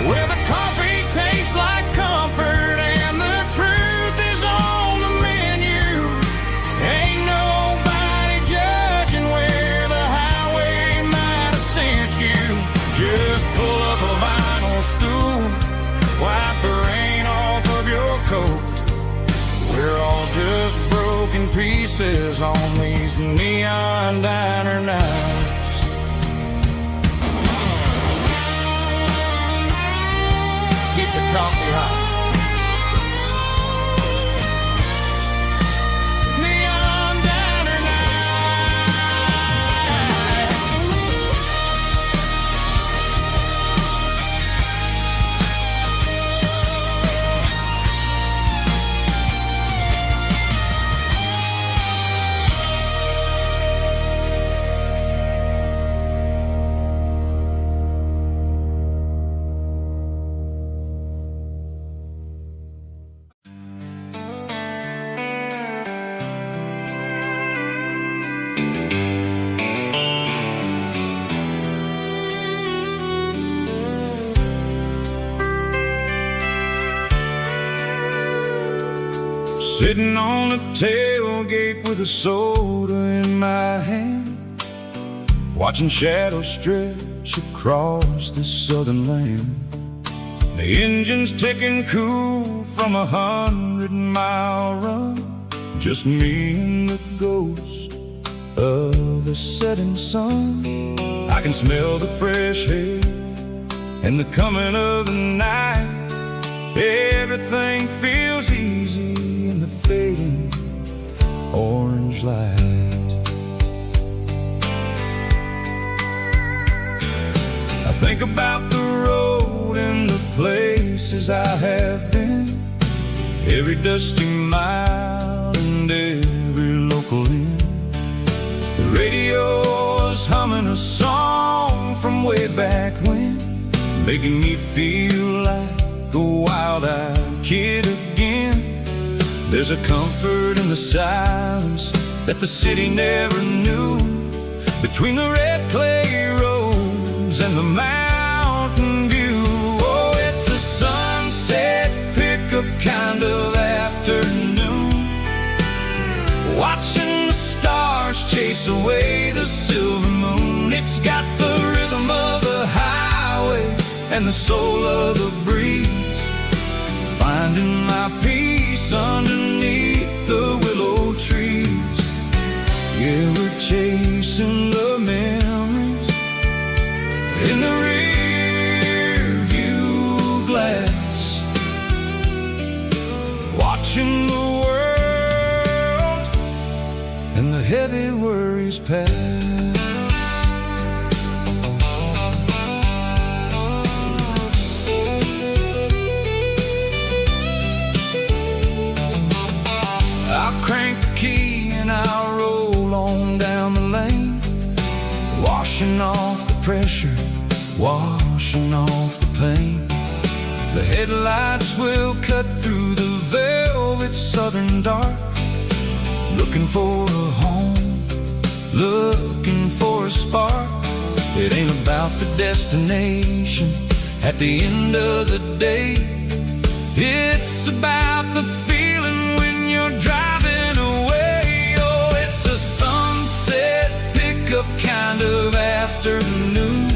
where the coffee tastes like comfort and the truth is on the menu. Ain't nobody judging where the highway might have sent you. Just pull up a vinyl stool, wipe the rain off of your coat. We're all just broken pieces on these neon diner nights. Keep the coffee hot. Neon diner sitting on the tailgate with a soda in my hand, watching shadows stretch across the southern land. The engine's ticking cool from 100-mile run, just me and the ghost of the setting sun. I can smell the fresh air and the coming of the night. Everything feels easy in the fading orange light. Think about the road and the places I have been, every dusty mile and every local inn. The radio is humming a song from way back when, making me feel like a wild-eyed kid again. There's a comfort in the silence that the city never knew, between the red clay roads and the mountain view. Oh, it's a sunset pickup kind of afternoon, watching the stars chase away the silver moon. It's got the rhythm of the highway and the soul of the breeze, finding my peace underneath the willow trees. Yeah, we're chasing the memories in the rear view glass, watching the world and the heavy worries pass. I'll crank the key and I'll roll on down the lane, washing off the pressure, washing off the pain. The headlights will cut through the velvet southern dark, looking for a home, looking for a spark. It ain't about the destination at the end of the day, it's about the feeling when you're driving away. Oh, it's a sunset pickup kind of afternoon,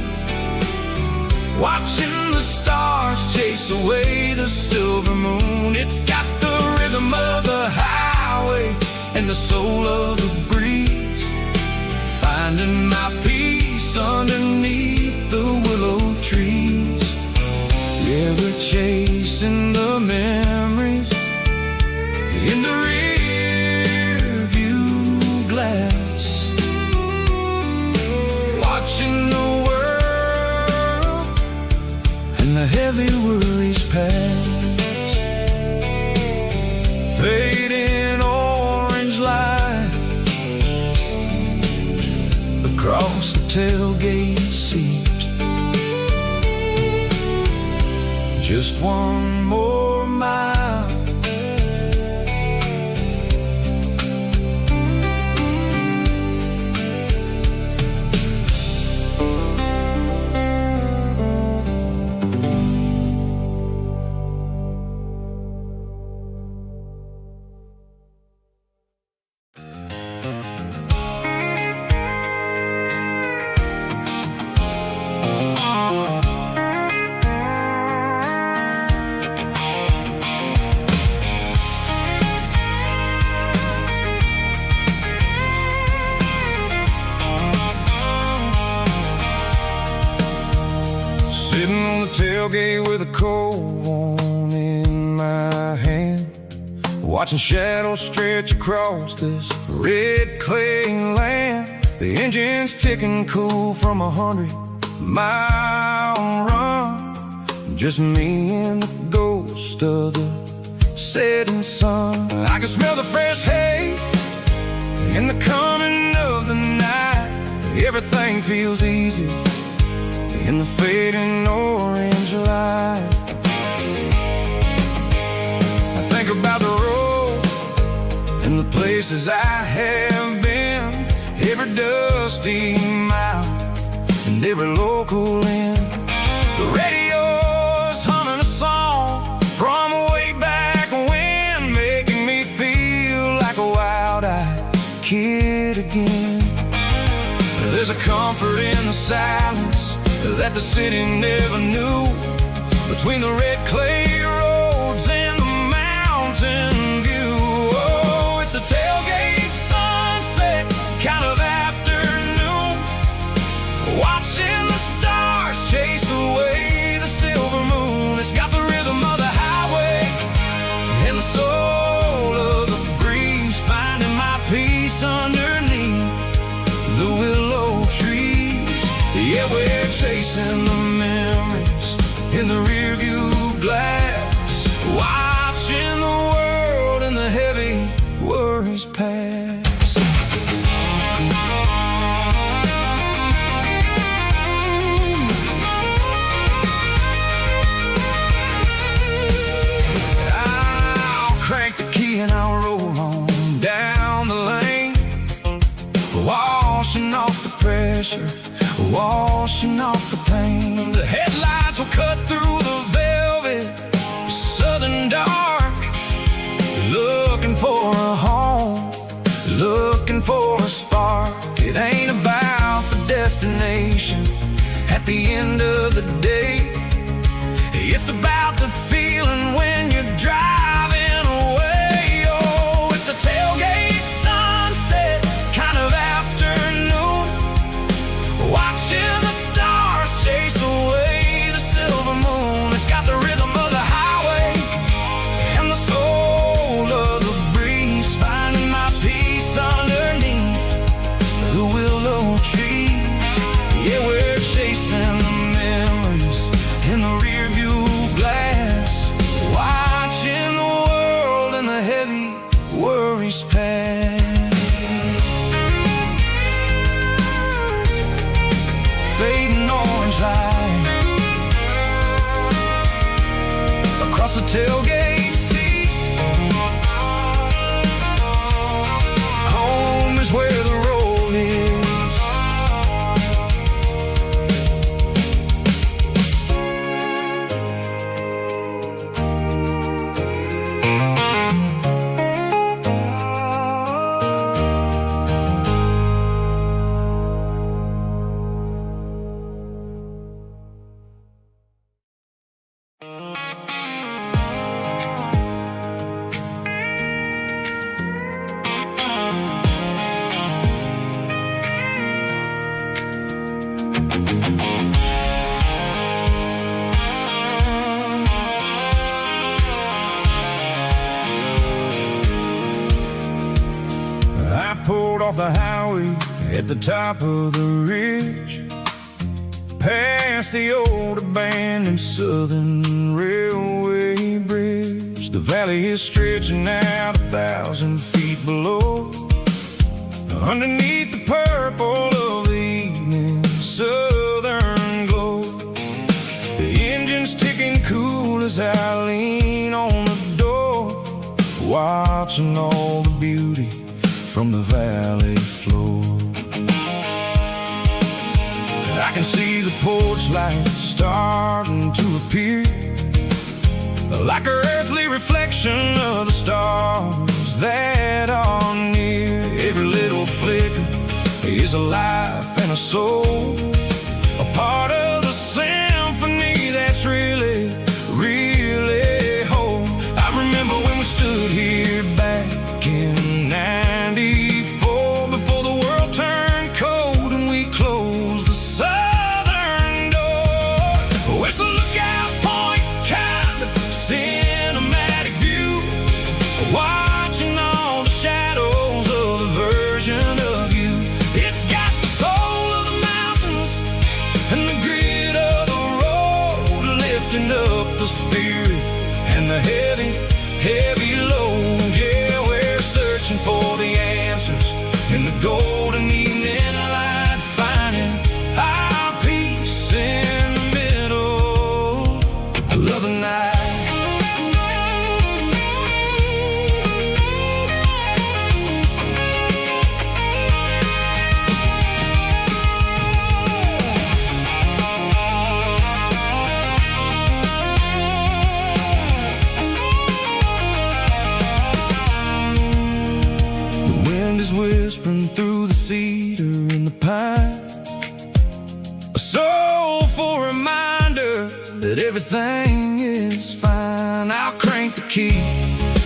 watching the stars chase away the silver moon. It's got the rhythm of the highway and the soul of the breeze, finding my peace underneath the willow trees. Yeah, we're chasing the memories in the rear view glass, watching the world and the heavy worries pass. Fading orange light across the tailgate seat, just one more mile. Sitting on the tailgate with a cold one in my hand, watching shadows stretch across this red clay land. The engine's ticking cool from 100-mile run, just me and the ghost of the setting sun. I can smell the fresh hay in the coming of the night. Everything feels easy in the fading orange light. I think about the road and the places I have been, every dusty mile and every local inn. The radio's humming a song from way back when, making me feel like a wild-eyed kid again. There's a comfort in the silence that the city never knew, between the red clay roads and the mountain view. Oh, it's a tailgate sunset kind of afternoon, watching the stars chase away the silver moon. It's got the rhythm of the highway and the soul of the breeze, finding my peace underneath the willow trees. Yeah, we're chasing the in the rearview glass, watching the world and the heavy worries pass. I'll crank the key and I'll roll on down the lane, washing off the pressure, washing off the pain. The headlights will cut through the velvet southern dark, looking for a home, looking for a spark. It ain't about the destination at the end of the day, it's about the feeling when you're driving away. Oh, it's a tailgate sunset kind of afternoon, watching the stars chase away the silver moon. It's got the rhythm of the highway and the soul of the breeze, finding my peace underneath the willow trees. Yeah, we're chasing the memories in the rearview glass, watching the world and the heavy worries pass. Fading orange light across the tailgate seat. Home is where the road is. I pulled off the highway at the top of the ridge, past the old abandoned Southern Railway bridge. The valley is stretching out 1,000 feet below, underneath the purple of the evening southern glow. The engine's ticking cool as I lean on the door, watching all the beauty from the valley floor. I can see the porch lights starting to appear, like an earthly reflection of the stars that are near. Every little flicker is a life and a soul, a part of the symphony that's really, really whole. I remember when we stood here back in '94, before the world turned cold and we closed the southern door. Oh, it's a lookout point kind of cinematic view, watching all the shadows of the version of you. It's got the soul of the mountains and the grit of the road, lifting up the spirit and the heavy, heavy load. Yeah, we're searching for the answers in the golden evening light, finding our peace in the middle of the night. The wind is whispering through the cedar and the pine, a soulful reminder that everything is fine. I'll crank the key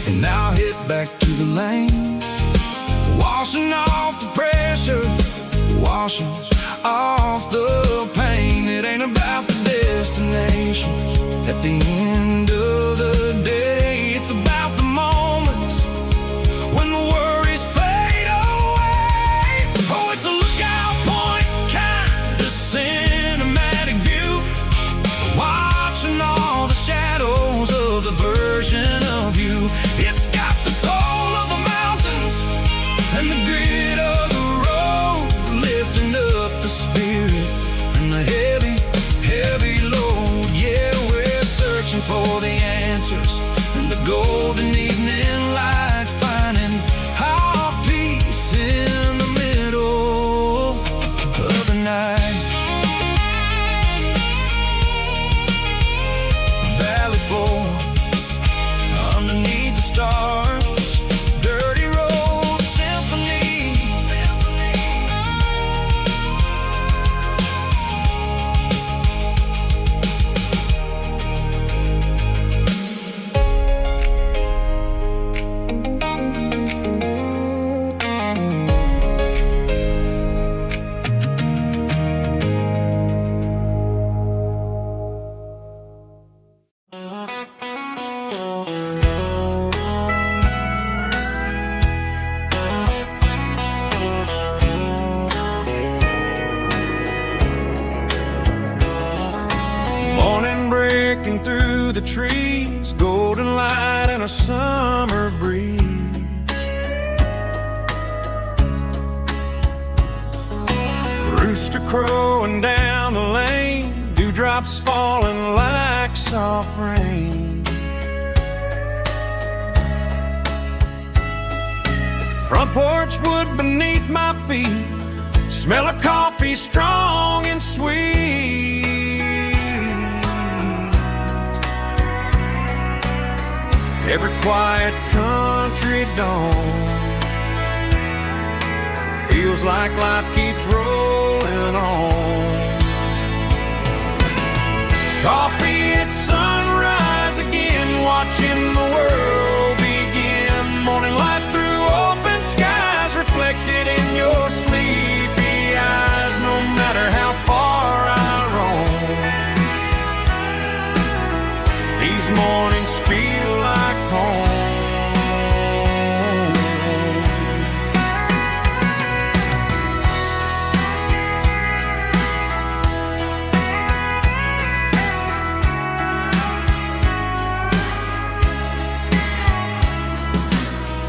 and I'll hit back to the lane, washing off the pressure, washing off the pain. It ain't about the destinations at the end of the day, it's about the moments when the worries fade away. Oh, it's a lookout point kind of cinematic view, watching all the grit of the road, lifting up the spirit and the heavy, heavy load. Yeah, we're searching for the answers in the golden evening light, finding our peace in the middle of the night. Valley floor, underneath the stars, dirty road symphony. Morning breaking through the trees, golden light and a summer breeze. Rooster crowing down the lane, dewdrops falling like soft rain. Front porch wood beneath my feet, smell of coffee strong and sweet. Every quiet country dawn feels like life keeps rolling on. Coffee at sunrise again, watching the world begin. Morning light through open skies, reflected in your sleepy eyes. No matter how far I roam, these mornings feel like home.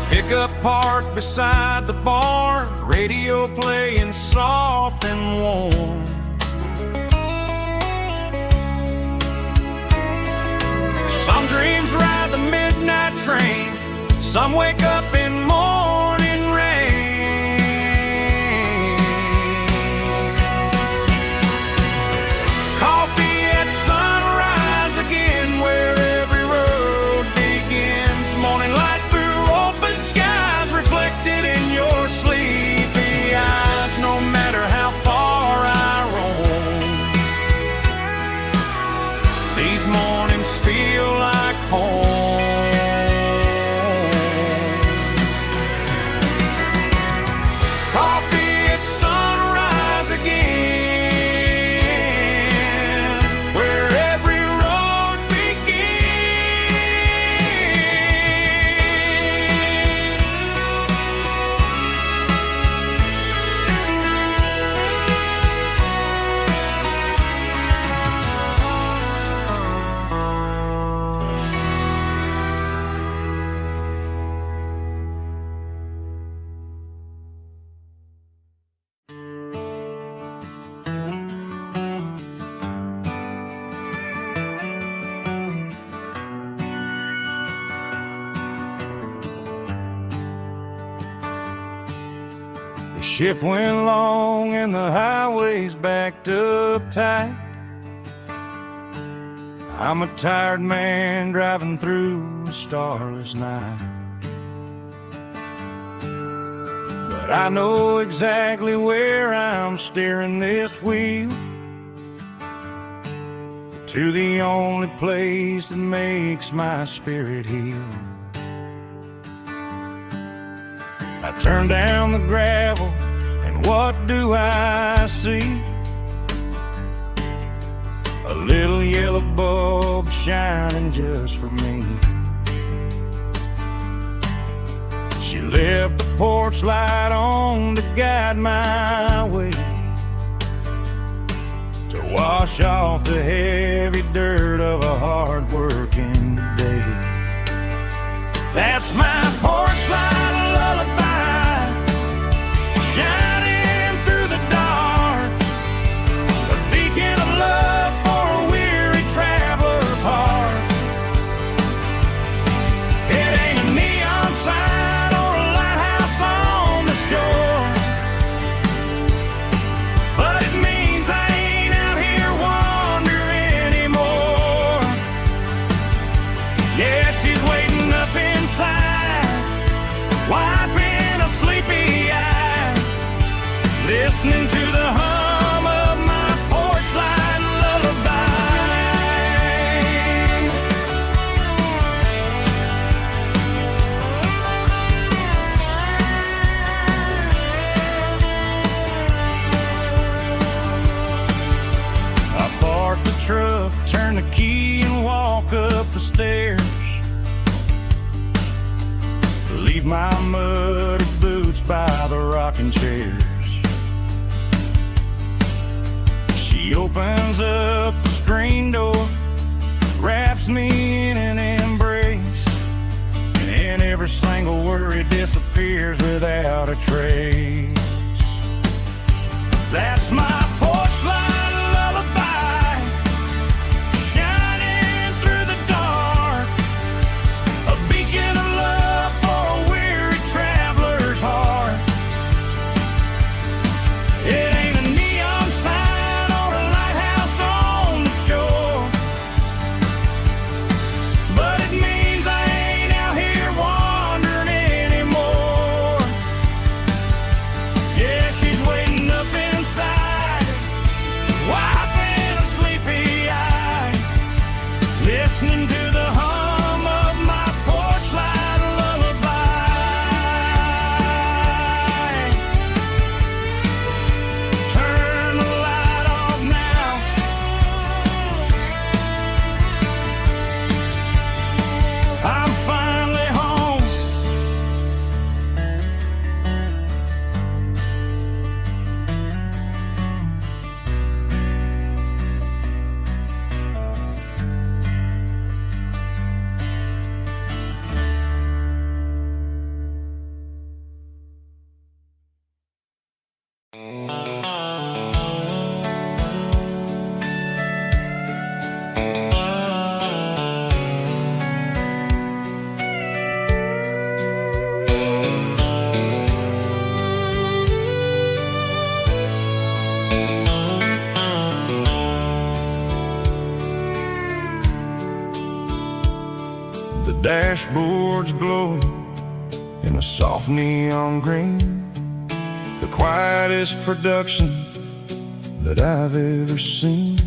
Pickup parked beside the barn, radio playing soft and warm. Some dreams ride the midnight train, some wake up in morning rain. Coffee at sunrise again, where every road begins. Morning light through open skies, reflected in your sleepy eyes. No matter how far I roam, these mornings feel like home. Coffee at sunrise again, where every road The shift went long and the highway's backed up tight. I'm a tired man driving through a starless night. But I know exactly where I'm steering this wheel, to the only place that makes my spirit heal. I turn down the gravel, and what do I see? A little yellow bulb shining just for me. She left the porch light on to guide my way, to wash off the heavy dirt of a hard-working day. That's my porch light lullaby, shining through the dark, a beacon of love for a weary traveler's heart. It ain't a neon sign or a lighthouse on the shore, but it means I ain't out here wandering anymore. Yeah, she's waiting up inside, wiping a sleepy eye, listening to the hum of my porch light lullaby. I park the truck, turn the key and walk up the stairs, leave my muddy boots by the rocking chairs. She opens up the screen door, wraps me in an embrace, and every single worry disappears without a trace. That's my porch light lullaby, shining through the dark, a beacon of love for a weary traveler's heart. It ain't a neon sign or a lighthouse on the shore, but it means I ain't out here wandering anymore. Yeah, she's waiting up inside, wiping a sleepy eye, listening to the hum of my porch light lullaby. Turn the light off now, I'm finally home. The dashboard's glowing in a soft neon green, the quietest production that I've ever seen.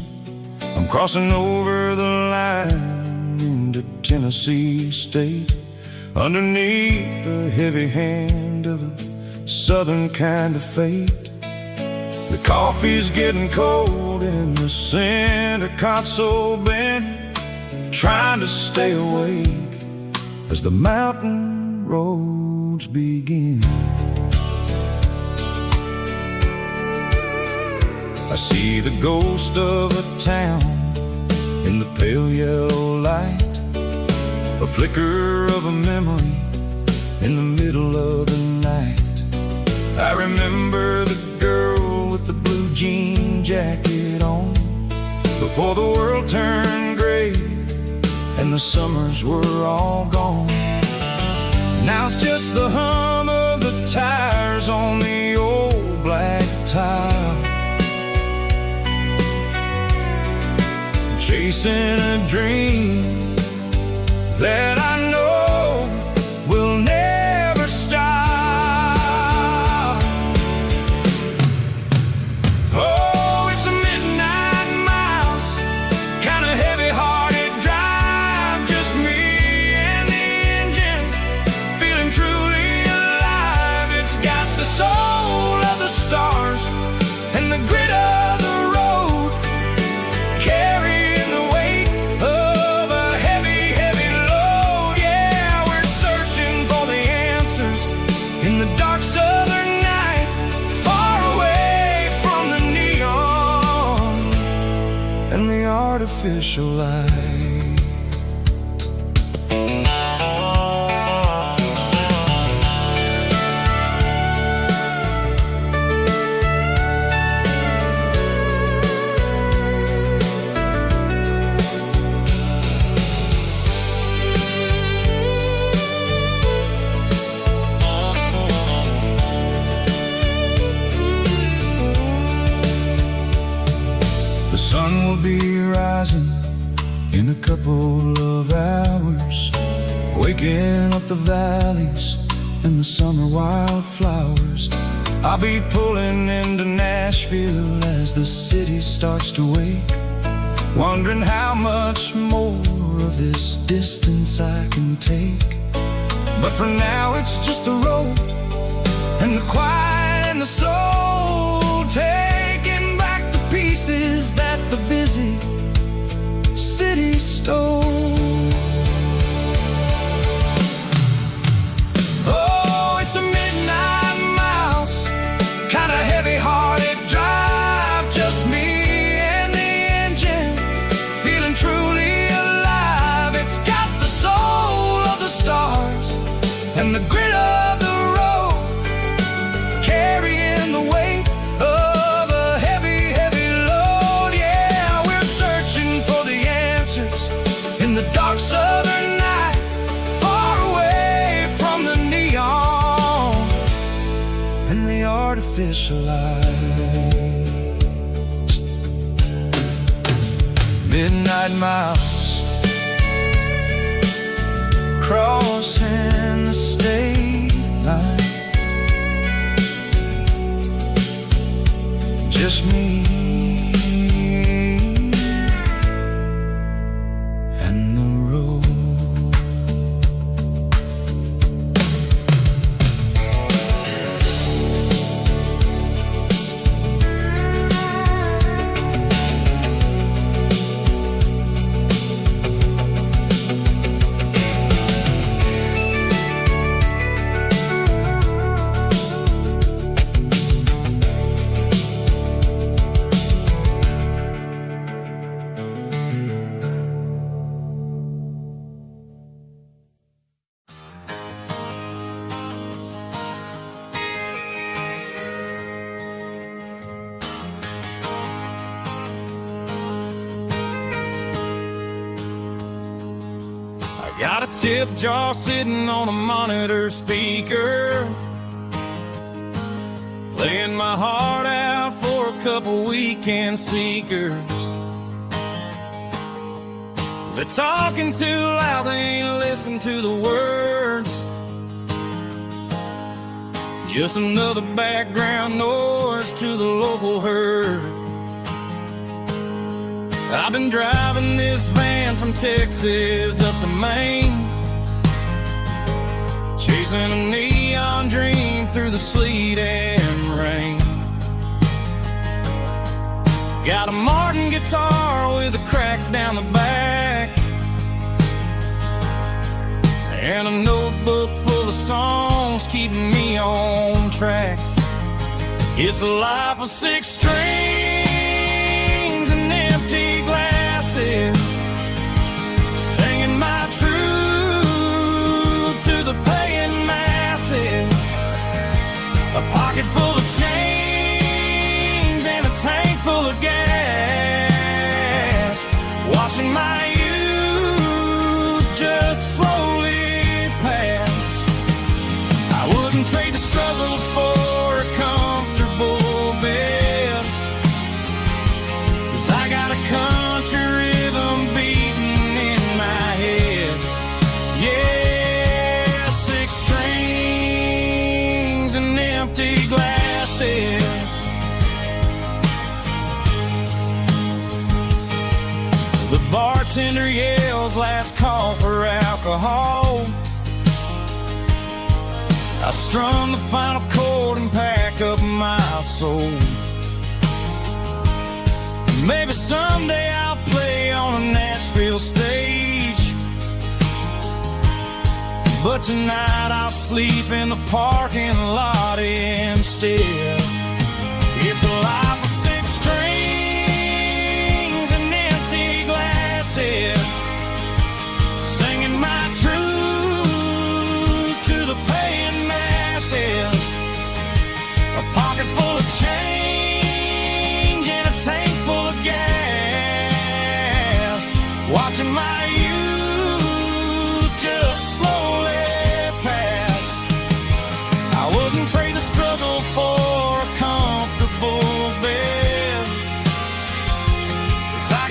I'm crossing over the line into Tennessee State, underneath the heavy hand of a southern kind of fate. The coffee's getting cold in the center console bin, trying to stay awake as the mountain roads begin. I see the ghost of a town in the pale yellow light, a flicker of a memory in the middle of the night. I remember the girl with the blue jean jacket on, before the world turned gray and the summers were all gone. Now it's just the hum of the tires on the old black tile, chasing a dream that I know will never stop. Oh, it's a midnight miles, kind of heavy-hearted drive, just me and the engine, feeling truly alive. It's got the soul of the stars and the grit of the road, carrying the weight of a heavy, heavy load. Yeah, we're searching for the answers in the dark southern night, far away from the neon and the artificial light. will be rising in a couple of hours, waking up the valleys and the summer wildflowers. I'll be pulling into Nashville as the city starts to wake, wondering how much more of this distance I can take. But for now it's just the road and the quiet and the soul, taking back the pieces that the busy city stole. Oh, it's a midnight mouse, kinda heavy-hearted drive, just me and the engine, feeling truly alive. It's got the soul of the stars and the grit of the road, carrying the weight of a heavy, heavy load. Yeah, we're searching for the answers in the dark southern night, far away from the neon and the artificial lights. Midnight mouse, crossing the state line, just me and the road. Got a tip jar sitting on a monitor speaker, playing my heart out for a couple weekend seekers. They're talking too loud, they ain't listen to the words. Just another background noise to the local herd. I've been driving this van from Texas up to Maine, chasing a neon dream through the sleet and rain. Got a Martin guitar with a crack down the back, and a notebook full of songs keeping me on track. It's a life of 6 strings and empty glasses, singing my truth to the paying masses. A pocket full of change and a tank full of gas, watching my youth just slowly pass. I wouldn't trade the struggle for a comfortable bed, 'cause I got a country rhythm beating in my head. Yeah, 6 strings and empty glasses. The bartender yells last call for alcohol. I strum the final chord and pack up my soul. Maybe someday I'll play on a Nashville stage, but tonight I'll sleep in the parking lot instead. It's a life of 6 strings and empty glasses, singing my truth to the paying masses. A pocket full of change and a tank full of gas, watching my youth just slowly pass. I wouldn't trade the struggle for a comfortable bed, 'cause I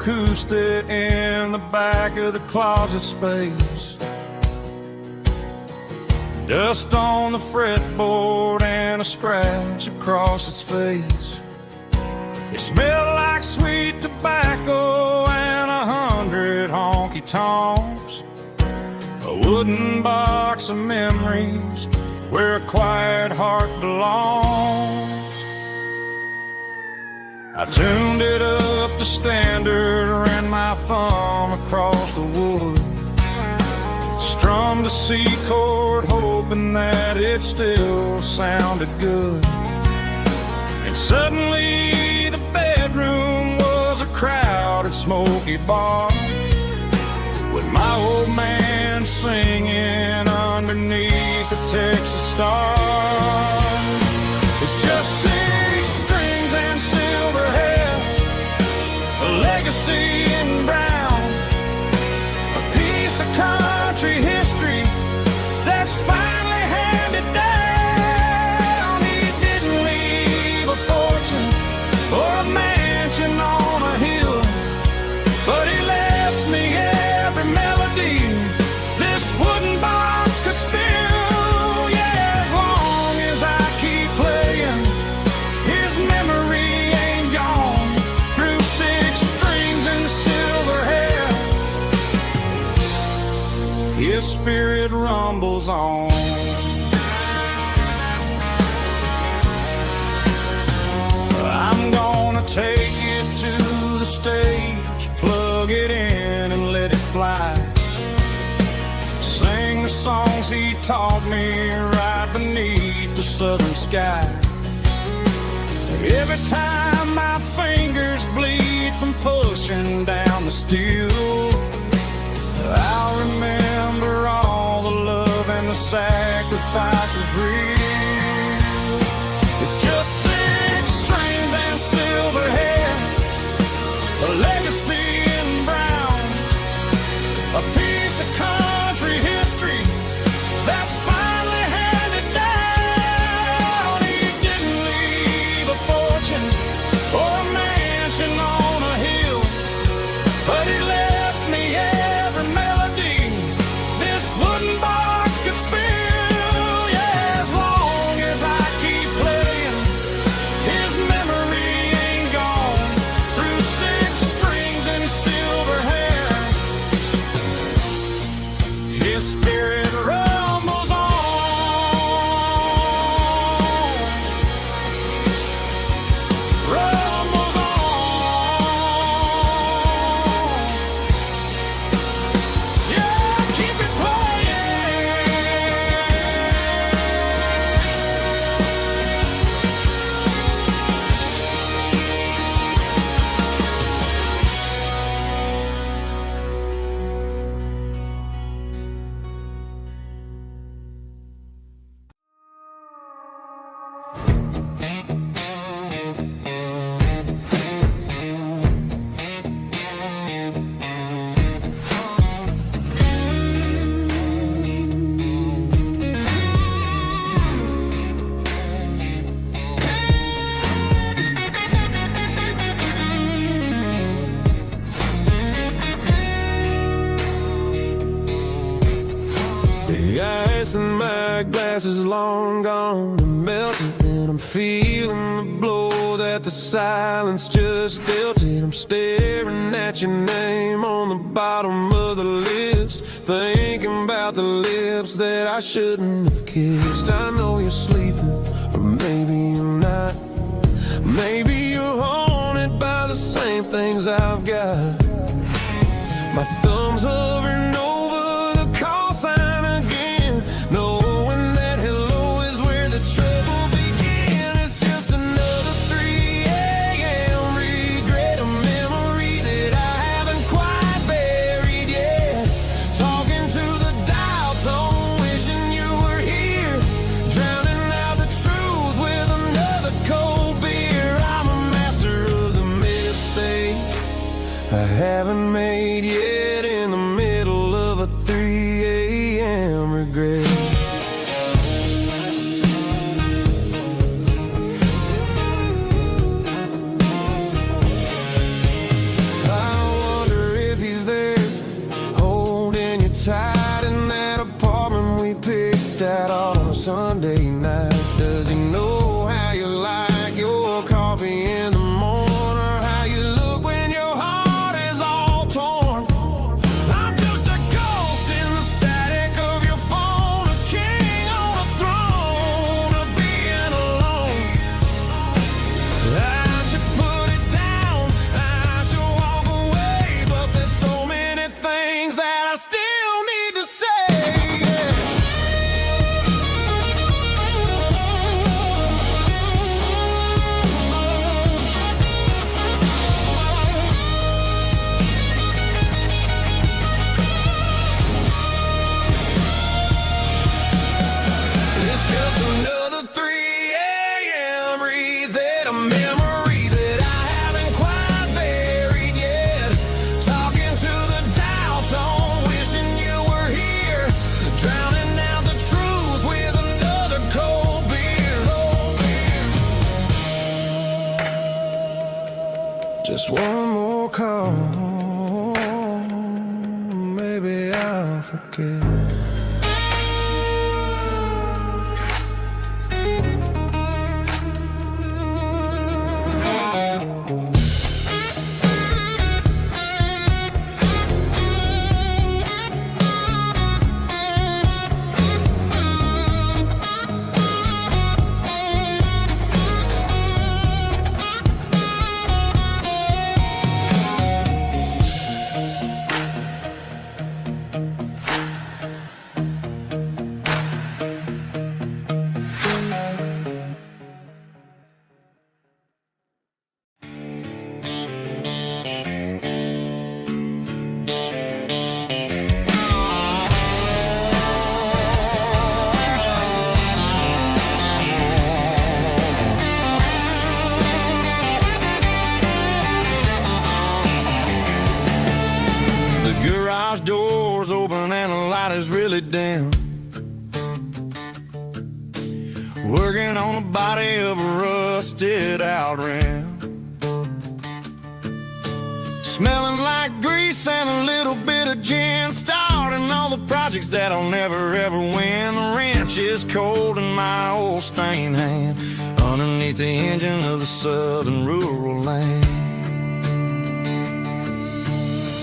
acoustic in the back of the closet space. Dust on the fretboard and a scratch across its face. It smelled like sweet tobacco and 100 honky-tonks. A wooden box of memories where a quiet heart belongs. I tuned it up to standard, ran my thumb across the wood, strummed a C chord, hoping that it still sounded good. And suddenly the bedroom was a crowded, smoky bar, with my old man singing underneath the Texas star. It's just 6 strings and silver hair, a legacy in brown, a piece of country history that's finally handed down. He didn't leave a fortune or a mansion on a hill, but he left me every melody this wooden box could spill. Yeah, as long as I keep playing, his memory ain't gone. Through 6 strings and silver hair, his spirit rumbles on. I'm gonna take it to the stage, plug it in and let it fly. Sing the songs he taught me right beneath the southern sky. Every time my fingers bleed from pushing down the steel, I'll remember all the love and the sacrifices real. It's just 6 strings and silver hair, a legacy in brown, a piece of country history that's finally handed down. He didn't leave a fortune or a mansion on a hill, but he left me every melody this wooden box could spill. Yeah, as long as I keep playing, his memory ain't gone. Through 6 strings and silver hair, his spirit rumbles on. Rumbles on. Yeah, keep it The ice in my glass is long gone and melted, and I'm feeling the blow that the silence just dealt it. I'm staring at your name on the bottom of the list, thinking about the lips that I shouldn't have kissed. I know you're sleeping, or maybe you're not. Maybe you're haunted by the same things I've got. My thumb's hovering over the call sign again, knowing that hello is where the trouble began. It's just another 3 a.m. regret, a memory that I haven't quite buried yet. Talking to the dial tone, wishing you were here, drowning out the truth with another cold beer. I'm a master of the mistakes I haven't made yet, in the middle of a 3 a.m. regret. I Sunday night? Does he know how you like your coffee in the morning, or how you look when your heart is all torn? I'm just a ghost in the static of your phone, a king on a throne, of being alone. I should put it down, I should walk away, but there's so many things that I still need to say. It's just another 3 a.m. read a memory that I haven't quite buried yet. Talking to the dial tone, wishing you were here, drowning out the truth with another cold beer. Just one more call, maybe I'll forget. The garage door's open and the light is really dim. Working on the body of a rusted out rim. Smelling like grease and a little bit of gin. Starting all the projects that I'll never ever win. The wrench is cold in my old stained hand, underneath the engine of the southern rural land.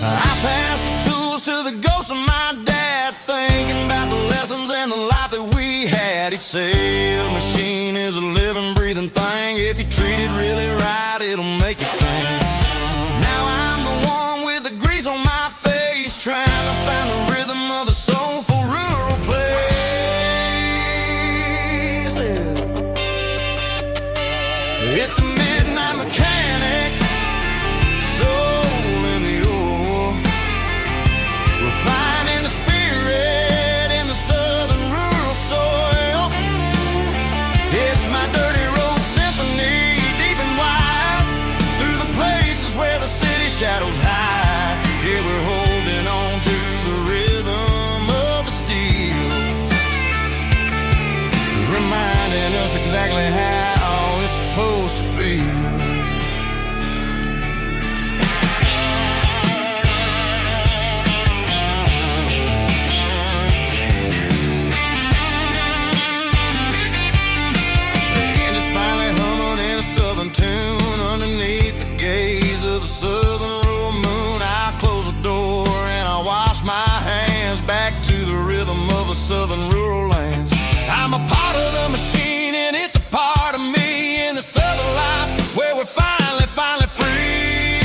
I pass the tools to the ghost of my dad, thinking about the lessons and the life that we had. He'd say a machine is a living, breathing thing. If you treat it really right, it'll make you sing. Now I'm the one with the grease on my face, trying to find the rhythm of the soulful rural place. It's a midnight mechanic, soul in the ore, refining the spirit in the southern rural soil. It's my dirty road symphony, deep and wide, through the places where the city shadows hide. Yeah, we're holding on to the rhythm of the steel, reminding us exactly how it's supposed to feel. Tune underneath the gaze of the southern rural moon. I close the door and I wash my hands, back to the rhythm of the southern rural lands. I'm a part of the machine and it's a part of me in the southern life where we're finally free.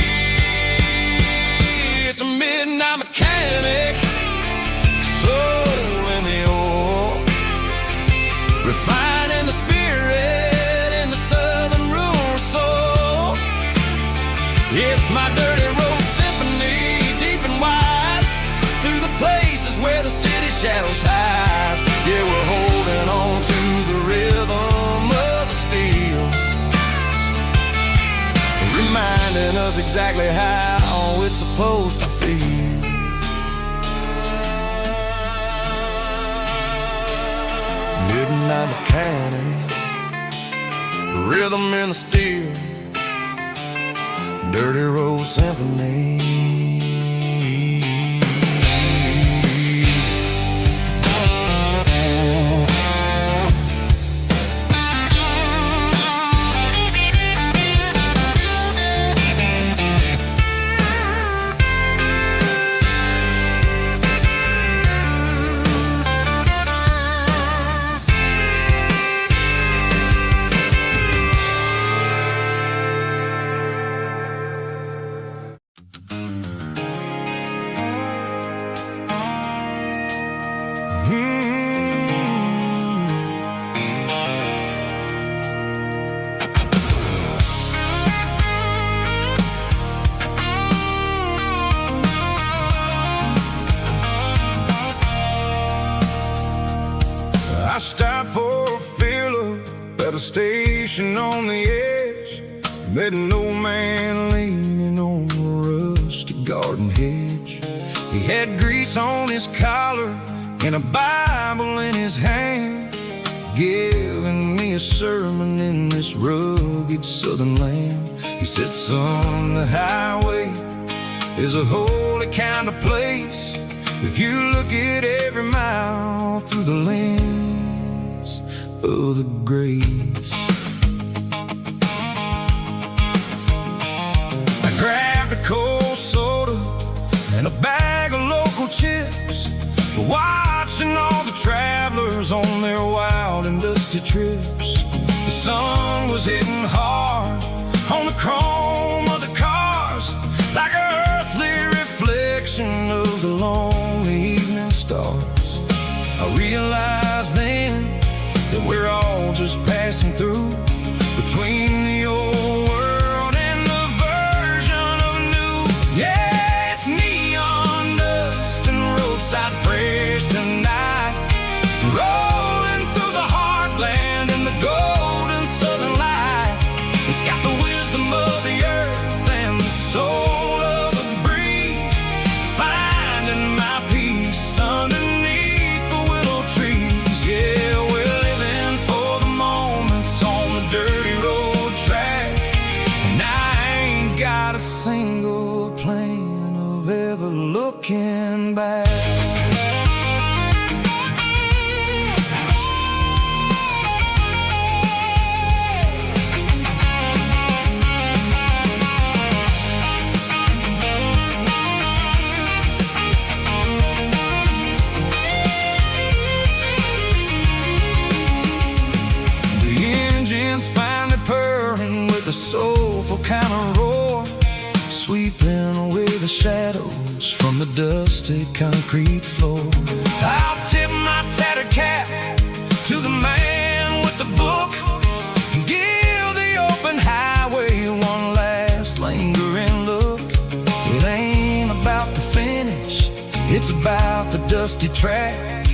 It's a midnight mechanic, soul in the ore, refining the spirit in the southern rural soul. It's my dirty road symphony, deep and wide, through the places where the city shadows hide. Yeah, we're holding on to the rhythm of the steel, reminding us exactly how it's supposed to feel. Midnight mechanic, rhythm in the steel, dirty road symphony. stopped for a fill-up at a station on the edge. Met an old man leaning on a rusty garden hedge. He had grease on his collar and a Bible in his hand, giving me a sermon in this rugged southern land. He said, son, the highway is a holy kind of place if you look at every mile through the lens of the grace. I grabbed a cold soda and a bag of local chips, watching all the travelers on their wild and dusty trips. The sun was hitting hard on the chrome of the cars, like an earthly reflection of the lonely evening stars. I realized then that we're all just passing through between the old world and the version of new. Yeah, it's neon dust and roadside prayers tonight, rolling through the heartland in the golden southern light. It's got the wisdom of the earth and the soul of the breeze, finding my peace underneath the willow trees. Yeah, we're living for the moments on the dirty road track, and I ain't got a single plan of ever looking back. Finally purring with a soulful kind of roar, sweeping away the shadows from the dusty concrete floor. I'll tip my tattered cap to the man with the book and give the open highway one last lingering look. It ain't about the finish, it's about the dusty track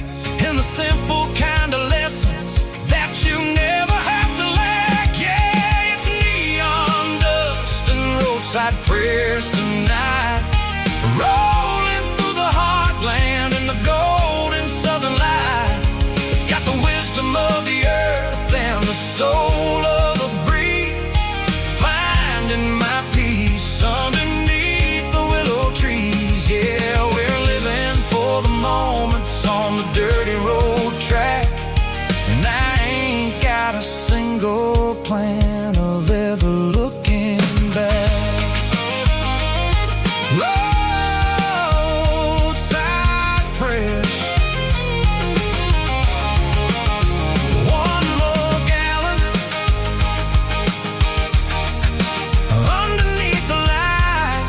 and the simple kind of lessons that you never have to lack. Yeah, it's neon dust and roadside prayers tonight, rolling through the heartland in the golden southern light. It's got the wisdom of the earth and the soul of the breeze, finding my peace underneath the willow trees. Yeah, we're living for the moments on the dirty road track, and I ain't got a single plan of ever looking back. Roadside prayers, one more gallon underneath the light.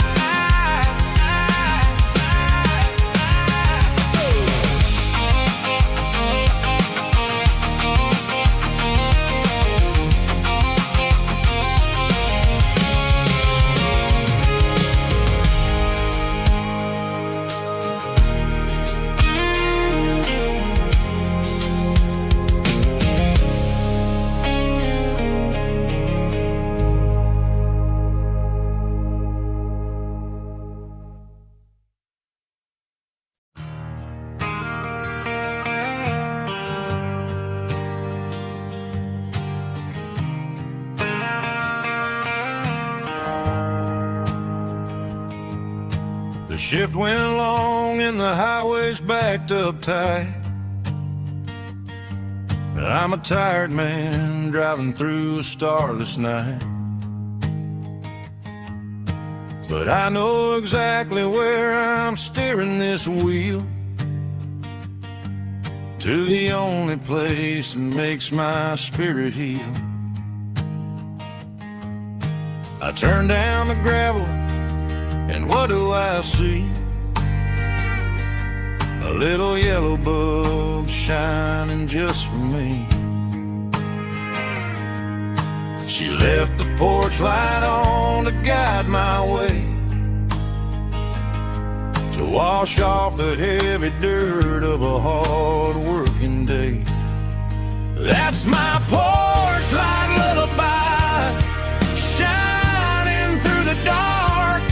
The shift went long and the highway's backed up tight. I'm a tired man driving through a starless night, but I know exactly where I'm steering this wheel, to the only place that makes my spirit heal. I turn down the gravel, and what do I see? A little yellow bulb shining just for me. She left the porch light on to guide my way, to wash off the heavy dirt of a hard working day. That's my porch light lullaby, shining through the dark,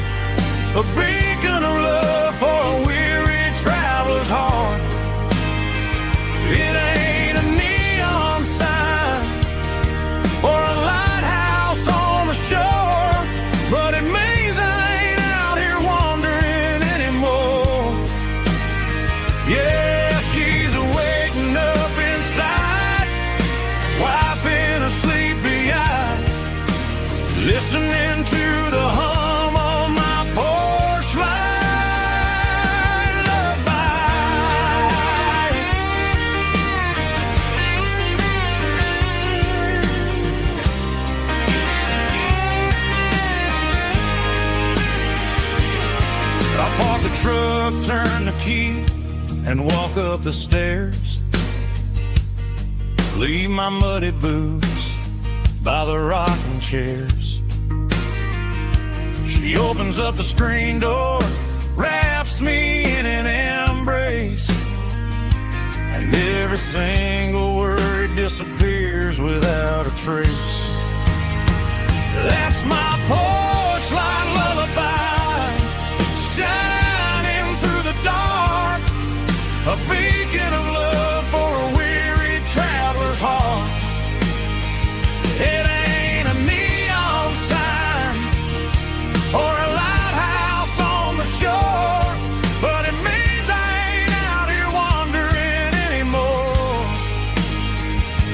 a beacon of love for a weary traveler's heart. It ain't a neon sign or a lighthouse on the shore, but it means I ain't out here wandering anymore. Yeah, she's waiting up inside, wiping a sleepy eye, listening to the hum of my porch light lullaby. I park the truck, turn the key, and walk up the stairs. Leave my muddy boots by the rocking chairs. She opens up the screen door, wraps me in an embrace, and every single word disappears without a trace. That's my porch light lullaby, shining through the dark, a beacon of love for a weary traveler's heart. It ain't a neon sign or a lighthouse on the shore, but it means I ain't out here wandering anymore.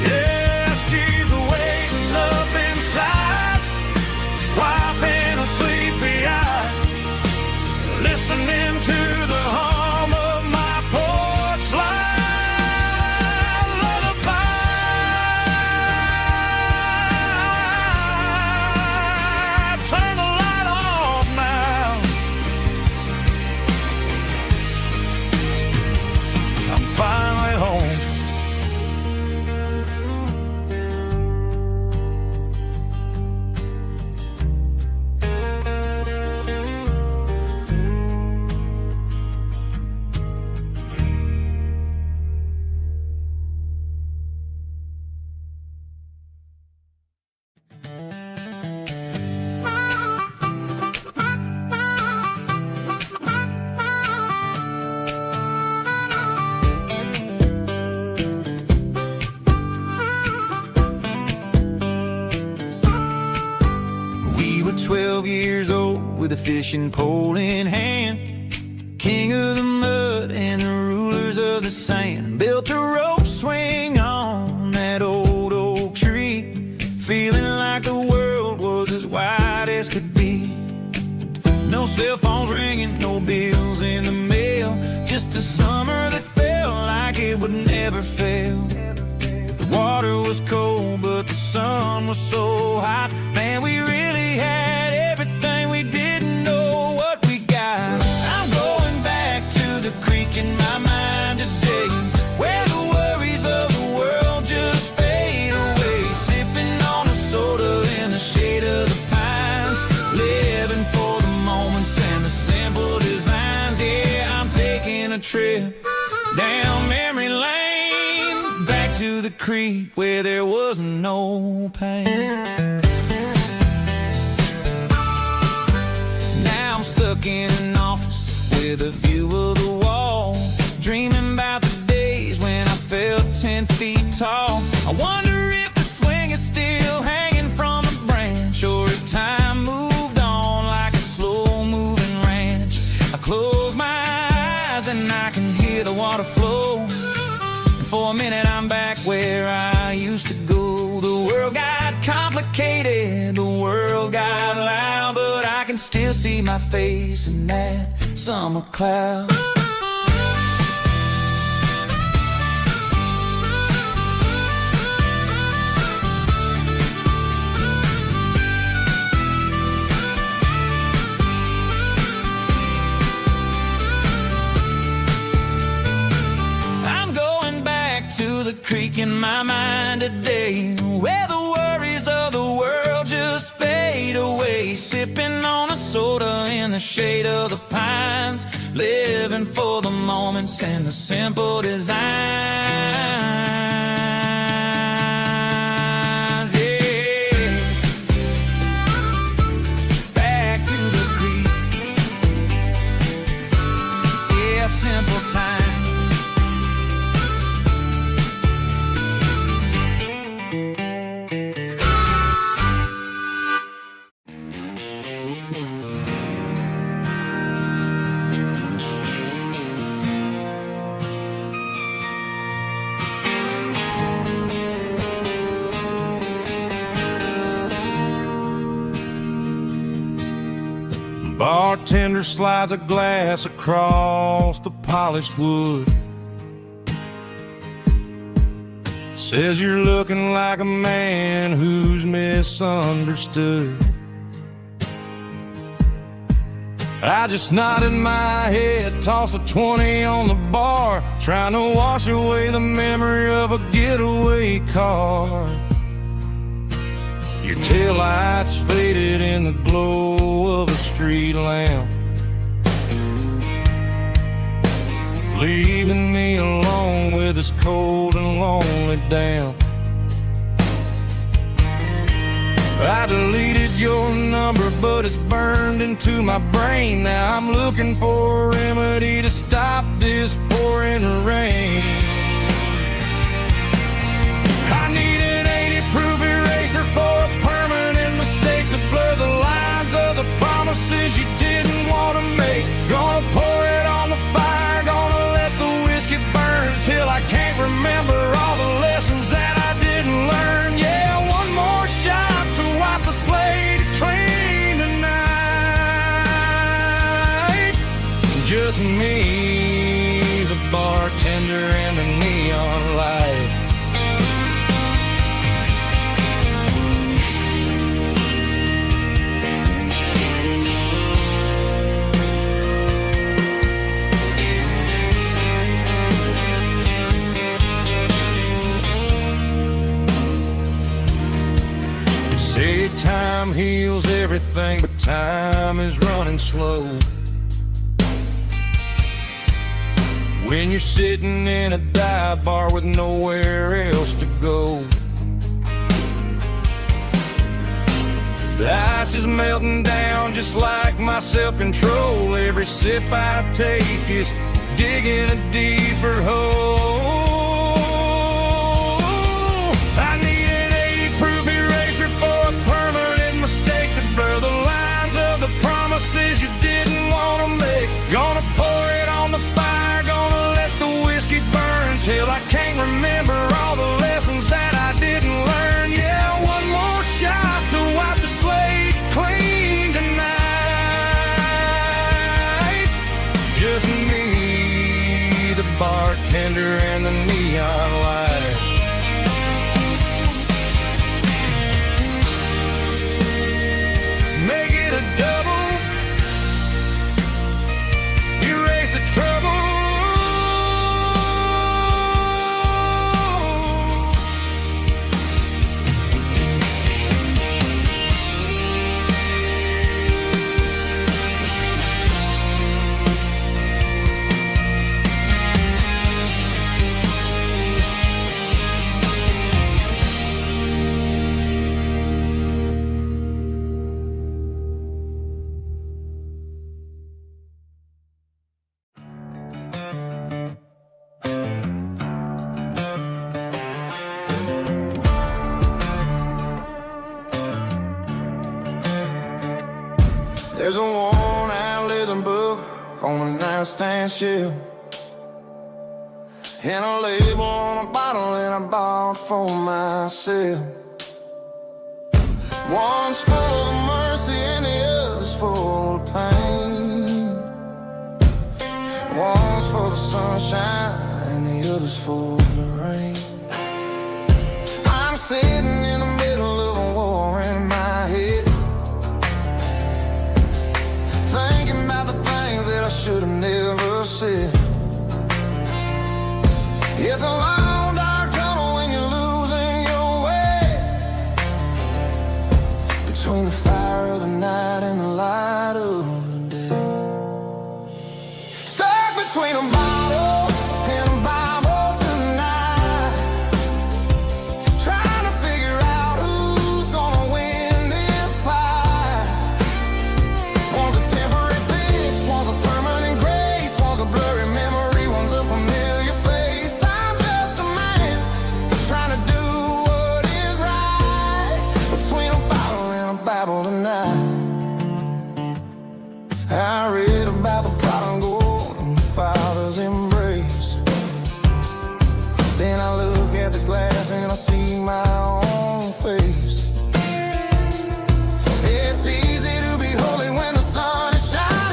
Yeah, she's waiting up inside, wiping a sleepy eye, listening to the hum of my porch light lullaby. Turn the light off now. I'm finally home. We were 12 years old with a fishing pole in hand, king of the mud and the rulers of the sand. Built a rope swing on that old oak tree, feeling like the world was as wide as could be. No cell phones ringing, no bills in the mail, just a summer that felt like it would never fail. The water was cold, but the sun was so hot. Man, we really had everything, we didn't know what we got. I'm going back to the creek in my mind today, where the worries of the world just fade away. Sipping on a soda in the shade of the pines, living for the moments and the simple designs. Yeah, I'm taking a trip down memory lane, back to the creek where there was no pain. Now I'm stuck in an office with a view of the wall, dreaming about the days when I felt 10 feet tall. I wonder if the swing is still hanging from a branch, or if time moved on like a slow-moving ranch. I close my eyes and I can hear the water flow, and for a minute I'm back where I used to go. The world got complicated, the world got loud, but I can still see my face in that summer cloud. To the creek in my mind today, where the worries of the world just fade away. Sipping on a soda in the shade of the pines, living for the moments and the simple design. bartender slides a glass across the polished wood. Says you're looking like a man who's misunderstood. I just nodded my head, tossed a 20 on the bar, trying to wash away the memory of a getaway car. Your taillights faded in the glow of a street lamp, leaving me alone with this cold and lonely damp. I deleted your number, but it's burned into my brain. Now I'm looking for a remedy to stop this pouring rain. I need an 80-proof eraser for a permanent mistake, to blur the lines of the promises you didn't want to make. Gonna pour it on the fire, gonna let the whiskey burn till I can't remember all the lessons that I didn't learn. Yeah, one more shot to wipe the slate clean tonight. Just me, the bartender, and the neon light. Say time heals everything, but time is running slow. When you're sitting in a dive bar with nowhere else to go, the ice is melting down just like my self-control. Every sip I take is digging a deeper hole. I need an 80-proof eraser for a permanent mistake, to blur the lines of the promises you didn't want to make. Gonna pour it on the fire, gonna let the whiskey burn till I can't remember all the lessons that I didn't learn. Yeah, one more shot to wipe the slate clean tonight. Just me, the bartender, and the neon light. Make it a double, erase the trouble. There's a worn-out leather book on the nightstand shelf, and a label on a bottle that I bought for myself. One's full of mercy and the other's full of pain. One's for the sunshine and the other's for the rain. I'm sitting in the middle of a war in my head, thinking about the things that I should have never said. It's a long dark tunnel when you're losing your way, between the fire of the night and the light of the day. Stuck between a bottle and a Bible tonight, trying to figure out who's gonna win this fight. One's a temporary fix, one's a permanent grace, one's a blurry memory, one's a familiar face. I'm just a man trying to do what is right, between a bottle and a Bible tonight. I read about the prodigal and the Father's embrace. Then I look at the glass and I see my own face. It's easy to be holy when the sun is shining.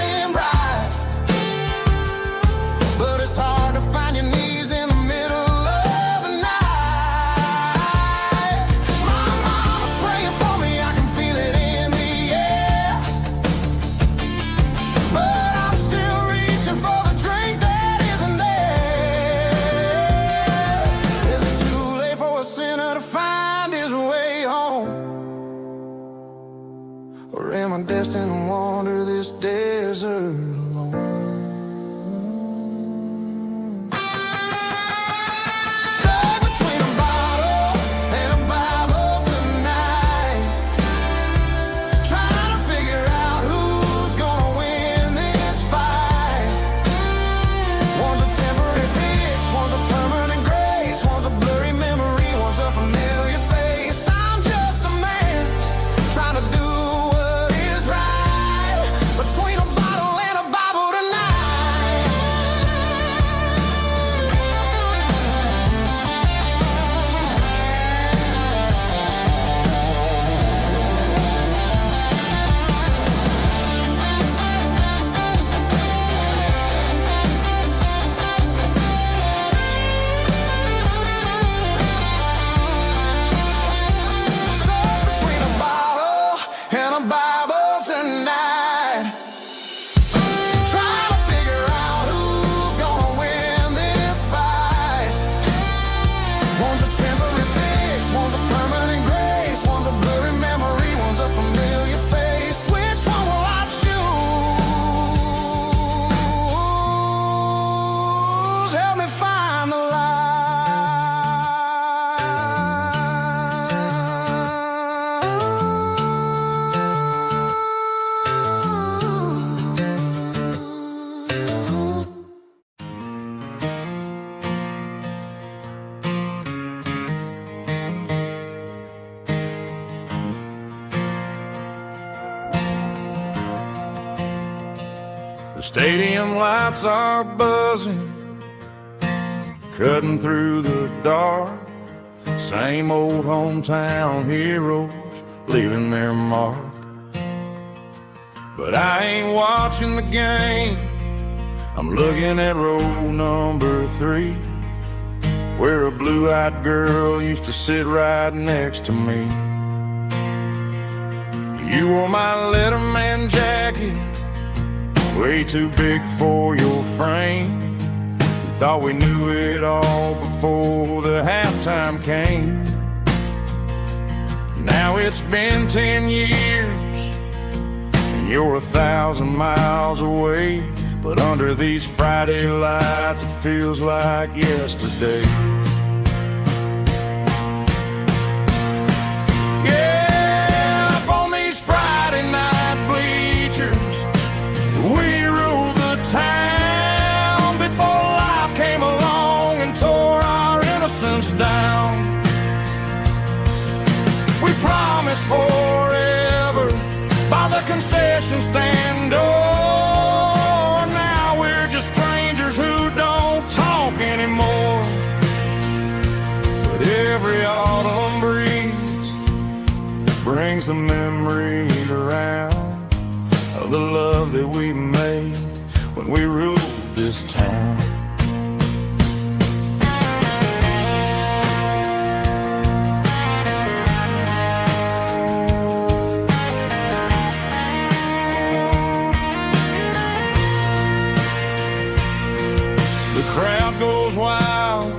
Stadium lights are buzzing, cutting through the dark. Same old hometown heroes leaving their mark. But I ain't watching the game, I'm looking at row number 3, where a blue-eyed girl used to sit right next to me. You wore my Letterman jacket, way too big for your frame. We thought we knew it all before the halftime came. Now it's been 10 years, and you're 1,000 miles away. But under these Friday lights, it feels like yesterday. Yeah, up on these Friday night bleachers, we rule the town before life came along and tore our innocence down. We promised forever by the concession stand door. Now we're just strangers who don't talk anymore. But every autumn breeze brings the memory around of the love that we made when we ruled this town. The crowd goes wild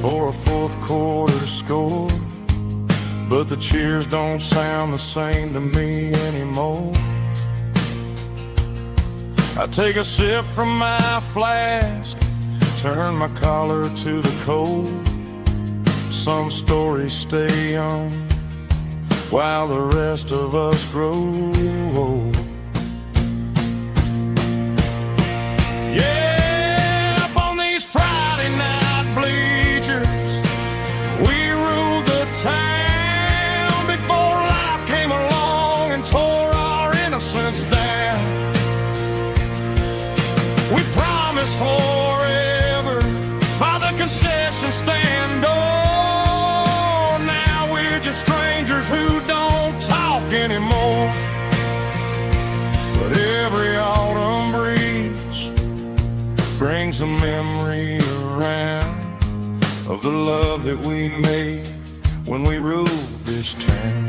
for a fourth quarter score, but the cheers don't sound the same to me anymore. I take a sip from my flask, turn my collar to the cold. Some stories stay young while the rest of us grow old. Yeah, up on these Friday night bleachers, we ruled the town before life came along and tore our innocence down. We promised forever by the concession stand door. Now we're just strangers who don't talk anymore. But every autumn breeze brings a memory around of the love that we made when we ruled this town.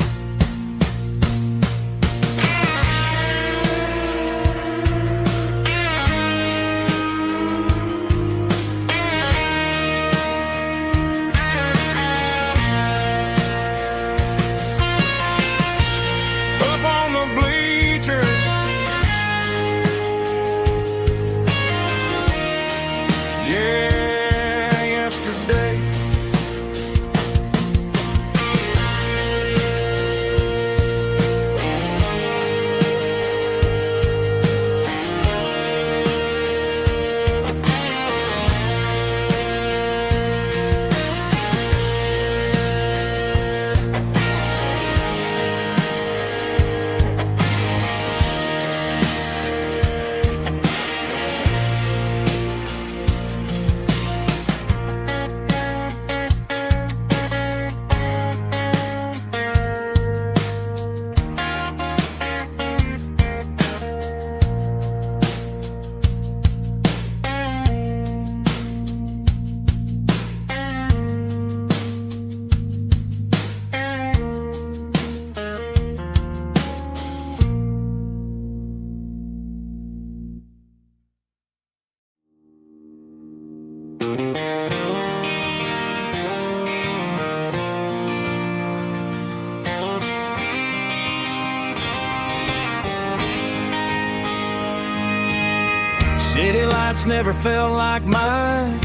City lights never felt like mine.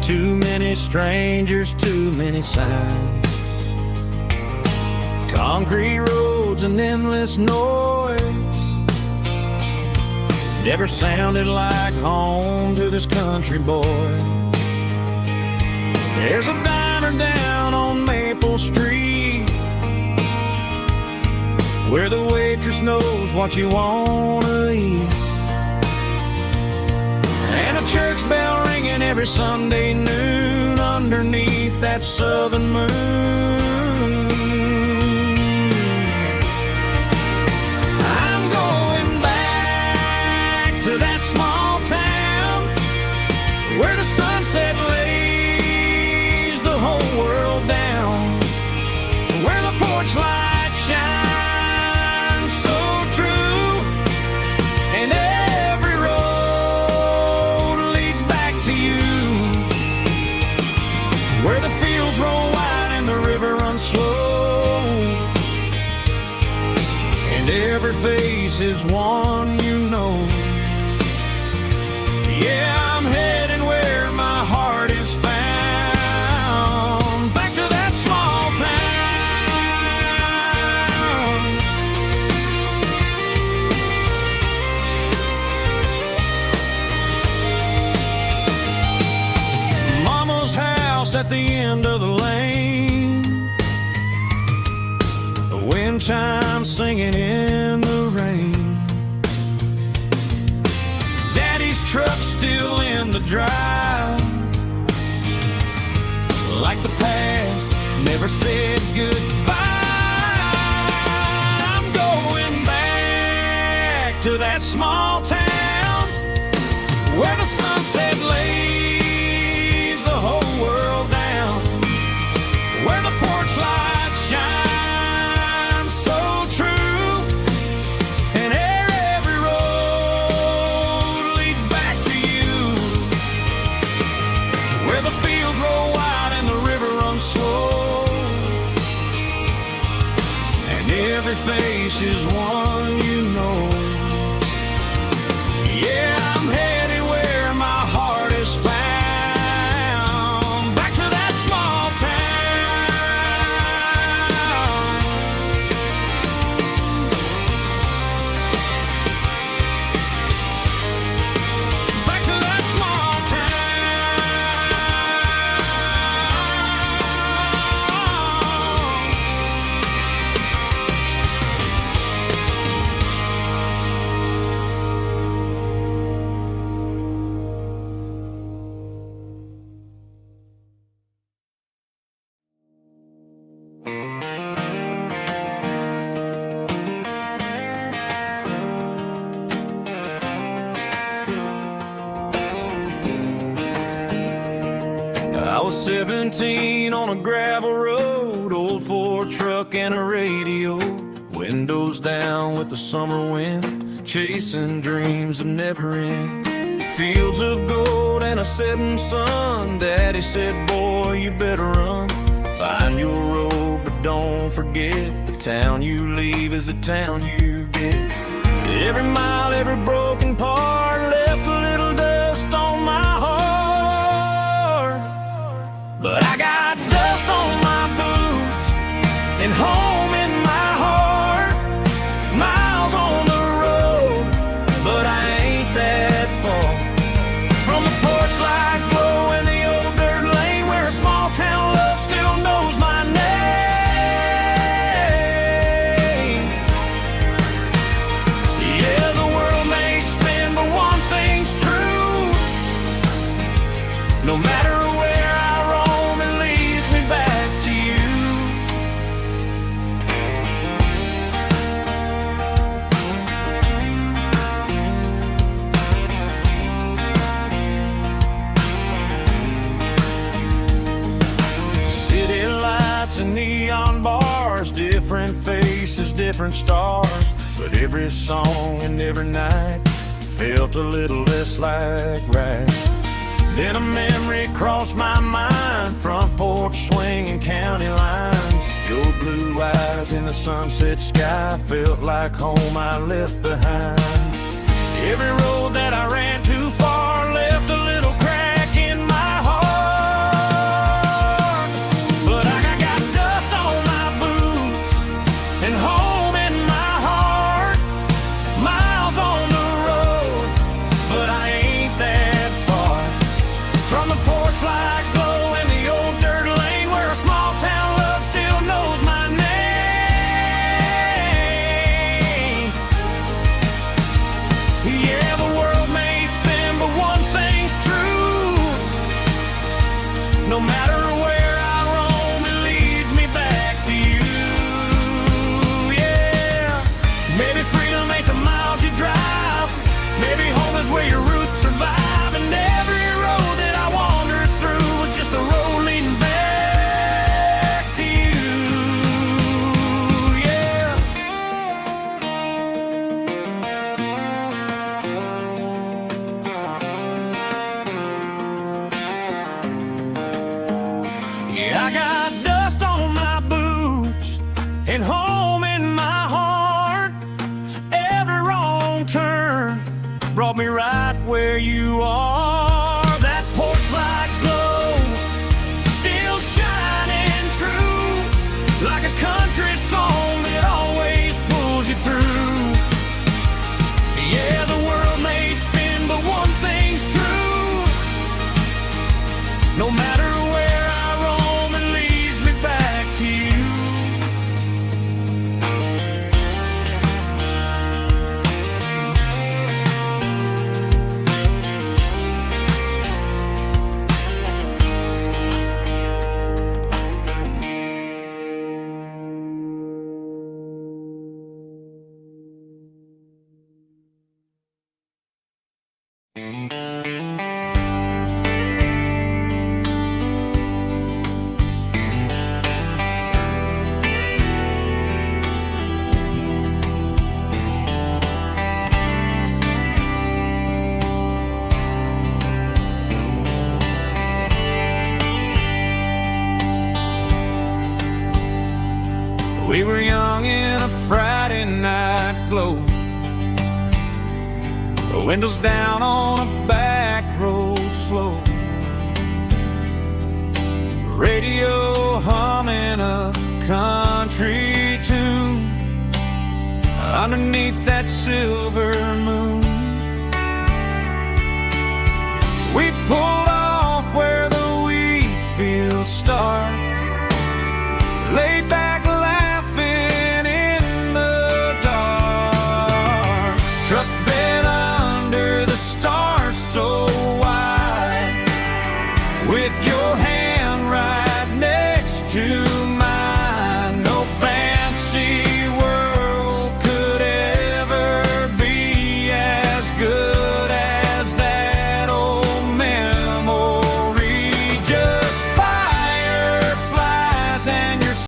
Too many strangers, too many signs. Concrete roads and endless noise never sounded like home to this country boy. There's a diner down on Maple Street where the waitress waitress knows what you wanna eat, and a church bell ringing every Sunday noon underneath that southern moon. I'm going back to that small town where the sunset lays the whole world down, where the porch light shines so true, and every road leads back to you, where the fields roll wide and the river runs slow, and every face is one you know. Yeah, I'm heading where my heart is found, back to that small town. Mama's house at the end of the lane, the wind chimes singing in the rain, Daddy's truck still in the drive, like the past never said goodbye. I'm going back to that small town where the sunset lays the whole world down, where the porch light shines so true, and every road leads back to you, where the fields roll wide and the river runs slow, and every face is one you know. Yeah, I'm headed where my heart is found, back to that small town. Back to that small I was 17 on a gravel road, old Ford truck and a radio, windows down with the summer wind, chasing dreams that never end, fields of gold and a setting sun. Daddy said, boy, you better run, find your road, but don't forget, the town you leave is the town you get. Every mile, every broken part left a little dust on my heart, but I got dust on my boots and home in my heart, miles on the road, but I ain't that far from the porch light glow and the old dirt lane where a small town love still knows my name. Yeah, the world may spin, but one thing's true, no matter where I roam, it leads me back to you. City lights and neon bars, different faces, different stars, but every song and every night felt a little less like right. Then a memory crossed my mind, front porch swinging county lines, your blue eyes in the sunset sky felt like home I left behind. Every road that I ran too far left a little crack in my heart, but I got dust on my boots and home in my heart, miles on the road, but I ain't that far from the porch light glow and the old dirt lane where a small town love still knows my name. No matter where I roam, it leads me back to you. Yeah, maybe freedom ain't the miles you drive. Maybe home is where your roots survive. And every road that I wandered through was just a road leading back to you. Yeah. Yeah, I got dust on my boots and home in my heart. Every wrong turn brought me right where you are. That porch light glow still shining true, like a country song that always pulls you through. Yeah, the world may spin, but one thing's true. No matter where I roam, it leads me back to you. We were young in a Friday night glow, the windows down on a back road slow, radio humming a country tune underneath that silver moon. We pulled off where the wheat fields start, laid back laughing in the dark, truck bed under the stars so wide, with your hand right